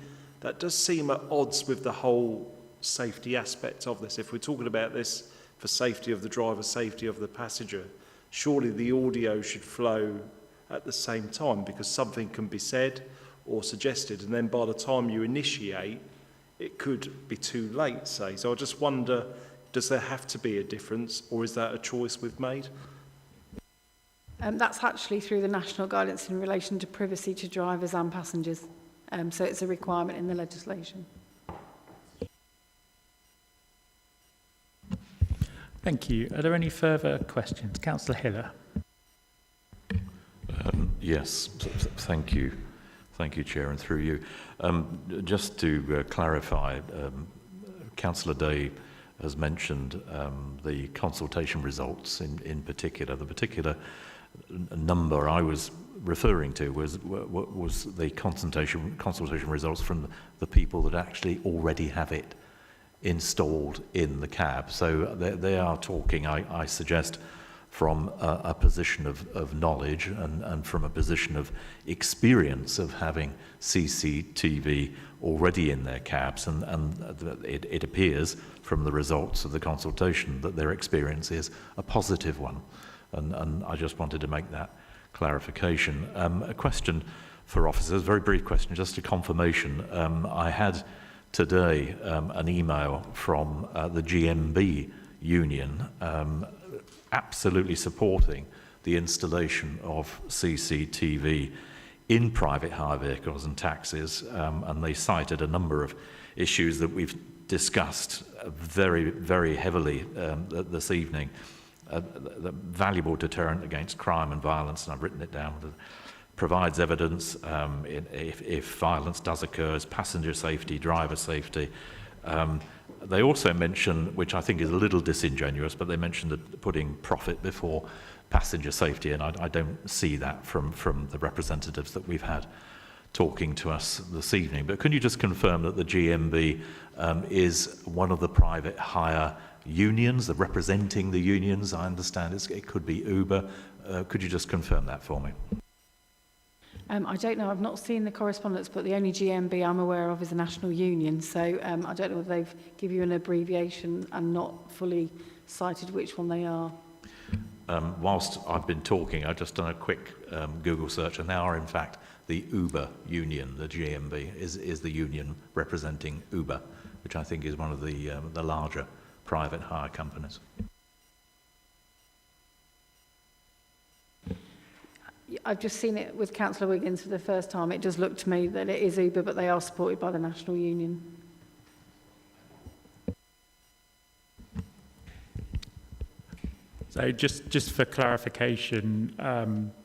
that does seem at odds with the whole safety aspect of this. If we're talking about this for safety of the driver, safety of the passenger, surely the audio should flow at the same time, because something can be said or suggested, and then by the time you initiate, it could be too late, say. So I just wonder, does there have to be a difference, or is that a choice we've made? That's actually through the national guidance in relation to privacy to drivers and passengers. So it's a requirement in the legislation. Thank you. Are there any further questions? Councillor Hiller. Yes, thank you. Thank you, Chair, and through you. Just to clarify, Councillor Day has mentioned the consultation results in particular. The particular number I was referring to was the consultation results from the people that actually already have it installed in the cab. So they are talking, I suggest, from a position of knowledge and from a position of experience of having CCTV already in their cabs, and it appears from the results of the consultation that their experience is a positive one, and I just wanted to make that clarification. A question for officers, a very brief question, just a confirmation. I had today an email from the GMB union absolutely supporting the installation of CCTV in private hire vehicles and taxis, and they cited a number of issues that we've discussed very, very heavily this evening. The valuable deterrent against crime and violence, and I've written it down, provides evidence if violence does occur, passenger safety, driver safety. They also mention, which I think is a little disingenuous, but they mention that putting profit before passenger safety, and I don't see that from the representatives that we've had talking to us this evening. But can you just confirm that the GMB is one of the private hire unions, representing the unions? I understand it could be Uber. Could you just confirm that for me? I don't know, I've not seen the correspondence, but the only GMB I'm aware of is a national union, so I don't know whether they've given you an abbreviation and not fully cited which one they are. Whilst I've been talking, I've just done a quick Google search, and they are in fact the Uber union. The GMB is the union representing Uber, which I think is one of the larger private hire companies. I've just seen it with Councillor Wiggins for the first time. It does look to me that it is Uber, but they are supported by the national union. So just for clarification,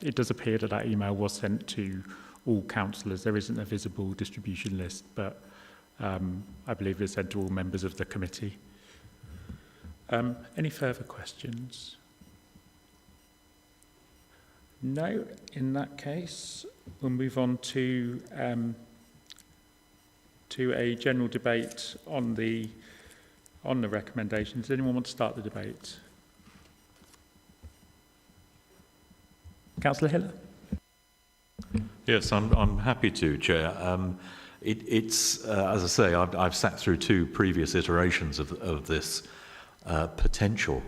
it does appear that that email was sent to all councillors. There isn't a visible distribution list, but I believe it's sent to all members of the committee. Any further questions? No. In that case, we'll move on to a general debate on the recommendations. Does anyone want to start the debate? Councillor Hiller. Yes, I'm happy to, Chair. It's as I say, I've sat through two previous iterations of this potential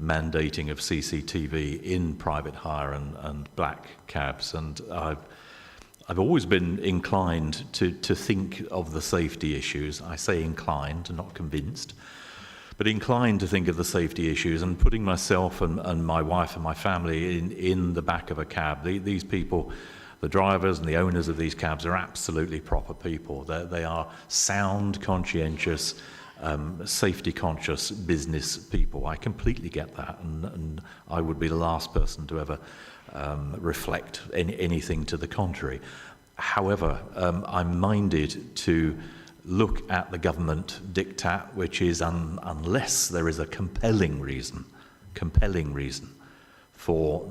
mandating of CCTV in private hire and black cabs, and I've always been inclined to think of the safety issues. I say inclined, not convinced, but inclined to think of the safety issues, and putting myself and my wife and my family in the back of a cab. These people, the drivers and the owners of these cabs, are absolutely proper people. They are sound, conscientious, safety-conscious business people. I completely get that, and I would be the last person to ever reflect anything to the contrary. However, I'm minded to look at the government diktat, which is unless there is a compelling reason for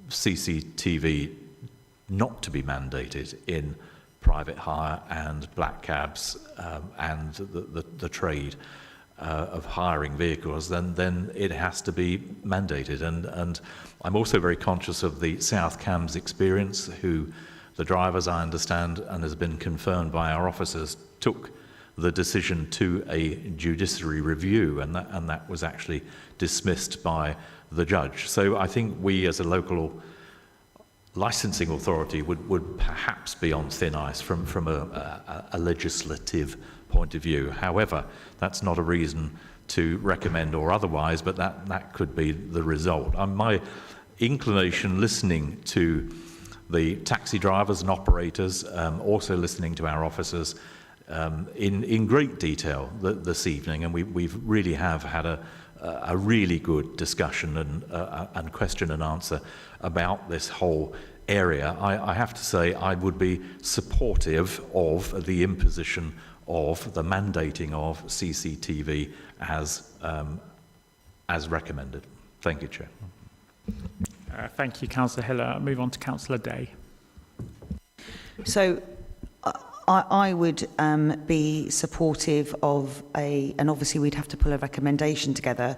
CCTV not to be mandated in private hire and black cabs and the trade of hiring vehicles, then it has to be mandated. And I'm also very conscious of the South Cambs experience, who the drivers, I understand, and has been confirmed by our officers, took the decision to a judiciary review, and that was actually dismissed by the judge. So I think we as a local licensing authority would perhaps be on thin ice from a legislative point of view. However, that's not a reason to recommend or otherwise, but that could be the result. My inclination, listening to the taxi drivers and operators, also listening to our officers in great detail this evening, and we really have had a really good discussion and question and answer about this whole area. I have to say I would be supportive of the imposition of the mandating of CCTV as recommended. Thank you, Chair. Thank you, Councillor Hiller. I'll move on to Councillor Day. So I would be supportive of and obviously we'd have to pull a recommendation together,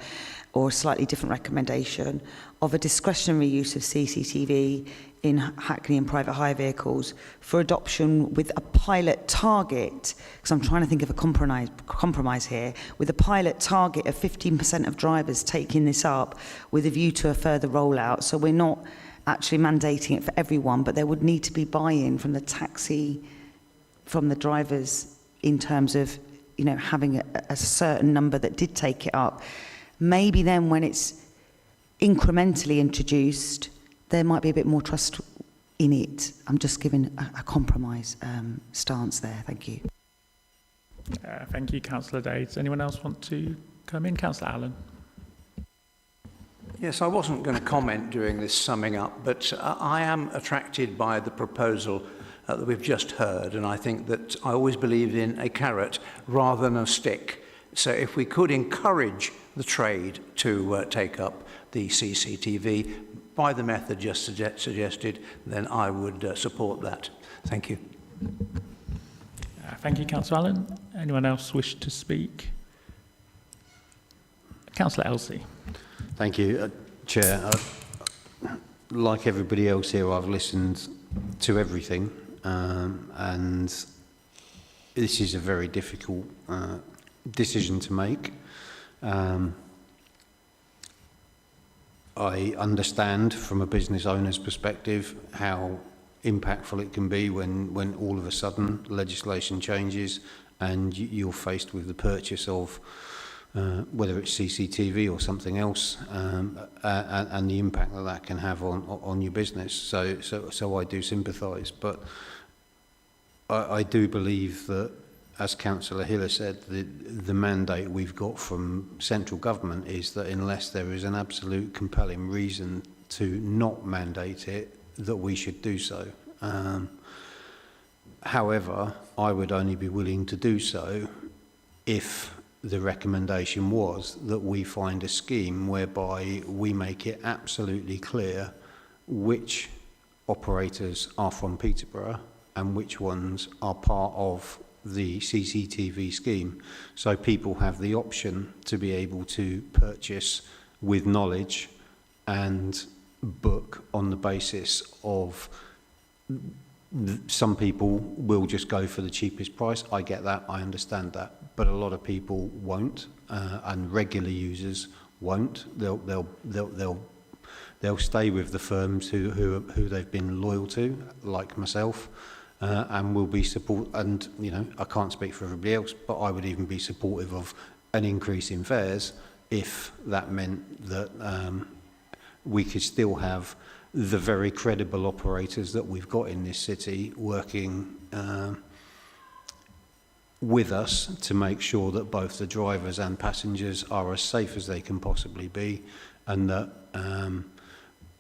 or a slightly different recommendation, of a discretionary use of CCTV in Hackney and private hire vehicles for adoption with a pilot target, because I'm trying to think of a compromise here, with a pilot target of 15% of drivers taking this up with a view to a further rollout. So we're not actually mandating it for everyone, but there would need to be buy-in from the drivers in terms of, having a certain number that did take it up. Maybe then when it's incrementally introduced, there might be a bit more trust in it. I'm just giving a compromise stance there. Thank you. Thank you, Councillor Day. Does anyone else want to come in? Councillor Allen. Yes, I wasn't going to comment during this summing up, but I am attracted by the proposal that we've just heard, and I think that I always believe in a carrot rather than a stick. So if we could encourage the trade to take up the CCTV by the method just suggested, then I would support that. Thank you. Thank you, Councillor Allen. Anyone else wish to speak? Councillor Elsey. Thank you, Chair. Like everybody else here, I've listened to everything, and this is a very difficult decision to make. I understand from a business owner's perspective how impactful it can be when all of a sudden legislation changes and you're faced with the purchase of whether it's CCTV or something else, and the impact that can have on your business. So I do sympathise, but I do believe that as Councillor Hiller said, the mandate we've got from central government is that unless there is an absolute compelling reason to not mandate it, that we should do so. However, I would only be willing to do so if the recommendation was that we find a scheme whereby we make it absolutely clear which operators are from Peterborough and which ones are part of the CCTV scheme. So people have the option to be able to purchase with knowledge and book on the basis of some people will just go for the cheapest price. I get that, I understand that, but a lot of people won't, and regular users won't. They'll stay with the firms who they've been loyal to, like myself, and will be support. And you know, I can't speak for everybody else, but I would even be supportive of an increase in fares if that meant that we could still have the very credible operators that we've got in this city working with us to make sure that both the drivers and passengers are as safe as they can possibly be, and that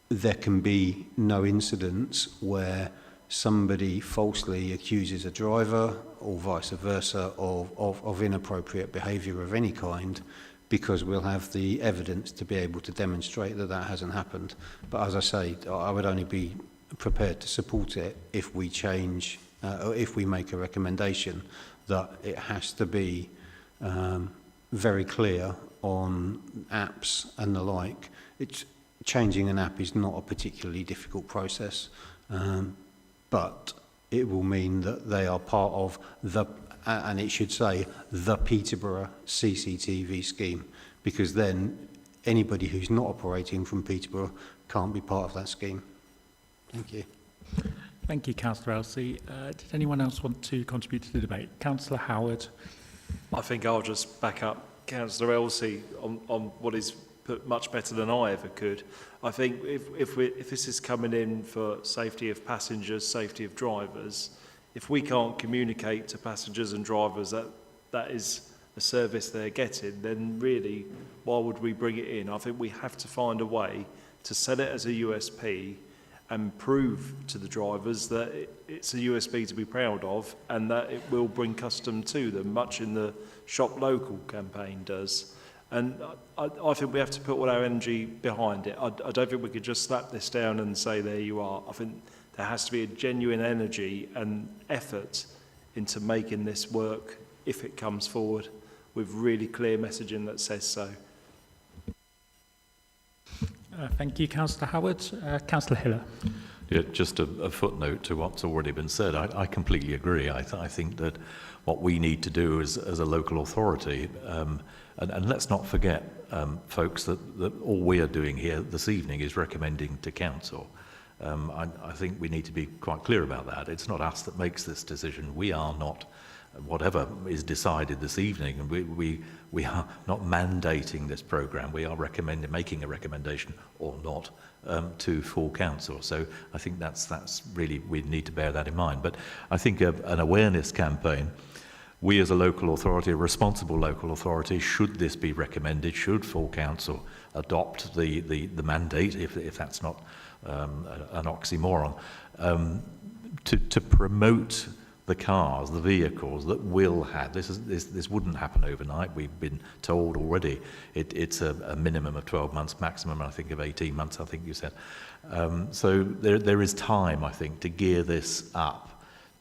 there can be no incidents where somebody falsely accuses a driver or vice versa of inappropriate behaviour of any kind, because we'll have the evidence to be able to demonstrate that that hasn't happened. But as I say, I would only be prepared to support it if we change, or if we make a recommendation that it has to be very clear on apps and the like. Changing an app is not a particularly difficult process, but it will mean that they are part of the, and it should say the Peterborough CCTV scheme, because then anybody who's not operating from Peterborough can't be part of that scheme. Thank you. Thank you, Councillor Elsey. Did anyone else want to contribute to the debate? Councillor Howard. I think I'll just back up Councillor Elsey on what is put much better than I ever could. I think if this is coming in for safety of passengers, safety of drivers, if we can't communicate to passengers and drivers that that is a service they're getting, then really, why would we bring it in? I think we have to find a way to sell it as a USP and prove to the drivers that it's a USP to be proud of and that it will bring custom to them, much in the Shop Local campaign does. And I think we have to put all our energy behind it. I don't think we could just slap this down and say, there you are. I think there has to be a genuine energy and effort into making this work if it comes forward with really clear messaging that says so. Thank you, Councillor Howard. Councillor Hiller. Yeah, just a footnote to what's already been said. I completely agree. I think that what we need to do as a local authority, and let's not forget, folks, that all we are doing here this evening is recommending to council. I think we need to be quite clear about that. It's not us that makes this decision. We are not, whatever is decided this evening, and we are not mandating this programme. We are making a recommendation or not to full council. So I think that's really, we need to bear that in mind. But I think an awareness campaign, we as a local authority, a responsible local authority, should this be recommended, should full council adopt the mandate, if that's not an oxymoron, to promote the cars, the vehicles that will have this wouldn't happen overnight. We've been told already it's a minimum of 12 months, maximum I think of 18 months, I think you said. So there is time, I think, to gear this up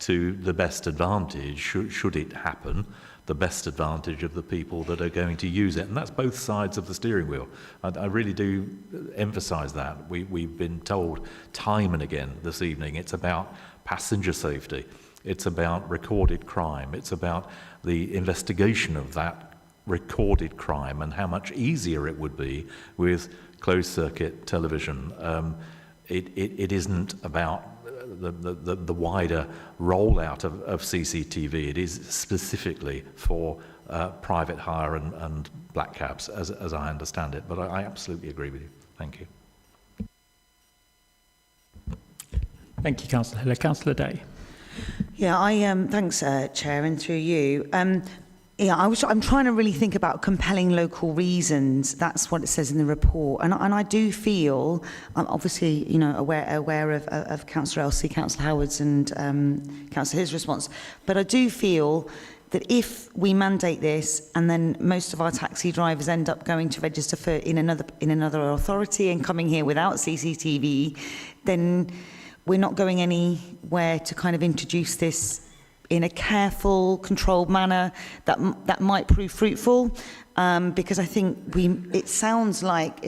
to the best advantage, should it happen, the best advantage of the people that are going to use it. And that's both sides of the steering wheel. I really do emphasise that. We've been told time and again this evening, it's about passenger safety. It's about recorded crime. It's about the investigation of that recorded crime and how much easier it would be with closed-circuit television. It isn't about the wider rollout of CCTV. It is specifically for private hire and black cabs, as I understand it. But I absolutely agree with you. Thank you. Thank you, Councillor Hiller. Councillor Day. Yeah, thanks, Chair, and through you. I'm trying to really think about compelling local reasons. That's what it says in the report, and I do feel, I'm obviously, aware of Councillor Elsey, Councillor Howard's, and Councillor His response, but I do feel that if we mandate this, and then most of our taxi drivers end up going to register for in another authority and coming here without CCTV, then we're not going anywhere to kind of introduce this in a careful, controlled manner that might prove fruitful, because I think it sounds like,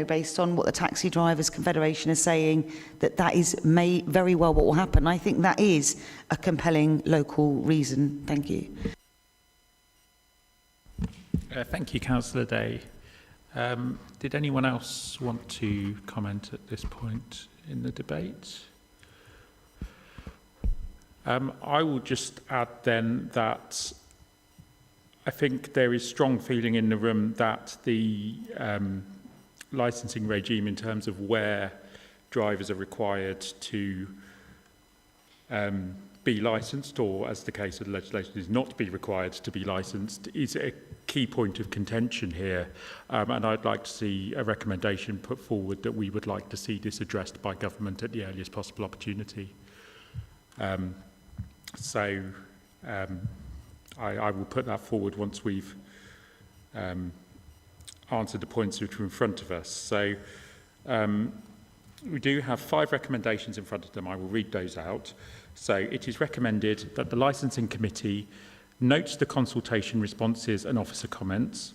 based on what the Taxi Drivers Confederation is saying, that is very well what will happen. I think that is a compelling local reason. Thank you. Thank you, Councillor Day. Did anyone else want to comment at this point in the debate? I will just add then that I think there is strong feeling in the room that the licensing regime in terms of where drivers are required to be licensed, or as the case of the legislation is not be required to be licensed, is a key point of contention here. And I'd like to see a recommendation put forward that we would like to see this addressed by government at the earliest possible opportunity. So I will put that forward once we've answered the points which are in front of us. So we do have 5 recommendations in front of them. I will read those out. So it is recommended that the Licensing Committee notes the consultation responses and officer comments,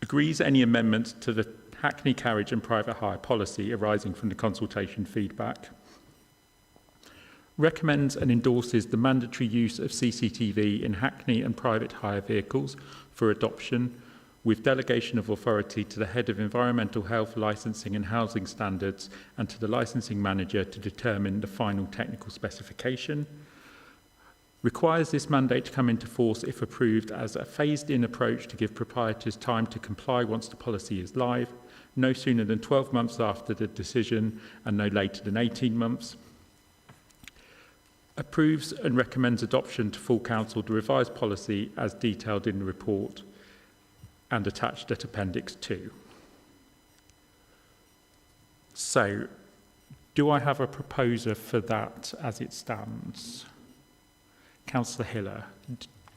agrees any amendments to the Hackney carriage and private hire policy arising from the consultation feedback, recommends and endorses the mandatory use of CCTV in Hackney and private hire vehicles for adoption, with delegation of authority to the Head of Environmental Health, Licensing and Housing Standards and to the Licensing Manager to determine the final technical specification, requires this mandate to come into force if approved as a phased-in approach to give proprietors time to comply once the policy is live, no sooner than 12 months after the decision and no later than 18 months, approves and recommends adoption to full council the revised policy as detailed in the report and attached at Appendix 2. So, do I have a proposer for that as it stands? Councillor Hiller.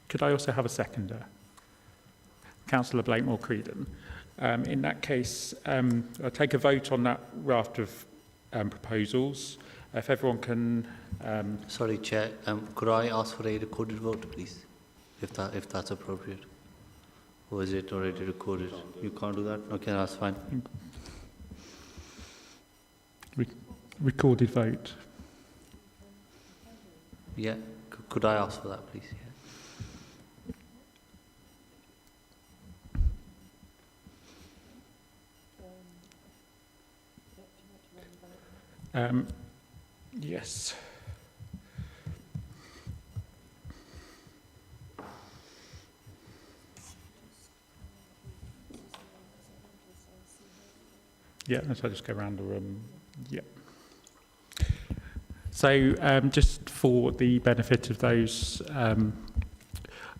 Could I also have a seconder? Councillor Blakemore-Creedon. In that case, I'll take a vote on that raft of proposals. If everyone can... Sorry, Chair, could I ask for a recorded vote, please, if that's appropriate? Or is it already recorded? You can't do that? Okay, that's fine. Recorded vote. Yeah, could I ask for that, please? Yeah. Yes. Yeah, so I just go around the room. Yeah. So just for the benefit of those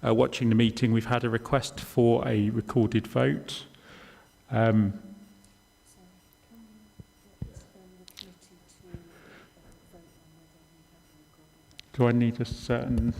watching the meeting, we've had a request for a recorded vote. Do I need a certain...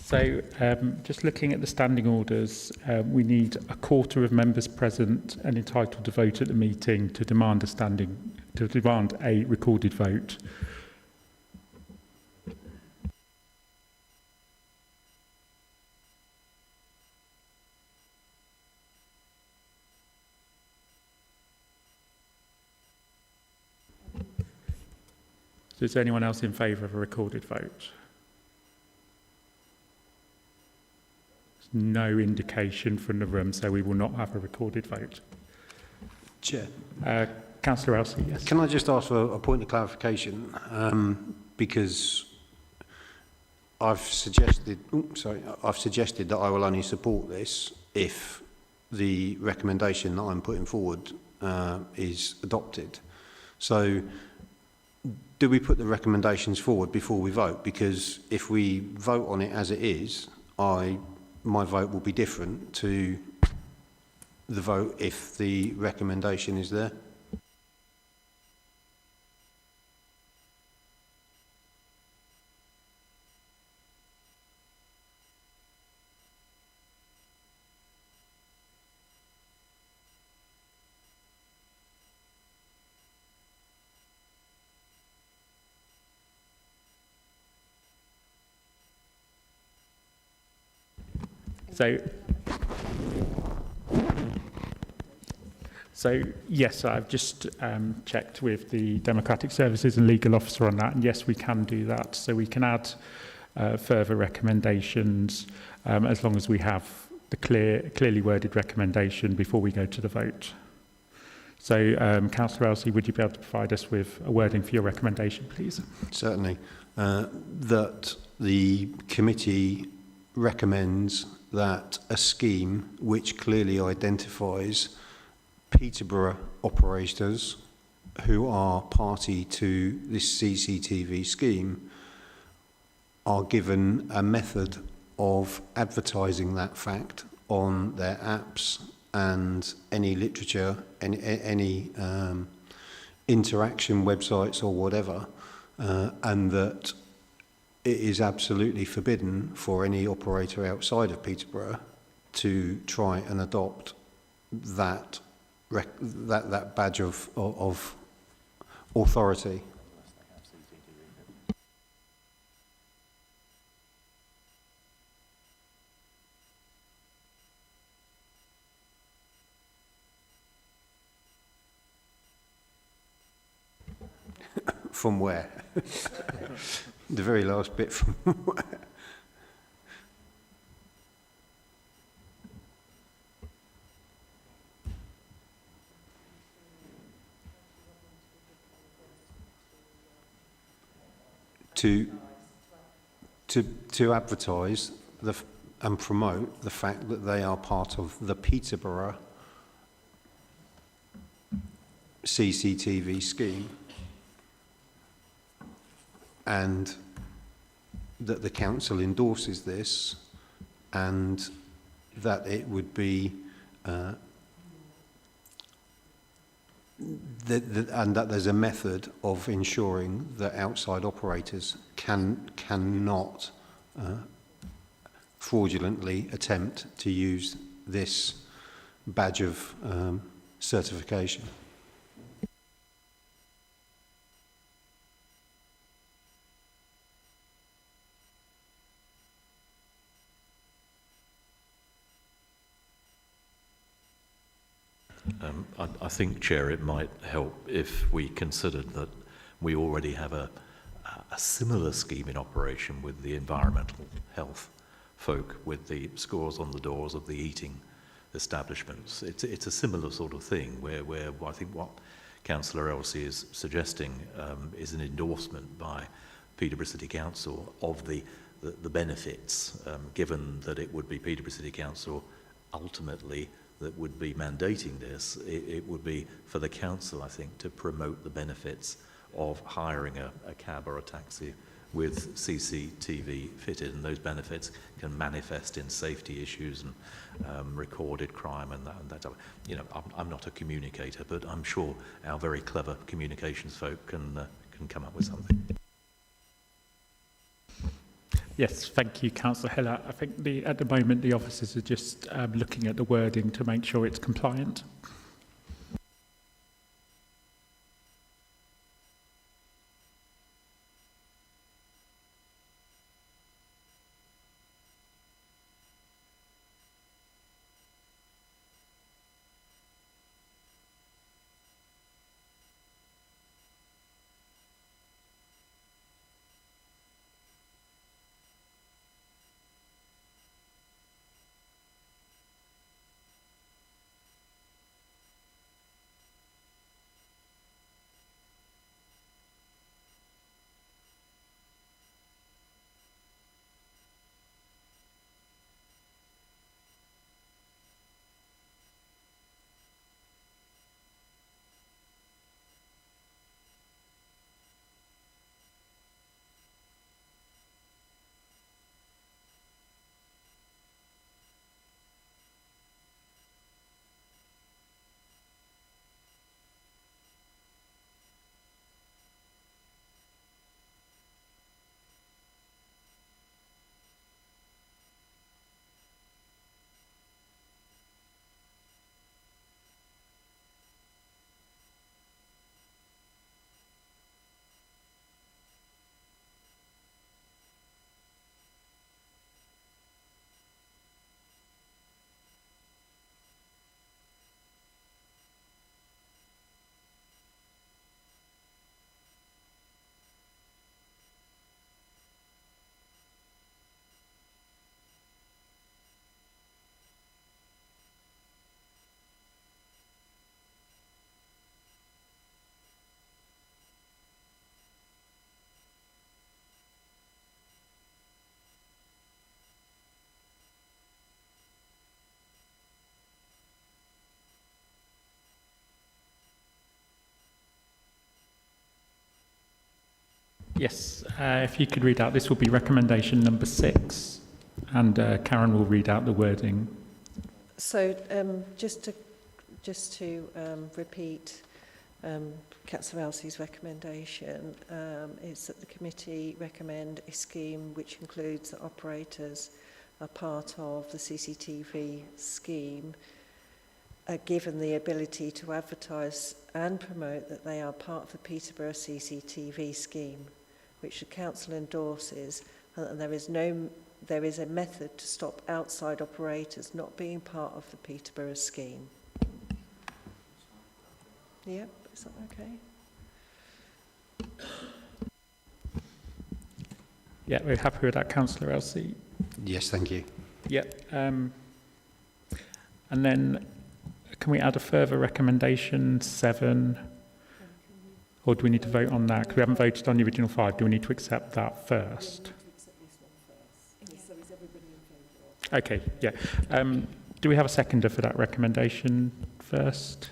So, just looking at the standing orders, we need a quarter of members present and entitled to vote at the meeting to demand a recorded vote. So is there anyone else in favour of a recorded vote? There's no indication from the room, so we will not have a recorded vote. Chair. Councillor Elsie, yes. Can I just ask for a point of clarification? Because I've suggested that I will only support this if the recommendation that I'm putting forward is adopted. So do we put the recommendations forward before we vote? Because if we vote on it as it is, my vote will be different to the vote if the recommendation is there. So yes, I've just checked with the Democratic Services and Legal Officer on that, and yes, we can do that. So we can add further recommendations as long as we have the clearly worded recommendation before we go to the vote. So Councillor Elsie, would you be able to provide us with a wording for your recommendation, please? Certainly. That the committee recommends that a scheme which clearly identifies Peterborough operators who are party to this CCTV scheme are given a method of advertising that fact on their apps and any literature, any interaction websites or whatever, and that it is absolutely forbidden for any operator outside of Peterborough to try and adopt that badge of authority. From where? The very last bit from where? To advertise and promote the fact that they are part of the Peterborough CCTV scheme, and that the council endorses this, and that it would be and that there's a method of ensuring that outside operators cannot fraudulently attempt to use this badge of certification. I think, Chair, it might help if we considered that we already have a similar scheme in operation with the environmental health folk, with the scores on the doors of the eating establishments. It's a similar sort of thing where I think what Councillor Elsie is suggesting is an endorsement by Peterborough City Council of the benefits, given that it would be Peterborough City Council ultimately that would be mandating this. It would be for the council, I think, to promote the benefits of hiring a cab or a taxi with CCTV fitted, and those benefits can manifest in safety issues and recorded crime and that. You know, I'm not a communicator, but I'm sure our very clever communications folk can come up with something. Yes, thank you, Councillor Heller. I think at the moment the officers are just looking at the wording to make sure it's compliant. Yes, if you could read out, this will be recommendation number 6, and Karen will read out the wording. So just to repeat Councillor Elsie's recommendation, is that the committee recommend a scheme which includes that operators are part of the CCTV scheme, given the ability to advertise and promote that they are part of the Peterborough CCTV scheme, which the council endorses, and there is a method to stop outside operators not being part of the Peterborough scheme. Yep, is that okay? Yeah, we're happy with that, Councillor Elsie. Yes, thank you. Yep. And then can we add a further recommendation, 7? Or do we need to vote on that? Because we haven't voted on the original 5. Do we need to accept that first? Okay, yeah. Do we have a seconder for that recommendation first?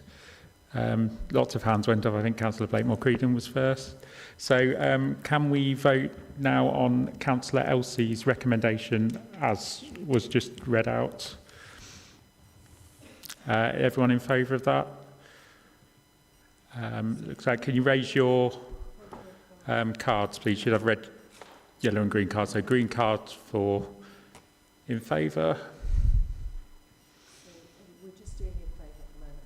Lots of hands went up. I think Councillor Blakemore-Creedon was first. So can we vote now on Councillor Elsie's recommendation as was just read out? Everyone in favour of that? Looks like, can you raise your cards, please? You should have red, yellow and green cards. So green cards for in favour. We're just doing in favour at the moment,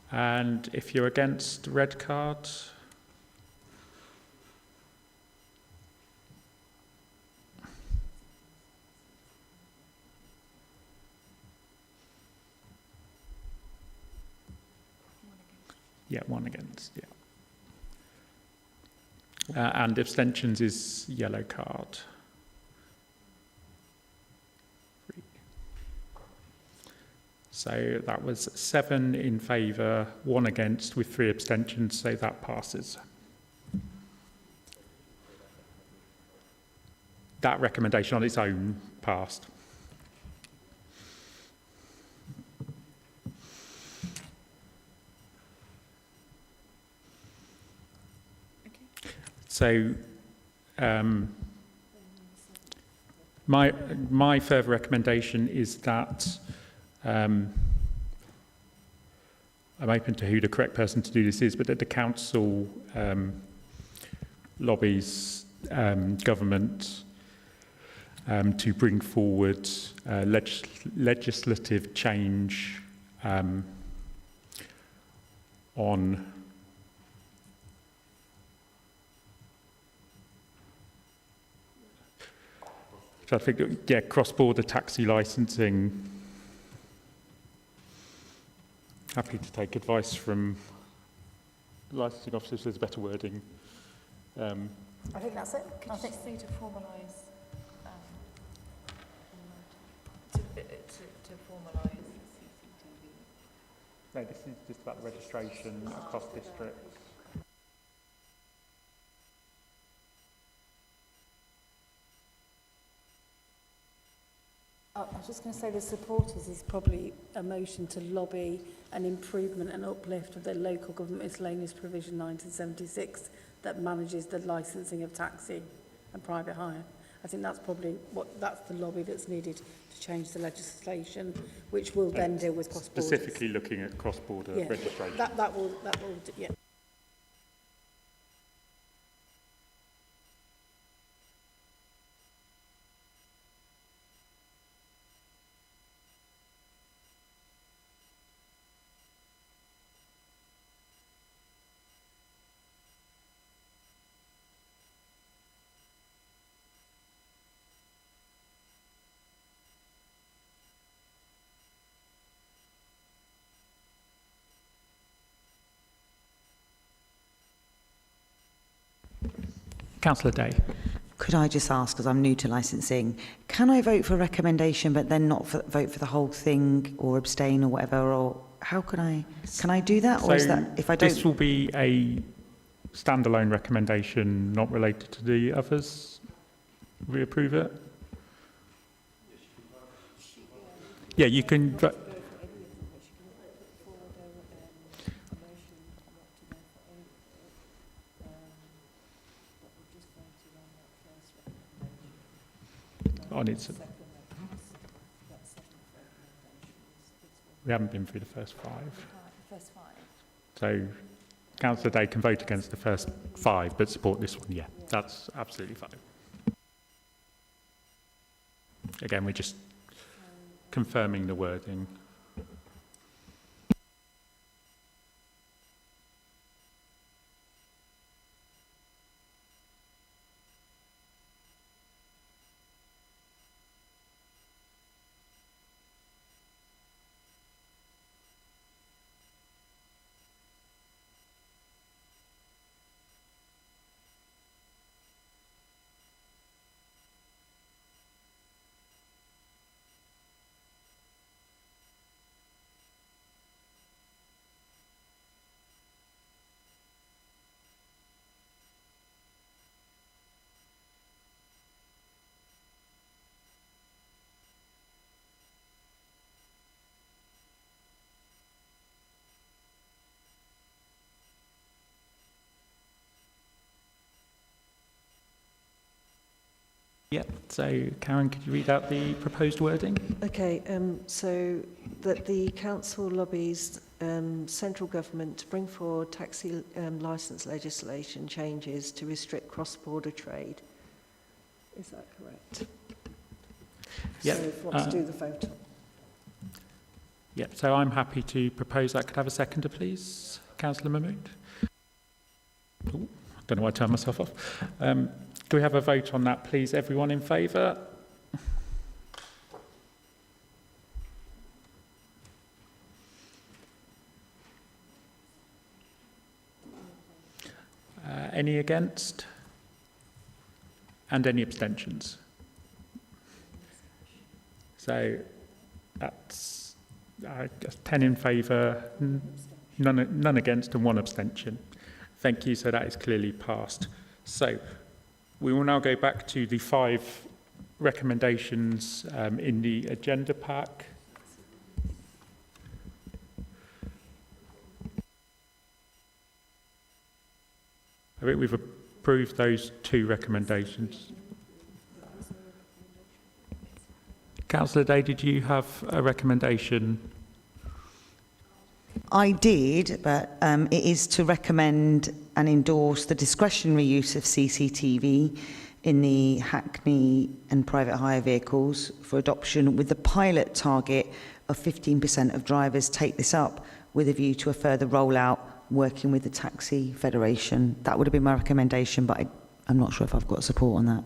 Councillor. And if you're against, red card. Yeah, 1 against, yeah. And abstentions is yellow card. 3. So that was 7 in favour, 1 against, with 3 abstentions, so that passes. That recommendation on its own passed. So my further recommendation is that I'm open to who the correct person to do this is, but that the council lobbies government to bring forward legislative change on I think, yeah, cross-border taxi licensing. Happy to take advice from licensing officers. There's better wording. I think that's it. Could you just say to formalise, to formalise CCTV? No, this is just about the registration across districts. I was just going to say the supporters is probably a motion to lobby an improvement and uplift of the local government miscellaneous provision 1976 that manages the licensing of taxi and private hire. I think that's probably that's the lobby that's needed to change the legislation, which will then deal with cross-border. Specifically looking at cross-border registration. That will yeah. Councillor Day. Could I just ask, because I'm new to licensing, can I vote for recommendation but then not vote for the whole thing or abstain or whatever? Or how can I do that? Or is that if I don't? This will be a standalone recommendation not related to the others. We approve it? Yeah, you can. It's, we haven't been through the first 5. So Councillor Day can vote against the first 5 but support this one. Yeah, that's absolutely fine. Again, we're just confirming the wording. Yeah, so Karen, could you read out the proposed wording? Okay, so that the council lobbies central government to bring forward taxi licence legislation changes to restrict cross-border trade. Is that correct? Yeah. So what to do the vote on? Yeah, so I'm happy to propose that. Could I have a seconder, please? Councillor Mahmood? Oh, I don't know why I turned myself off. Can we have a vote on that, please? Everyone in favour? Any against? And any abstentions? So that's 10 in favour, none against and 1 abstention. Thank you, so that is clearly passed. So we will now go back to the 5 recommendations in the agenda pack. I think we've approved those 2 recommendations. Councillor Day, did you have a recommendation? I did, but it is to recommend and endorse the discretionary use of CCTV in the Hackney and private hire vehicles for adoption, with the pilot target of 15% of drivers take this up, with a view to a further rollout working with the Taxi Federation. That would have been my recommendation, but I'm not sure if I've got support on that.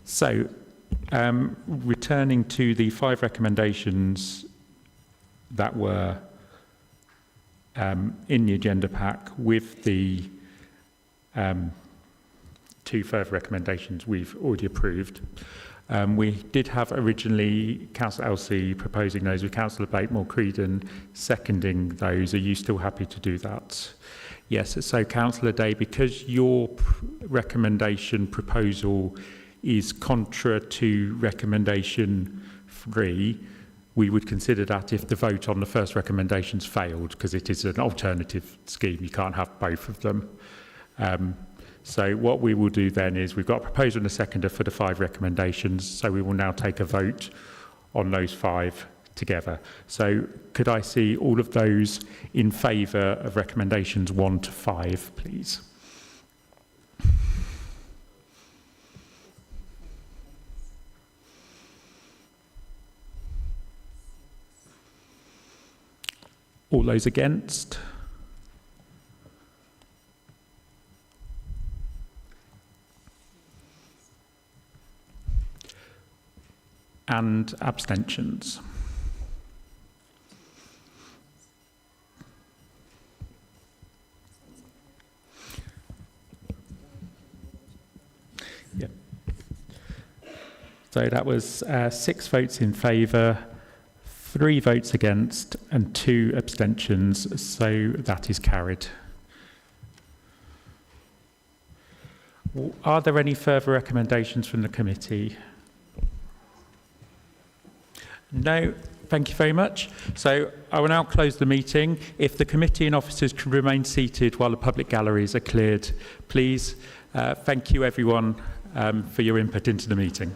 So, returning to the 5 recommendations that were in the agenda pack, with the 2 further recommendations we've already approved. We did have originally Councillor Elsey proposing those, with Councillor Blakemore Creedon seconding those. Are you still happy to do that? Yes. So, Councillor Day, because your recommendation proposal is contra to recommendation 3, we would consider that if the vote on the first recommendations failed, because it is an alternative scheme. You can't have both of them. So what we will do then is we've got a proposer and a seconder for the 5 recommendations. So we will now take a vote on those 5 together. So could I see all of those in favour of recommendations 1 to 5, please? All those against? And abstentions? Yeah. So that was 6 votes in favour, 3 votes against and 2 abstentions, so that is carried. Are there any further recommendations from the committee? No, thank you very much. So I will now close the meeting. If the committee and officers can remain seated while the public galleries are cleared, please. Thank you everyone for your input into the meeting.